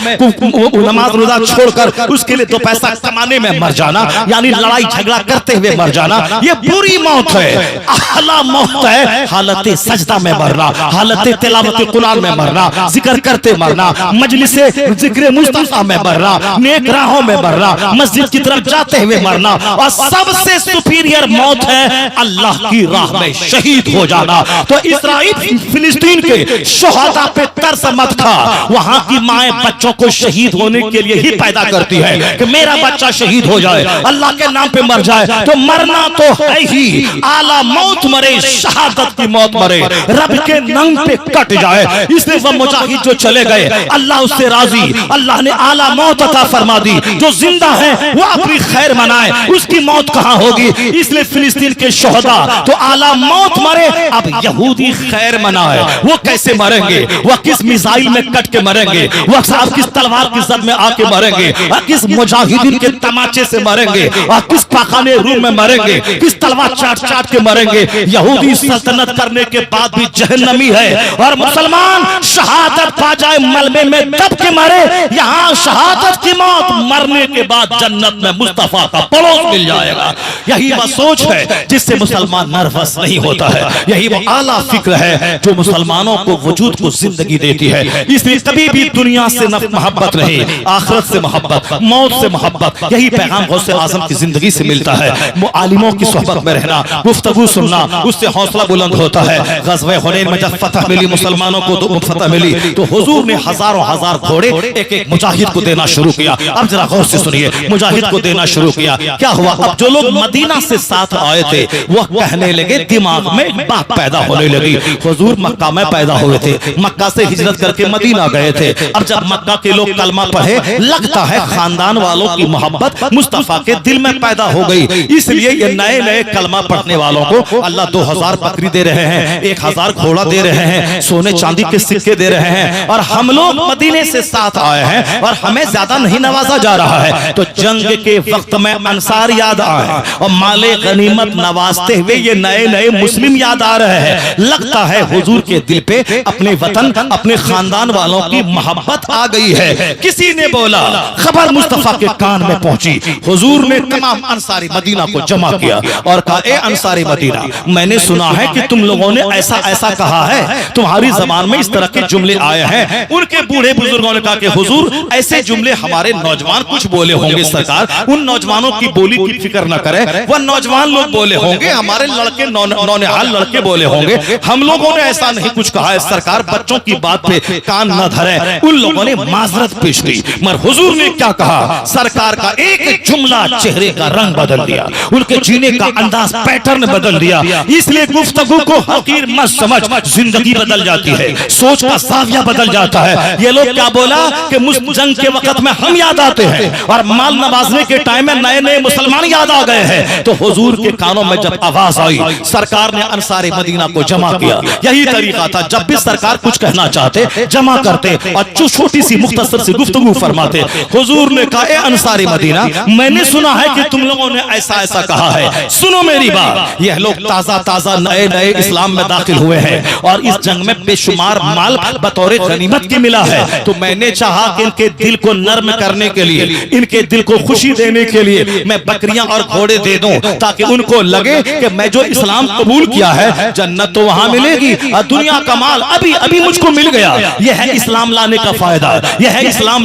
नमाज रोजा छोड़कर उसके लिए 2 पैसा कमाने में मर जाना, यानी लड़ाई झगड़ा करते हुए मर जाना, ये बुरी मौत है। आला मौत है हालत सजदा में मरना, हालत तिलावत कुरान में मरना, जिक्र करते मरना, मजलिस जिक्र मुस्तफा में मरना, नेक राहों में मरना, मस्जिद की तरफ जाते हुए मरना, और सबसे सुपीरियर मौत है अल्लाह की राह में शहीद हो जाना। तो इस्राइल फिलिस्तीन के शोहदा पे तरस मत खा, वहां की माएं बच्चों को शहीद होने के लिए ही पैदा करती है कि मेरा बच्चा शहीद हो जाए, अल्लाह के नाम पे मर जाए। तो मरना तो है ही, आला मौत मरे, शहादत की मौत मरे, रब के नाम पे कट जाए। इसलिए वह मुजाहिद जो चले गए अल्लाह उससे राजी, अल्लाह ने आला मौत अता फरमा दी। जो जिंदा है वो अपनी खैर मनाए, उसकी मौत कहां होगी। इसलिए फिलिस्तीन के शोहदा तो आला मौत मरे, अब यहूदी खैर मनाए। वो कैसे मरेंगे, वह किस मिसाइल में कट के मरेंगे, वह साहब किस तलवार की जद में आके मरेंगे, और किस मुजाहिदीन के तमाचे से मरेंगे, और किस पाखाने रूम में मरेंगे, किस तलवार चाट चाट के मरेंगे। यहूदी सल्तनत करने के बाद भी जहन्नमी है, और मुसलमान शहादत पा जाए मलबे में तब के मरे। यहाँ शहादत की मौत, मरने के बाद जन्नत में मुस्तफा का पड़ोस मिल जाएगा। यही वह सोच है जिससे मुसलमान नर्वस नहीं होता है। यही वो आला फिक्र है जो मुसलमानों को वजूद को जिंदगी देती है। इसलिए कभी भी दुनिया से मोहब्बत नहीं, आखिरत से मोहब्बत, मौत से मोहब्बत, यही पैगाम गौसे आजम की जिंदगी से मिलता है। आलिमों की सोहबत में रहना, गुफ्तगू सुनना, उससे हौसला बुलंद होता है। ग़ज़वे हुनैन में जब फतह मिली, मुसलमानों को फतह मिली, तो हुजूर ने हजारों हजार घोड़े एक एक मुजाहिद को देना शुरू किया। अब जरा गौर से सुनिए, मुजाहिद को देना शुरू किया। क्या हुआ, अब जो लोग मदीना से साथ आए थे वह कहने लगे, दिमाग में बात पैदा होने लगी, हुजूर मक्का में पैदा हुए थे, मक्का से हिजरत करके मदीना गए थे। अब जब मक्का के लोग कलमा पढ़े, लगता है खानदान वालों की मोहब्बत मुस्तफा के दिल में पैदा हो गई। इसलिए ये नए नए कलमा पढ़ने वालों को अल्लाह 2000 बकरी दे रहे हैं, 1000 घोड़ा दे रहे हैं, सोने चांदी के सिक्के दे रहे हैं, और हम लोग मदीने से साथ आए हैं और हमें ज्यादा नहीं नवाजा जा रहा है। तो जंग के वक्त में अंसार याद आए और माले गनीमत नवाजते हुए ये नए नए मुस्लिम याद आ रहे हैं। लगता है हुजूर के दिल पे अपने वतन, अपने खानदान वालों की मोहब्बत आ गई है। किसी ने बोला, खबर मुस्तफा के कान में पहुंची, हुजूर ने तमाम अंसारी मदीना को जमा किया और कहा, ए अंसारी मदीना, मैंने सुना है कि तुम लोगों ने ऐसा ऐसा कहा है, तुम्हारी जबान में इस तरह के जुमले आए हैं। उनके बूढ़े बुजुर्गों ने कहा कि हुजूर ऐसे जुमले हमारे नौजवान कुछ बोले होंगे, सरकार उन नौजवानों की बोली की फिक्र न करें, वह नौजवान लोग बोले होंगे, हमारे लड़के नौनिहाल लड़के बोले होंगे, हम लोगों ने ऐसा नहीं कुछ कहा है, सरकार बच्चों की बात पे कान न धरे। उन लोगों ने माजरत पेश की, मगर हुजूर ने क्या कहा, सरकार का एक जुमला चेहरे का रंग बदल दिया, उनके जीने का अंदाज, पैटर्न बदल दिया। इसलिए गुफ्तगू को हकीर मत समझ, जिंदगी बदल जाती है, सोच का साविया बदल जाता है। ये लोग क्या बोला कि जंग के वक्त में हम याद आते हैं और माल नवाजने के टाइम में नए नए मुसलमान याद आ गए हैं। तो हुजूर के कानों में जब आवाज आई, सरकार ने अंसारे मदीना को जमा किया। यही तरीका था, जब भी सरकार कुछ कहना चाहते जमा करते और छोटी सी मुख्तसर सी गुफ्तगू फरमाते। हुजूर ने कहा, ए अंसारी मदीना, मैंने सुना है कि तुम लोगों ने ऐसा ऐसा कहा है, सुनो मेरी बात। यह लोग ताजा ताजा नए नए इस्लाम में दाखिल हुए हैं और इस जंग में बेशुमार माल बतौर गनीमत की मिला है। तो मैंने चाहा कि इनके दिल को नर्म करने के लिए, इनके दिल को खुशी देने के लिए मैं बकरियां और घोड़े दे दूं, ताकि उनको लगे कि मैं जो इस्लाम कबूल किया है, जन्नत तो वहां मिलेगी और दुनिया का माल अभी अभी मुझको मिल गया। यह है इस्लाम लाने का फायदा, यह है इस्लाम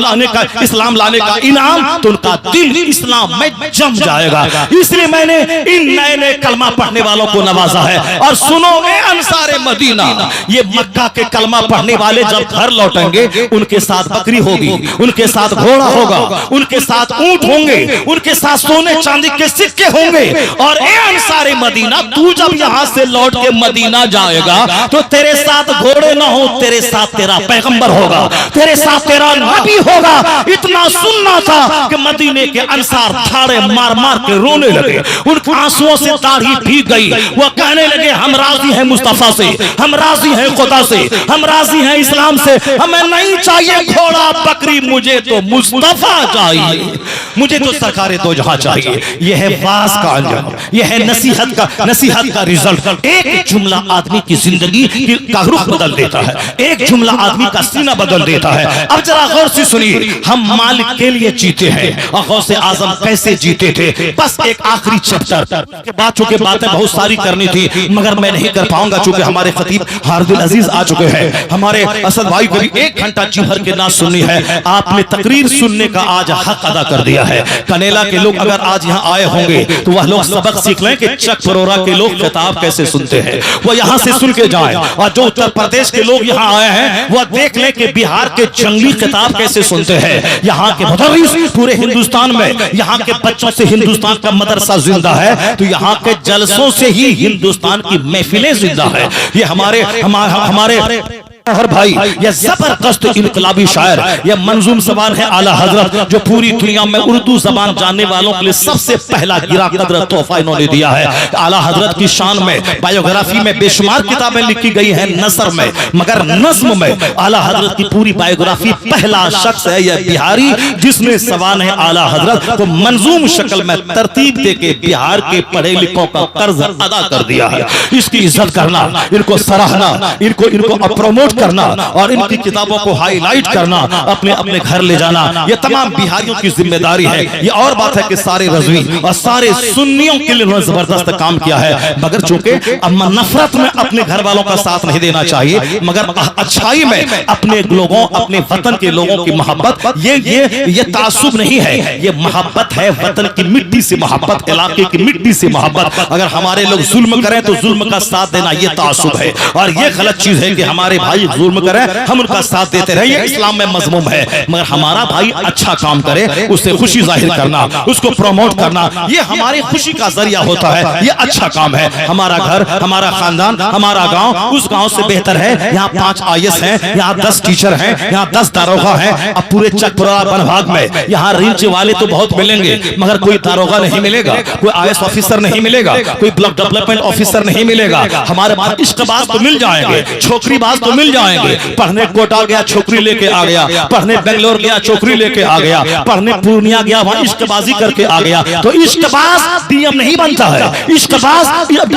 लाने का इनाम। तो उनका दिल इस्लाम में जम जाएगा। इसलिए मैंने इन नए नए कलमा पढ़ने वालों को नवाजा है। और सुनो ए अंसारे मदीना, ये मक्का के कलमा पढ़ने वाले जब घर लौटेंगे, उनके साथ बकरी होगी, उनके साथ घोड़ा होगा, उनके साथ ऊंट होंगे, उनके साथ सोने चांदी के सिक्के होंगे। और ए अंसारे मदीना, तू जब यहां से लौट के मदीना जाएगा तो तेरे साथ घोड़े ना हो, तेरे साथ तेरा पैगंबर होगा, तेरे साथ तेरा नबी होगा। इतना सुनना था कि मदीने के अंसार ठाड़े मार मार के रोने लगे, उनके आंसुओं से दाढ़ी भीग गई। वो कहने लगे, हम राजी हैं मुस्तफा से, हम राजी हैं खुदा से, हम राजी हैं इस्लाम से, हमें नहीं चाहिए घोड़ा बकरी, मुझे तो मुस्तफा चाहिए। मुझे तो सरकार दो जहां चाहिए। यह है वाज का अंजाम, यह है नसीहत का रिजल्ट। एक जुमला आदमी की जिंदगी का रुख बदल देता है, एक जुमला आदमी का सीना बदल देता है। अब जरा गौर से सुनिए, हम मालिक के लिए जीते हैं और गौसे आजम कैसे जीते थे। बस एक आखिरी चैप्टर के बाद, चूंकि बातें बहुत सारी करनी थी मगर मैं नहीं कर पाऊंगा, चूंकि हमारे खतीब हारिदुल अजीज आ चुके हैं। हमारे असद भाई को भी 1 घंटा जी भर के ना सुननी है। आपने तकरीर सुनने का आज हक अदा कर दिया है। कनेला के लोग अगर आज यहाँ आए होंगे तो वह लोग सबक सीख लें कि चक परोरा के लोग खिताब कैसे सुनते हैं, वो यहाँ से सुन के जाएं। और जो उत्तर प्रदेश के लोग यहाँ आए हैं वह देख लें कि बिहार के जंगली खिताब कैसे सुनते हैं। यहाँ के मुदर्रिस पूरे हिंदुस्तान में, यहाँ के बच्चों से हिंदुस्तान का मदरसा जिंदा है, तो यहाँ के जलसों से ही हिंदुस्तान की महफिलें जिंदा है। ये हमारे हर भाई, यह जबरदस्त इनकलाबी शायर, यह मंजूम ज़बान है आला हजरत, जो पूरी दुनिया में उर्दू जबान जानने वालों के लिए सबसे पहला गिरा कदर तोहफा इन्होंने दिया है। आला हजरत की शान में बायोग्राफी में बेशुमार किताबें लिखी गई हैं नसर में, मगर नज्म में आला हजरत की पूरी बायोग्राफी पहला शख्स है यह बिहारी जिसने सवान है आला हजरत को मंजूम शक्ल में तरतीब देके बिहार के पढ़े लिखों का कर्ज अदा कर दिया है। इसकी इज्जत करना, इनको सराहना, इनको प्रमोट करना और इनकी किताबों को हाईलाइट करना, अपने घर ले जाना, ये तमाम बिहारियों की जिम्मेदारी है। ये और बात है कि सारे रज़वी और सारे सुन्नियों के लिए उन्होंने जबरदस्त काम किया है, मगर चूंकि नफरत में अपने घर वालों का साथ नहीं देना चाहिए, मगर अच्छाई में अपने लोगों, अपने वतन के लोगों की मोहब्बत, ये तासुब नहीं है, ये मोहब्बत है वतन की मिट्टी से मोहब्बत, इलाके की मिट्टी से मोहब्बत। अगर हमारे लोग जुल्म करें तो जुल्म का साथ देना ये तासुब है, और ये गलत चीज है कि हमारे भाई जुल्म करें हम उनका साथ देते रहे, ये इस्लाम में मज़मूम है। मगर हमारा भाई अच्छा काम करे, उससे खुशी जाहिर करना, उसको प्रमोट करना, ये हमारी खुशी का जरिया होता है, ये अच्छा काम है। हमारा घर, हमारा खानदान, हमारा गांव उस गांव से बेहतर है। यहाँ 5 IAS हैं, यहाँ 10 टीचर हैं, यहाँ 10 दारोगा हैं। अब पूरे चकपुरा बनभाग में यहाँ रेंज वाले तो बहुत मिलेंगे, मगर कोई दारोगा नहीं मिलेगा, कोई IAS ऑफिसर नहीं मिलेगा, कोई ब्लॉक डेवलपमेंट ऑफिसर नहीं मिलेगा। हमारे पास इश्कबाज तो मिल जाएंगे, छोकरीबाज तो मिल जाएंगे। पढ़ने कोटा गया, छोकरी लेके आ गया, पढ़ने बेंगलोर गया, छोकरी लेके आ गया, पढ़ने पूर्णिया गया, वहां इश्कबाजी करके आ गया। तो इश्कबाज DM नहीं बनता है, इश्कबाज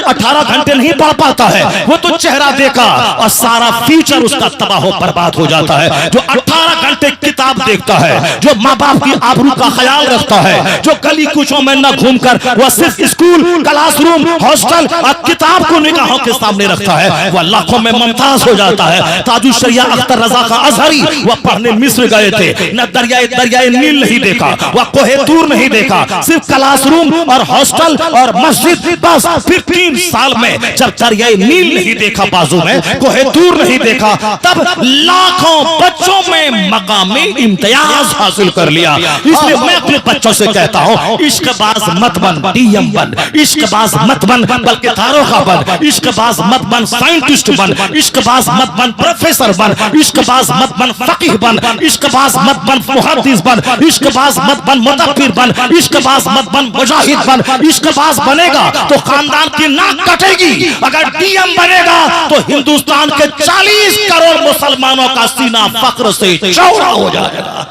18 घंटे नहीं पढ़ पाता है, वो तो चेहरा देखा और सारा फ्यूचर उसका तबाह बर्बाद हो जाता है। जो 18 घंटे किताब देखता है, जो माँ बाप की आबरू का ख्याल रखता है, जो गली कुचों में न घूमकर वह सिर्फ स्कूल, क्लासरूम, हॉस्टल और किताब को निगाहों के सामने रखता है, वह लाखों में मुमताज हो जाता है। ताजुल शरिया अख्तर रजा का अजहरी, वह पढ़ने मिस्र गए थे, न दरियाए नील नहीं देखा, वह कोहे तूर नहीं देखा, सिर्फ क्लासरूम और हॉस्टल और मस्जिद, बस। फिर 3 साल में जब दरियाए नील नहीं देखा बाजू में, कोहे तूर नहीं देखा, तब लाखों बच्चों में मकामी इम्तियाज हासिल कर लिया। इसलिए मैं अपने बच्चों से कहता हूँ, इश्कबाज मत बन DM बन, इश्कबाज मत बन बल्कि दारोगा बन, इश्कबाज मत बन साइंटिस्ट बन, इश्कबाज मत बन प्रोफेसर बन, इश्कबाज मत बन फकीह बन, इश्कबाज मत बन मुहद्दिस बन, इश्कबाज मत बन मुदब्बिर बन, इश्कबाज मत बन मुजाहिद बन। इश्कबाज बनेगा तो खानदान की नाक कटेगी, अगर DM बनेगा तो हिंदुस्तान के 40 करोड़ मुसलमानों का सीना फख्र से चौड़ा हो जाएगा।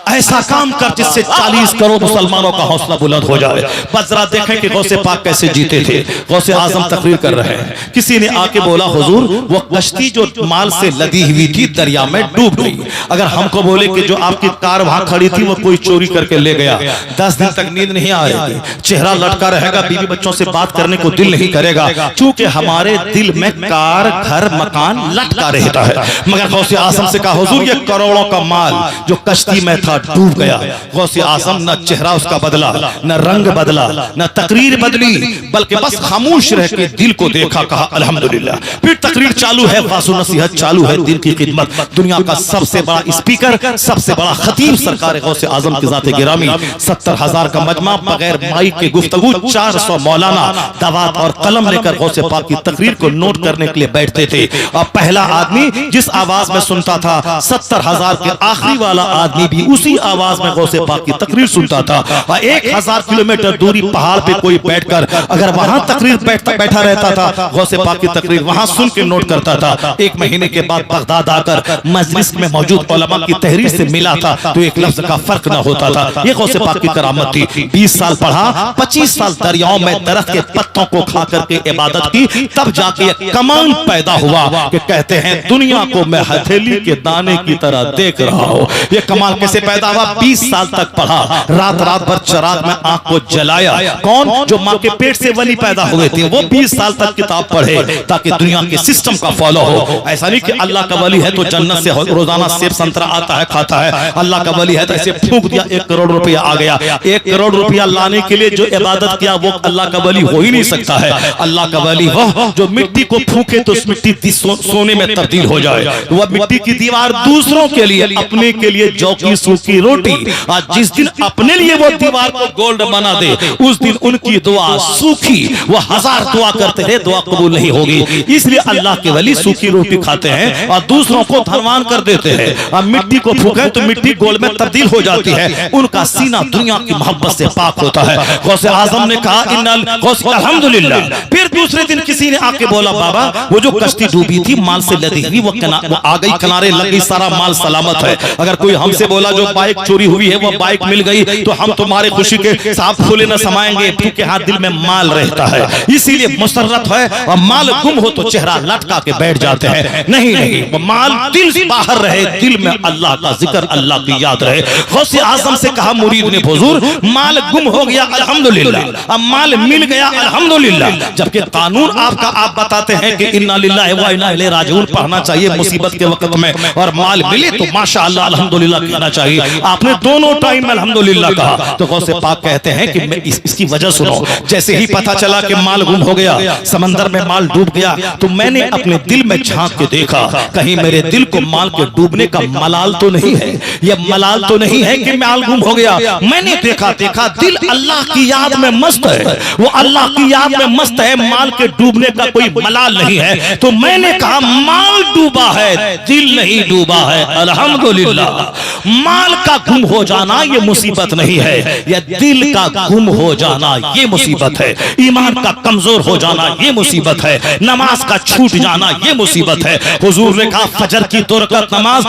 ऐसा काम कर जिससे 40 करोड़ मुसलमानों का हौसला बुलंद हो जाए। बस जरा देखें कि गौसे पाक कैसे जीते थे। गौसे आजम तकरीर कर रहे हैं, किसी ने आके बोला हुजूर वो कश्ती जो माल से लदी हुई थी दरिया में डूब गई। अगर हमको बोले कि जो आपकी कार वहां खड़ी थी वो कोई चोरी करके ले गया, 10 दिन तक नींद नहीं आएगी, चेहरा लटका रहेगा, बीवी बच्चों से बात करने को दिल नहीं करेगा, क्योंकि हमारे दिल में कार, घर, मकान लटका रहता है। मगर गौसे आजम से कहा हुजूर ये करोड़ों का माल जो कश्ती में था डूब गया। गौसे आजम न चेहरा उसका बदला, न रंग बदला, न तकरीर बदली, बल्कि बस खामोश रह के दिल को देखा, कहा अल्हम्दुलिल्लाह। फिर तकरीर चालू है, वाज़ नसीहत चालू है, दिन की खिदमत। दुनिया का सबसे बड़ा स्पीकर, सबसे बड़ा खतीब सरकार गौसे आजम की ज़ात गिरामी, 70,000 का मजमा, बगैर माइक के गुफ्तगू, 400 मौलाना दवात और कलम लेकर गौसे पाक की तकरीर को नोट करने के लिए बैठते थे। और पहला आदमी जिस आवाज में सुनता था, 70,000 के आखिरी वाला आदमी भी उसी आवाज में गौसे पाक की तकरीर सुनता था। और 1000 किलोमीटर दूरी पहाड़ पे कोई बैठकर अगर वहां तकरीर बैठा रहता था, गौसे पाक की तकरीर वहां सुन के नोट करता था। 1 महीने के बाद बगदाद आकर मजलिस में मौजूद उलमा की तहरीर से मिला था तो एक लफ्ज का फर्क न होता था। ये गौसे पाक की करामत थी। 20 साल पढ़ा, 25 साल दरियाओं में दरख्त के पत्तों को खा करके इबादत की, तब जाके एक कमान पैदा हुआ कि कहते हैं दुनिया को मैं हथेली के दाने की तरह देख रहा हूं। ये कमाल कैसे पैदा हुआ? 20 साल तक पढ़ा, रात रात भर चिराग में आंख को जलाया। कौन? जो मां के पेट से वली पैदा हुए थे, वो 20 साल तक किताब पढ़े ताकि दुनिया के सिस्टम का फॉलो हो। ऐसा नहीं कि अल्लाह का वली है तो जन्नत से रोजाना सेब संतरा आता है खाता है, अल्लाह का वली है तो ऐसे फूंक दिया 1 करोड़ रुपया आ गया। 1 करोड़ रुपया लाने के लिए जो इबादत किया वो अल्लाह का वली हो ही नहीं सकता है। अल्लाह का वली वह जो मिट्टी को फूके तो उस मिट्टी सोने में तब्दील हो जाए। वह मिट्टी की दीवार दूसरों के लिए, अपने के लिए जौ की सूखी रोटी। आज जिस दिन अपने लिए वो दीवार को गोल्ड बना दे, उस दिन उनकी दुआ सूखी, वो 1000 दुआ करते हैं, दुआ कबूल नहीं होगी। इसलिए अल्लाह के वली सूखी रोटी खाते हैं और दूसरों को धनवान कर देते हैं। अब मिट्टी को फूके तो मिट्टी गोल्ड में तब्दील हो जाती है। उनका सीना दुनिया की मोहब्बत से पाक होता है। गौसे आजम ने कहा अल्हम्दुलिल्लाह। फिर दूसरे दिन किसी ने आके बोला बाबा वो जो कश्ती डूबी थी माल से लदी हुई, वो आ गई किनारे लग गई, सारा माल सलामत है। अगर कोई हमसे बोला जो बाइक चोरी हुई है वो बाइक मिल गई तो हम तुम्हारे खुशी के साथ फूले न समाएंगे, क्योंकि हाथ दिल में माल रहता है, इसीलिए मुसर्रत है। और माल गुम हो तो चेहरा लटका के बैठ जाते हैं। नहीं नहीं, वो माल दिल से बाहर रहे, दिल में अल्लाह का जिक्र, अल्लाह की याद रहे। गौसे आजम से कहा मुरीद ने हुजूर माल गुम हो गया अल्हम्दुलिल्लाह, अब माल मिल गया अल्हम्दुलिल्लाह, जबकि कानून आपका आप बताते हैं कि इन्ना लिल्लाहि व इन्ना इलैहि राजिऊन पढ़ना चाहिए मुसीबत के वक्त में, और माल मिले तो माशाअल्लाह अल्हम्दुलिल्लाह कहना चाहिए। आपने दोनों टाइम में अल्हम्दुलिल्लाह कहा। तो गौसे पाक कहते हैं कि मैं इसकी वजह सुनो। जैसे ही पता चला कि माल गुम हो गया, समंदर में माल डूब गया, तो मैंने अपने दिल में झांक के देखा कहीं मेरे दिल को माल के डूबने का मलाल तो नहीं है, यह मलाल तो नहीं है कि माल गुम हो गया। मैंने देखा दिल अल्लाह की याद में मस्त है, वो अल्लाह की याद में मस्त है, माल के डूबने का कोई मलाल नहीं है। तो मैंने कहा माल डूबा है, दिल नहीं डूबा है। अल्हम्दुलिल्लाह। माल का गुम हो जाना ये मुसीबत नहीं है, यह दिल का गुम हो जाना ये मुसीबत है। ईमान का कमजोर हो जाना ये मुसीबत है, नमाज का छूट जाना ये मुसीबत है। हुजूर ने कहा फजर की 2 रकात नमाज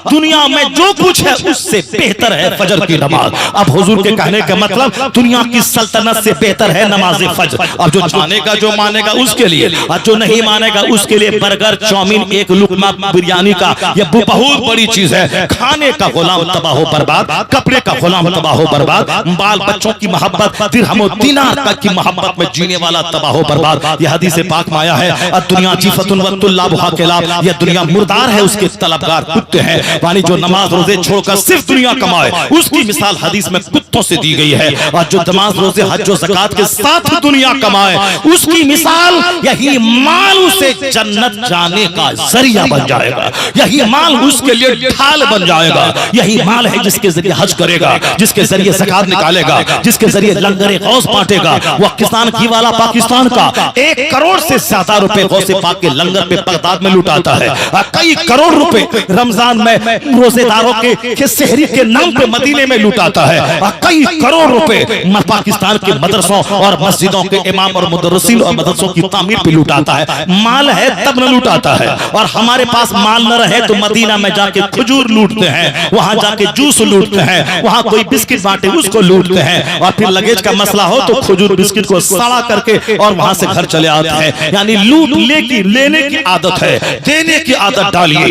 दुनिया में जो कुछ है उससे बेहतर है फजर की नमाज। अब हुजूर के कहने का मतलब दुनिया की सल्तनत से बेहतर है नमाज फजर। अब जो मानेगा जो मानेगा उसके लिए, और जो नहीं मानेगा उसके लिए बर्गर चाउमीन 1 लुकमा बिरयानी का यह बहुत बड़ी चीज है। खाने का गुलाम तबाह हो बर्बाद, कपड़े का गुलाम तबाह हो बर्बाद, बाल बच्चों की मोहब्बत, दिरहम और दीनार तक की मोहब्बत में जीने वाला तबाह हो बर्बाद। यह हदीस पाक में आया है दुनिया जीफतुन व तुल्लाबुहा किलाब, यह दुनिया मुर्दार है, उसके तलबगार कुत्ते हैं। यानी जो नमाज रोजे छोड़कर सिर्फ दुनिया कमाए उसकी मिसाल हदीस में कुत्तों से दी गई है, और जो नमाज रोजे हज और ज़कात के साथ दुनिया कमाए उसकी मिसाल यही माल उसे जन्नत जाने का जरिया बन जाएगा, यही माल उसके लिए ढाल बन जाएगा। यही माल है जिसके जरिए हज करेगा, जिसके जरिए ज़कात निकालेगा, जिसके जरिए लंगरे गौस बांटेगा। वह किसान घी वाला पाकिस्तान का 1 करोड़ से ज्यादा रुपए गौसे पाक के लंगर पे बगदाद में लुटाता है। कई करोड़ रुपए रमजान में रोजेदारों के सहरी के नाम पे मदीने में लुटाता है। कई करोड़ रुपए पाकिस्तान के मदरसों और मस्जिदों के इमाम और मुदर्रिसीन और मदरसों की तामीर पे लुटाता है। माल है तब न लुटाता है, और हमारे पास माल न रहे तो मदीना में जाके खजूर लूटते हैं, वहां जाके जूस लूटते हैं, वहां कोई बिस्किट बांटे उसको लूटते हैं, और फिर लगेज का मसला हो तो खजूर बिस्किट को सड़ा करके और वहां से घर चले आते हैं। यानी लूट लेने की आदत है, देने की आदत डालिए,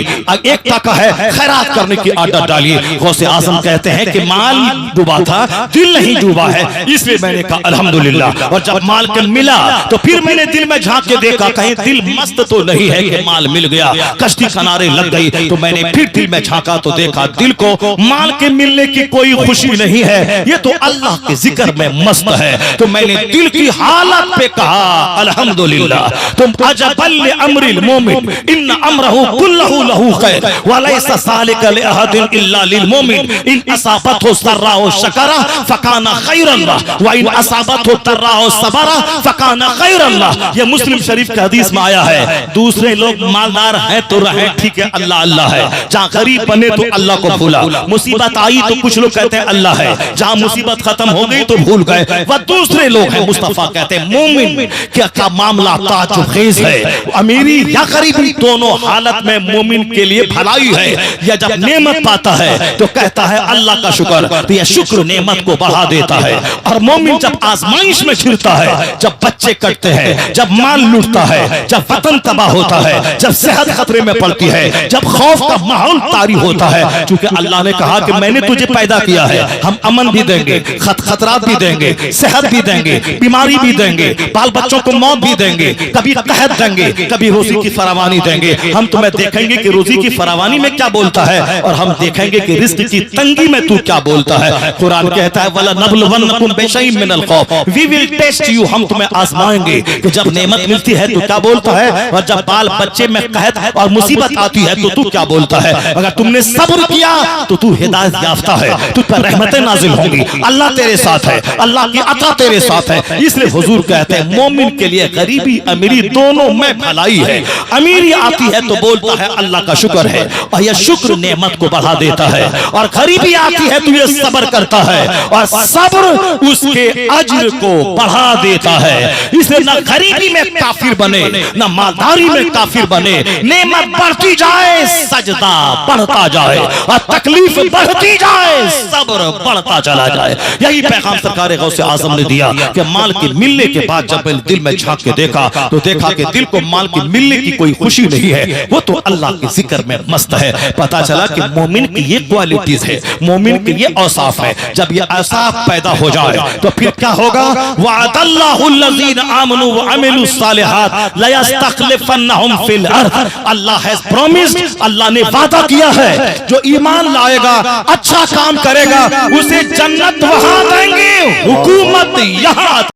एकता का है खैरात करने की आदत डालिए। गौसे आजम कहते हैं कि माल डूबा था, दिल नहीं डूबा है, इसलिए मैंने कहा अल्हम्दुलिल्लाह। और जब माल कल मिला तो फिर मैंने दिल में झांक के देखा कहीं दिल मस्त तो नहीं है कि माल मिल गया, कश्ती किनारे लग गई। तो मैंने फिर दिल में झांका तो देखा दिल को माल के मिलने की कोई खुशी नहीं है, ये तो अल्लाह के जिक्र में मस्त है। तो मैंने दिल की हालत पे कहा अल्हम्दुलिल्लाह। तुम अजबल अमरिल मोमिन इन अमरहु कुल्लहु लहू खैर व लैसा सालिका लिअहदिन इल्ला लिल मोमिन इन असाबतहु सर्राउ शकरा फकाना खैरन लह व इन असाबतहु तर्राउ सबरा फकाना खैरन लह। ये मुस्लिम शरीफ की हदीस में आया है। दूसरे लोग मालदार हैं तो रहे ठीक है, अल्लाह अल्लाह है, जहां गरीब बने तो अल्लाह को भूला, मुसीबत आई तो कुछ लोग कहते हैं अल्लाह है, जहां मुसीबत खत्म हो गई तो भूल गए, वह दूसरे लोग हैं। मुस्तफा कहते हैं मोमिन क्या मामला ताजुब है, अमीरी या गरीबी दोनों हालत में मोमिन के लिए भलाई है। या जब नेमत पाता है तो कहता है अल्लाह का शुक्र, तो यह शुक्र नेमत को बढ़ा देता है। और मोमिन जब आजमाइश में घिरता है, जब बच्चे कटते हैं, जब माल लूटता है, जब वतन तबाह होता है, जब सेहत खतरे में पड़ती है, जब खौफ का माहौल तारी होता है, क्योंकि अल्लाह ने कहा कि मैंने तुझे पैदा किया है, हम अमन भी देंगे, खतरात भी देंगे, सेहत भी देंगे, बीमारी भी देंगे, बाल बच्चों को मौत भी देंगे, कभी कहत देंगे, कभी रोजी की फरावानी देंगे। हम तुम्हें देखेंगे कि रोजी की फरावानी में क्या बोलता है, और हम देखेंगे कि रिस्क की तंगी में तू क्या बोलता है। कुरान कहता है वला नबलवन्नकुम बिशैइन मिनल खौफ, वी विल टेस्ट यू, हम तुम्हें आजमाएंगे कि जब नेमत मिलती है तो क्या बोलता है, और जब बाल बच्चे में कहत और मुसीबत आती है तो तू क्या बोलता है। अगर तुमने सब्र किया तो तू हिदायत याफ्ता है, तुझ पर रहमतें नाजिल होंगी, अल्लाह तेरे साथ है, अल्लाह की अता तेरे साथ है। इसलिए हुजूर कहते हैं मोमिन के लिए गरीबी अमीरी दोनों में भलाई है। अमीरी आती है तो बोलता है अल्लाह का शुक्र है, और यह शुक्र नेमत को बढ़ा देता है। और गरीबी आती है तो यह सब्र करता है, और सब्र उसके अज्र को बढ़ा देता है। इसलिए ना गरीबी में काफिर बने, ना मालदारी में काफिर बने। नेमत बढ़ती जाए, सजदा बढ़ता जाए, और तकलीफ बढ़ती जाए, सब्र बढ़ता चला जाए। यही पैगाम सरकार गौसे आजम ने दिया कि माल के मिलने के बाद जब मैंने दिल में झांक के देखा तो देखा कि दिल को माल के मिलने की कोई खुशी नहीं है, वो तो अल्लाह के जिक्र में मस्त है। पता चला कि मोमिन की ये क्वालिटीज है, मोमिन के ये औसाफ है। जब ये औसाफ पैदा हो जाए तो फिर क्या होगा, वअदल्लाहुल्लज़ीना आमनू व अमिलुस सालिहात लयस्तखलिफन्नहुम फिल अर्द। अल्लाह हैज प्रॉमिस्ड, अल्लाह ने वादा किया है जो ईमान लाएगा, अच्छा काम करेगा, उसे जन्नत वहां देंगे, हुकूमत यहाँ